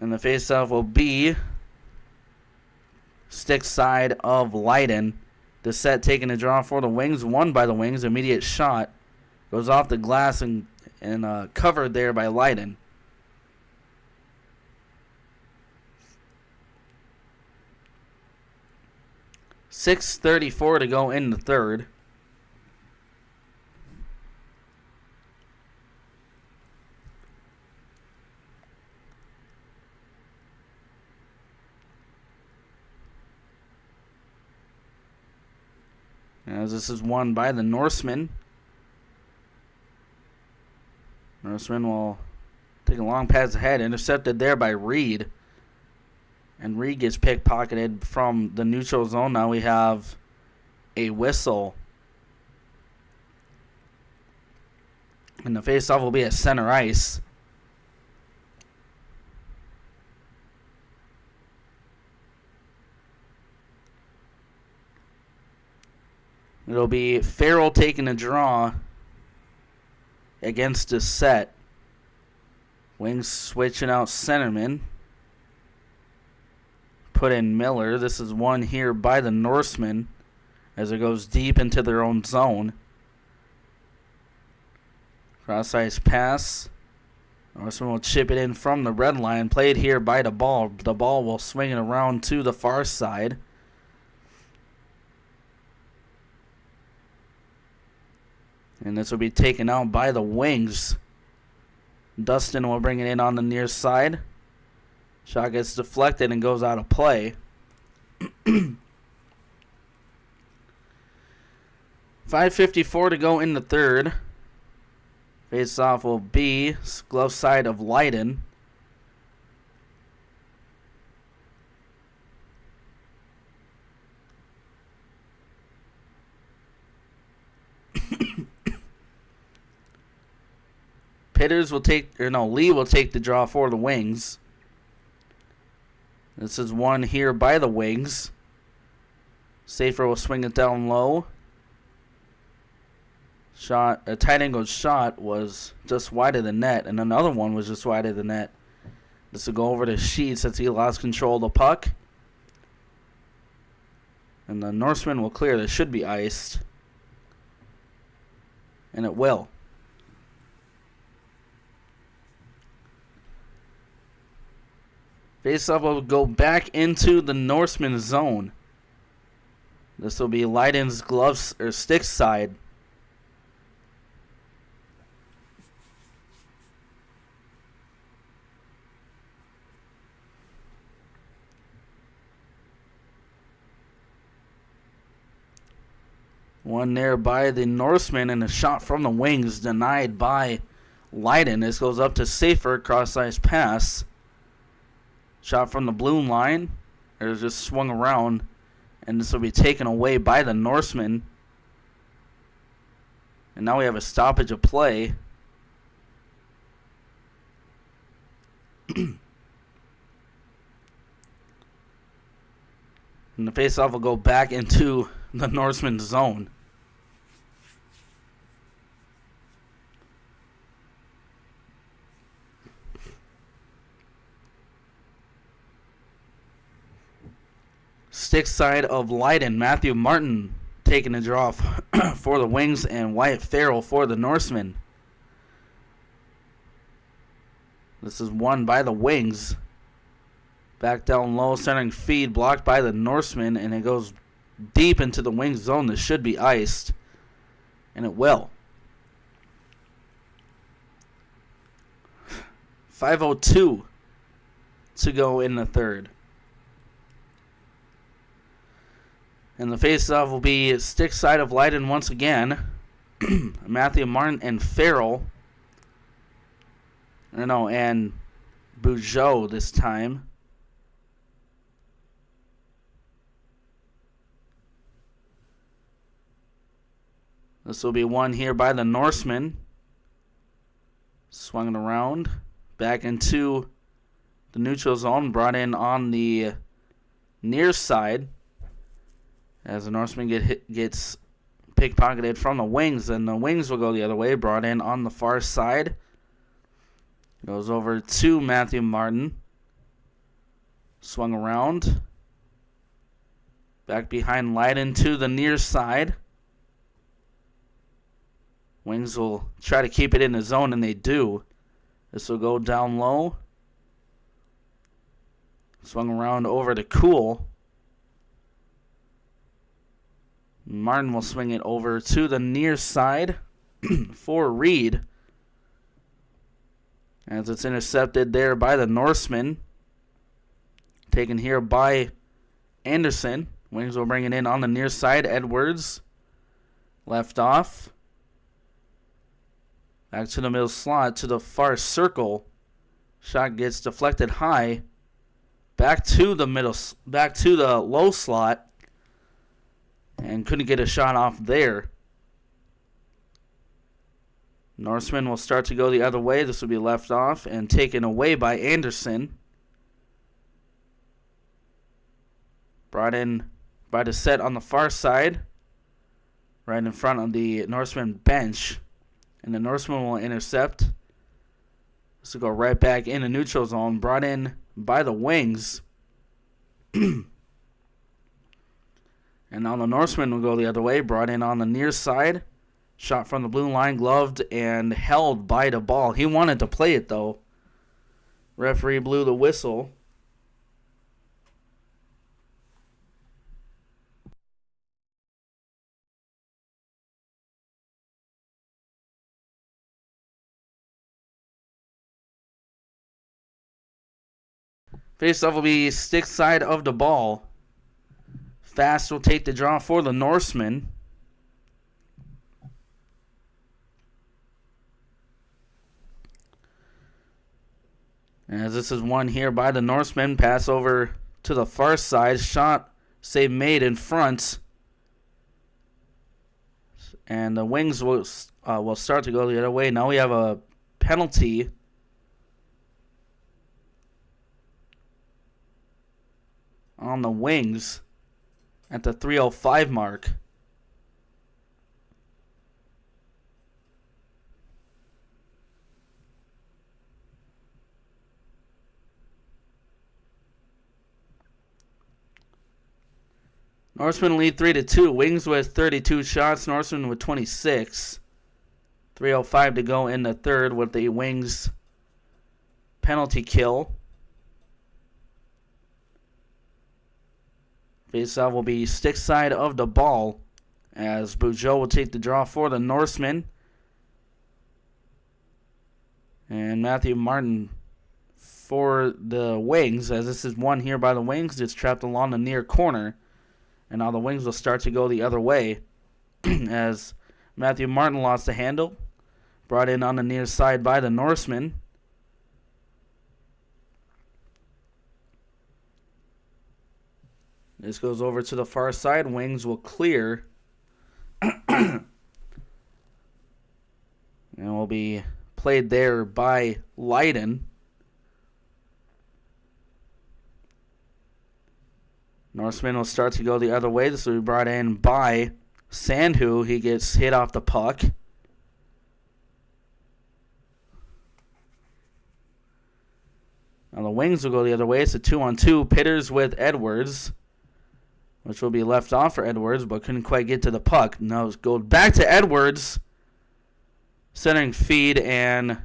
Speaker 6: And the faceoff will be stick side of Leiden. The set taking a draw for the Wings, won by the Wings. Immediate shot goes off the glass and covered there by Leiden. .6:34 to go in the third. As this is won by the Norsemen. Norsemen will take a long pass ahead, intercepted there by Reed. And Reed gets pickpocketed from the neutral zone. Now we have a whistle. And the faceoff will be at center ice. It'll be Farrell taking a draw against a set. Wings switching out centerman. Put in Miller. This is one here by the Norsemen as it goes deep into their own zone. Cross ice pass. Norsemen will chip it in from the red line. Played here by the ball. The ball will swing it around to the far side. And this will be taken out by the Wings. Dustin will bring it in on the near side. Shot gets deflected and goes out of play. 5:54 to go in the third. Face off will be glove side of Leiden. Pitters will Lee will take the draw for the Wings. This is one here by the Wings. Safer will swing it down low. A tight angle shot was just wide of the net, and another one was just wide of the net. This will go over to Sheets as he lost control of the puck. And the Norsemen will clear. This should be iced. And it will. Faceoff will go back into the Norseman zone. This will be Leiden's gloves or stick side. One there by the Norseman, and a shot from the wings denied by Leiden. This goes up to Safer, cross-ice pass. Shot from the blue line. It just swung around, and this will be taken away by the Norseman. And now we have a stoppage of play. And the faceoff will go back into the Norseman zone. Stick side of Leiden. Matthew Martin taking a draw for the Wings, and Wyatt Farrell for the Norsemen. This is won by the Wings. Back down low, centering feed, blocked by the Norsemen, and it goes deep into the Wings zone. This should be iced, and it will. 5:02 to go in the third. And the faceoff will be stick side of Leiden once again. Matthew Martin and Farrell. And Bugeaud this time. This will be won here by the Norsemen. Swung it around. Back into the neutral zone. Brought in on the near side. As the Norseman gets pickpocketed from the Wings. And the Wings will go the other way. Brought in on the far side. Goes over to Matthew Martin. Swung around. Back behind Leiden to the near side. Wings will try to keep it in the zone, and they do. This will go down low. Swung around over to Cool. Martin will swing it over to the near side for Reed. As it's intercepted there by the Norsemen. Taken here by Anderson. Wings will bring it in on the near side. Edwards. Left off. Back to the middle slot to the far circle. Shot gets deflected high. Back to the low slot. And couldn't get a shot off there. Norseman will start to go the other way. This will be left off and taken away by Anderson. Brought in by the set on the far side. Right in front of the Norseman bench. And the Norseman will intercept. This will go right back in the neutral zone. Brought in by the Wings. And now the Norseman will go the other way. Brought in on the near side. Shot from the blue line. Gloved and held by the ball. He wanted to play it, though. Referee blew the whistle. Faceoff will be stick side of the ball. Fast will take the draw for the Norsemen. As this is won here by the Norsemen. Pass over to the far side. Shot, save made in front. And the Wings will start to go the other way. Now we have a penalty. On the Wings at the 3:05 mark. Norsemen lead 3-2. Wings with 32 shots. Norsemen with 26. 3:05 to go in the third with the Wings penalty kill. Faceoff will be stick side of the ball as Bugeaud will take the draw for the Norsemen. And Matthew Martin for the Wings, as this is won here by the Wings. It's trapped along the near corner. And now the Wings will start to go the other way as Matthew Martin lost the handle. Brought in on the near side by the Norsemen. This goes over to the far side. Wings will clear. And will be played there by Leiden. Norsemen will start to go the other way. This will be brought in by Sandhu. He gets hit off the puck. Now the Wings will go the other way. It's a 2-on-2. Pitters with Edwards, which will be left off for Edwards, but couldn't quite get to the puck. Now it goes back to Edwards. Centering feed and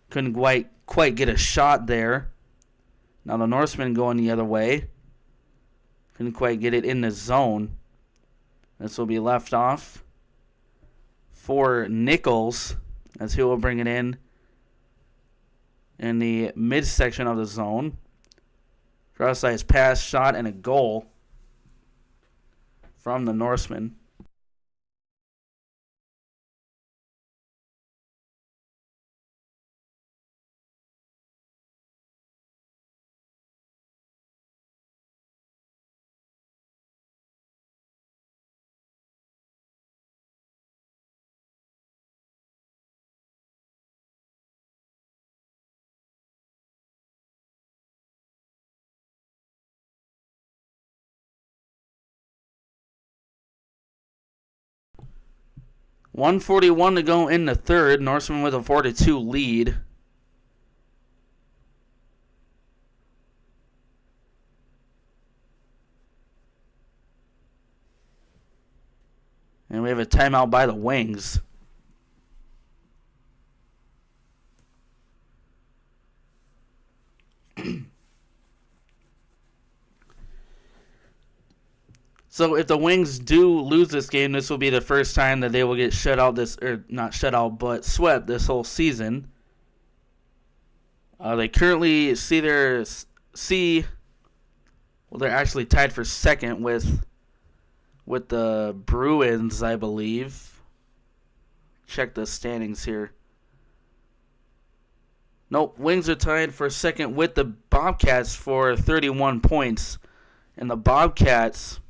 Speaker 6: couldn't quite get a shot there. Now the Norsemen going the other way. Couldn't quite get it in the zone. This will be left off for Nichols as he will bring it in the midsection of the zone. Cross-ice pass, shot, and a goal from the Norsemen. .141 to go in the third. Norsemen with a 4-2 lead. And we have a timeout by the Wings. So if the Wings do lose this game, this will be the first time that they will get shut out not shut out, but swept this whole season. They currently they're actually tied for second with the Bruins, I believe. Check the standings here. Nope, Wings are tied for second with the Bobcats for 31 points. And the Bobcats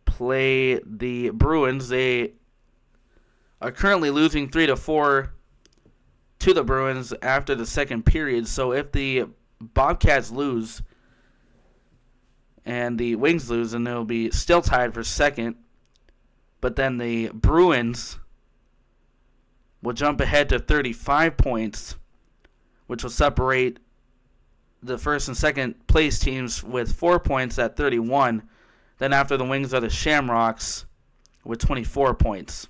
Speaker 6: play the Bruins. They are currently losing 3-4 to the Bruins after the second period. So if the Bobcats lose and the Wings lose, then they'll be still tied for second. But then the Bruins will jump ahead to 35 points, which will separate the first and second place teams with 4 points at 31. Then after the Wings are the Shamrocks with 24 points.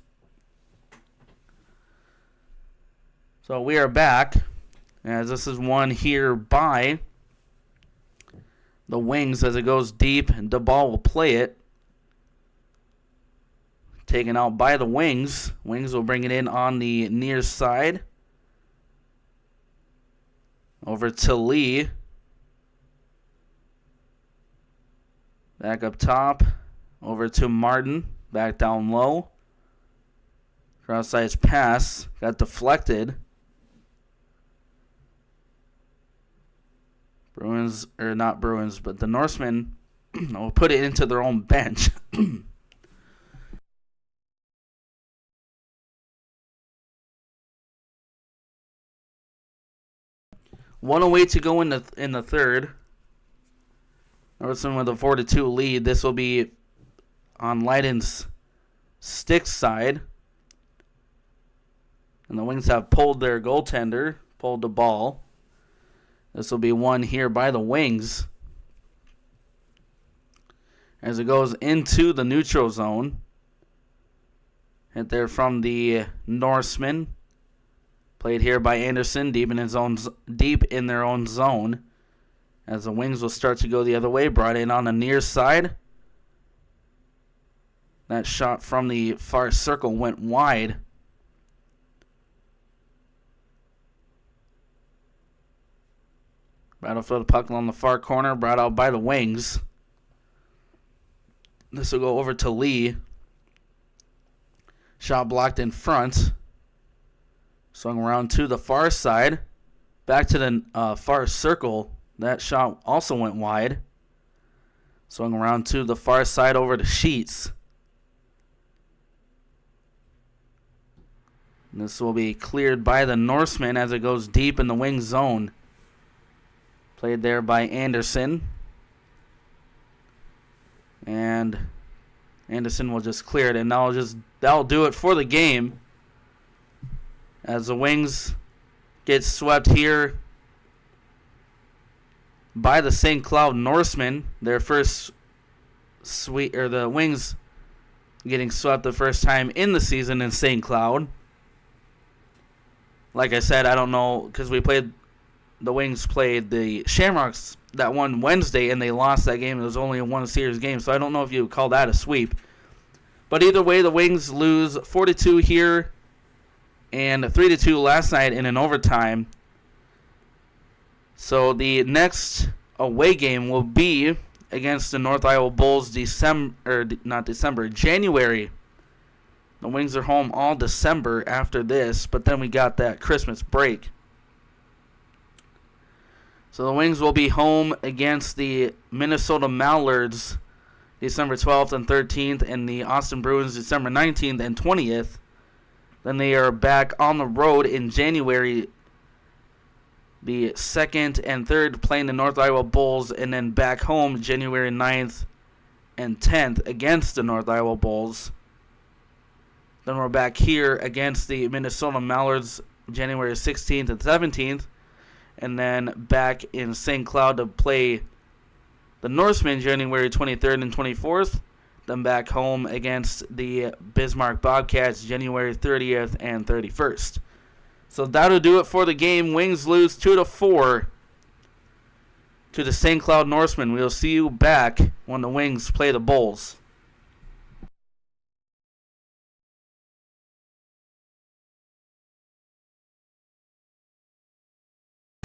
Speaker 6: So we are back, as this is won here by the Wings as it goes deep, and the ball will play it. Taken out by the Wings. Wings will bring it in on the near side. Over to Lee. Back up top. Over to Martin. Back down low. Cross-ice pass. Got deflected. Bruins, or not Bruins, but the Norsemen will put it into their own bench. 1:08 to go in the third. Norsemen with a 4-2 lead. This will be on Leiden's stick side. And the Wings have pulled their goaltender, pulled the ball. This will be won here by the Wings as it goes into the neutral zone. Hit there from the Norsemen. Played here by Anderson, deep in their own zone. As the Wings will start to go the other way, brought in on the near side. That shot from the far circle went wide. Battle for the puck on the far corner, brought out by the Wings. This will go over to Lee. Shot blocked in front. Swung around to the far side. Back to the far circle. That shot also went wide. Swung around to the far side over to Sheets. And this will be cleared by the Norsemen as it goes deep in the wing zone. Played there by Anderson. And Anderson will just clear it, and that'll do it for the game. As the Wings get swept here by the St. Cloud Norsemen, their first the Wings getting swept the first time in the season in St. Cloud. Like I said, I don't know, because the Wings played the Shamrocks that one Wednesday, and they lost that game. It was only a one-series game, so I don't know if you would call that a sweep. But either way, the Wings lose 4-2 here and 3-2 last night in an overtime. So the next away game will be against the North Iowa Bulls January. The Wings are home all December after this, but then we got that Christmas break. So the Wings will be home against the Minnesota Mallards December 12th and 13th, and the Austin Bruins December 19th and 20th. Then they are back on the road in January the 2nd and 3rd, playing the North Iowa Bulls, and then back home January 9th and 10th against the North Iowa Bulls. Then we're back here against the Minnesota Mallards January 16th and 17th. And then back in St. Cloud to play the Norsemen January 23rd and 24th. Then back home against the Bismarck Bobcats January 30th and 31st. So that'll do it for the game. Wings lose 2-4 to the St. Cloud Norsemen. We'll see you back when the Wings play the Bulls.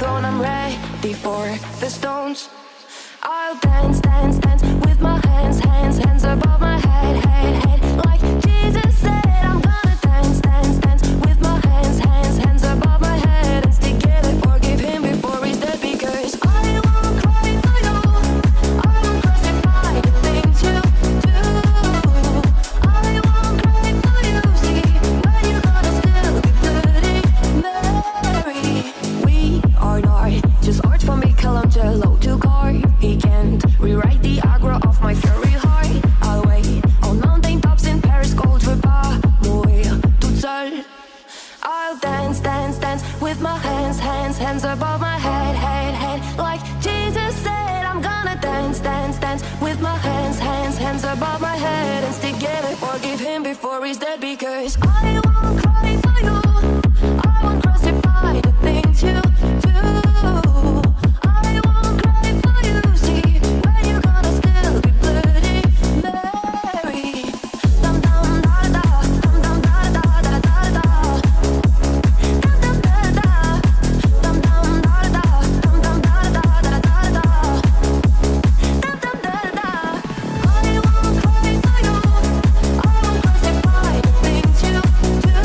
Speaker 4: I'm ready for the stones. I'll dance, dance, dance with my hands, hands, hands above my head, head, head. Like Jesus said, I'm gonna dance, dance, dance with my hands, hands, hands above my head. And stick together, forgive him before he's dead. Because I won't cry for you, I won't crucify the things you do. I won't cry for you, see, when you're gonna still be bloody Mary. We are not just art from Michelangelo to carve. He can't rewrite the aggro of my fury heart. I'll wait on mountain tops in Paris, gold repas, mourir toute seule. I'll dance, dance, dance with my hands, hands, hands above my head, head, head. Like Jesus said, I'm gonna dance, dance, dance with my hands, hands, hands above my head. And stick together, forgive him before he's dead. Because I won't cry for you, I won't crucify the things you do. I won't cry for you, see, when you're gonna still be bloody Mary. Dum dum da da, dum dum da da da da da. Dum dum da da, dum dum da da, dum dum da da da da da. Dum dum da da. I won't cry for you, I won't crucify the things you do.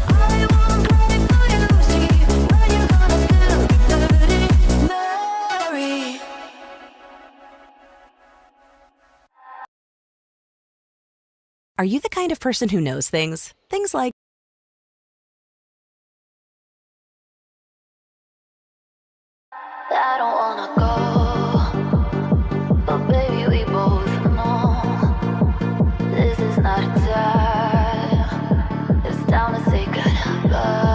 Speaker 4: I won't cry for you, see, when you're gonna still be bloody Mary.
Speaker 15: Are you the kind of person who knows things? Things like,
Speaker 4: I don't wanna go, but baby we both know this is not a time. It's time to say goodbye.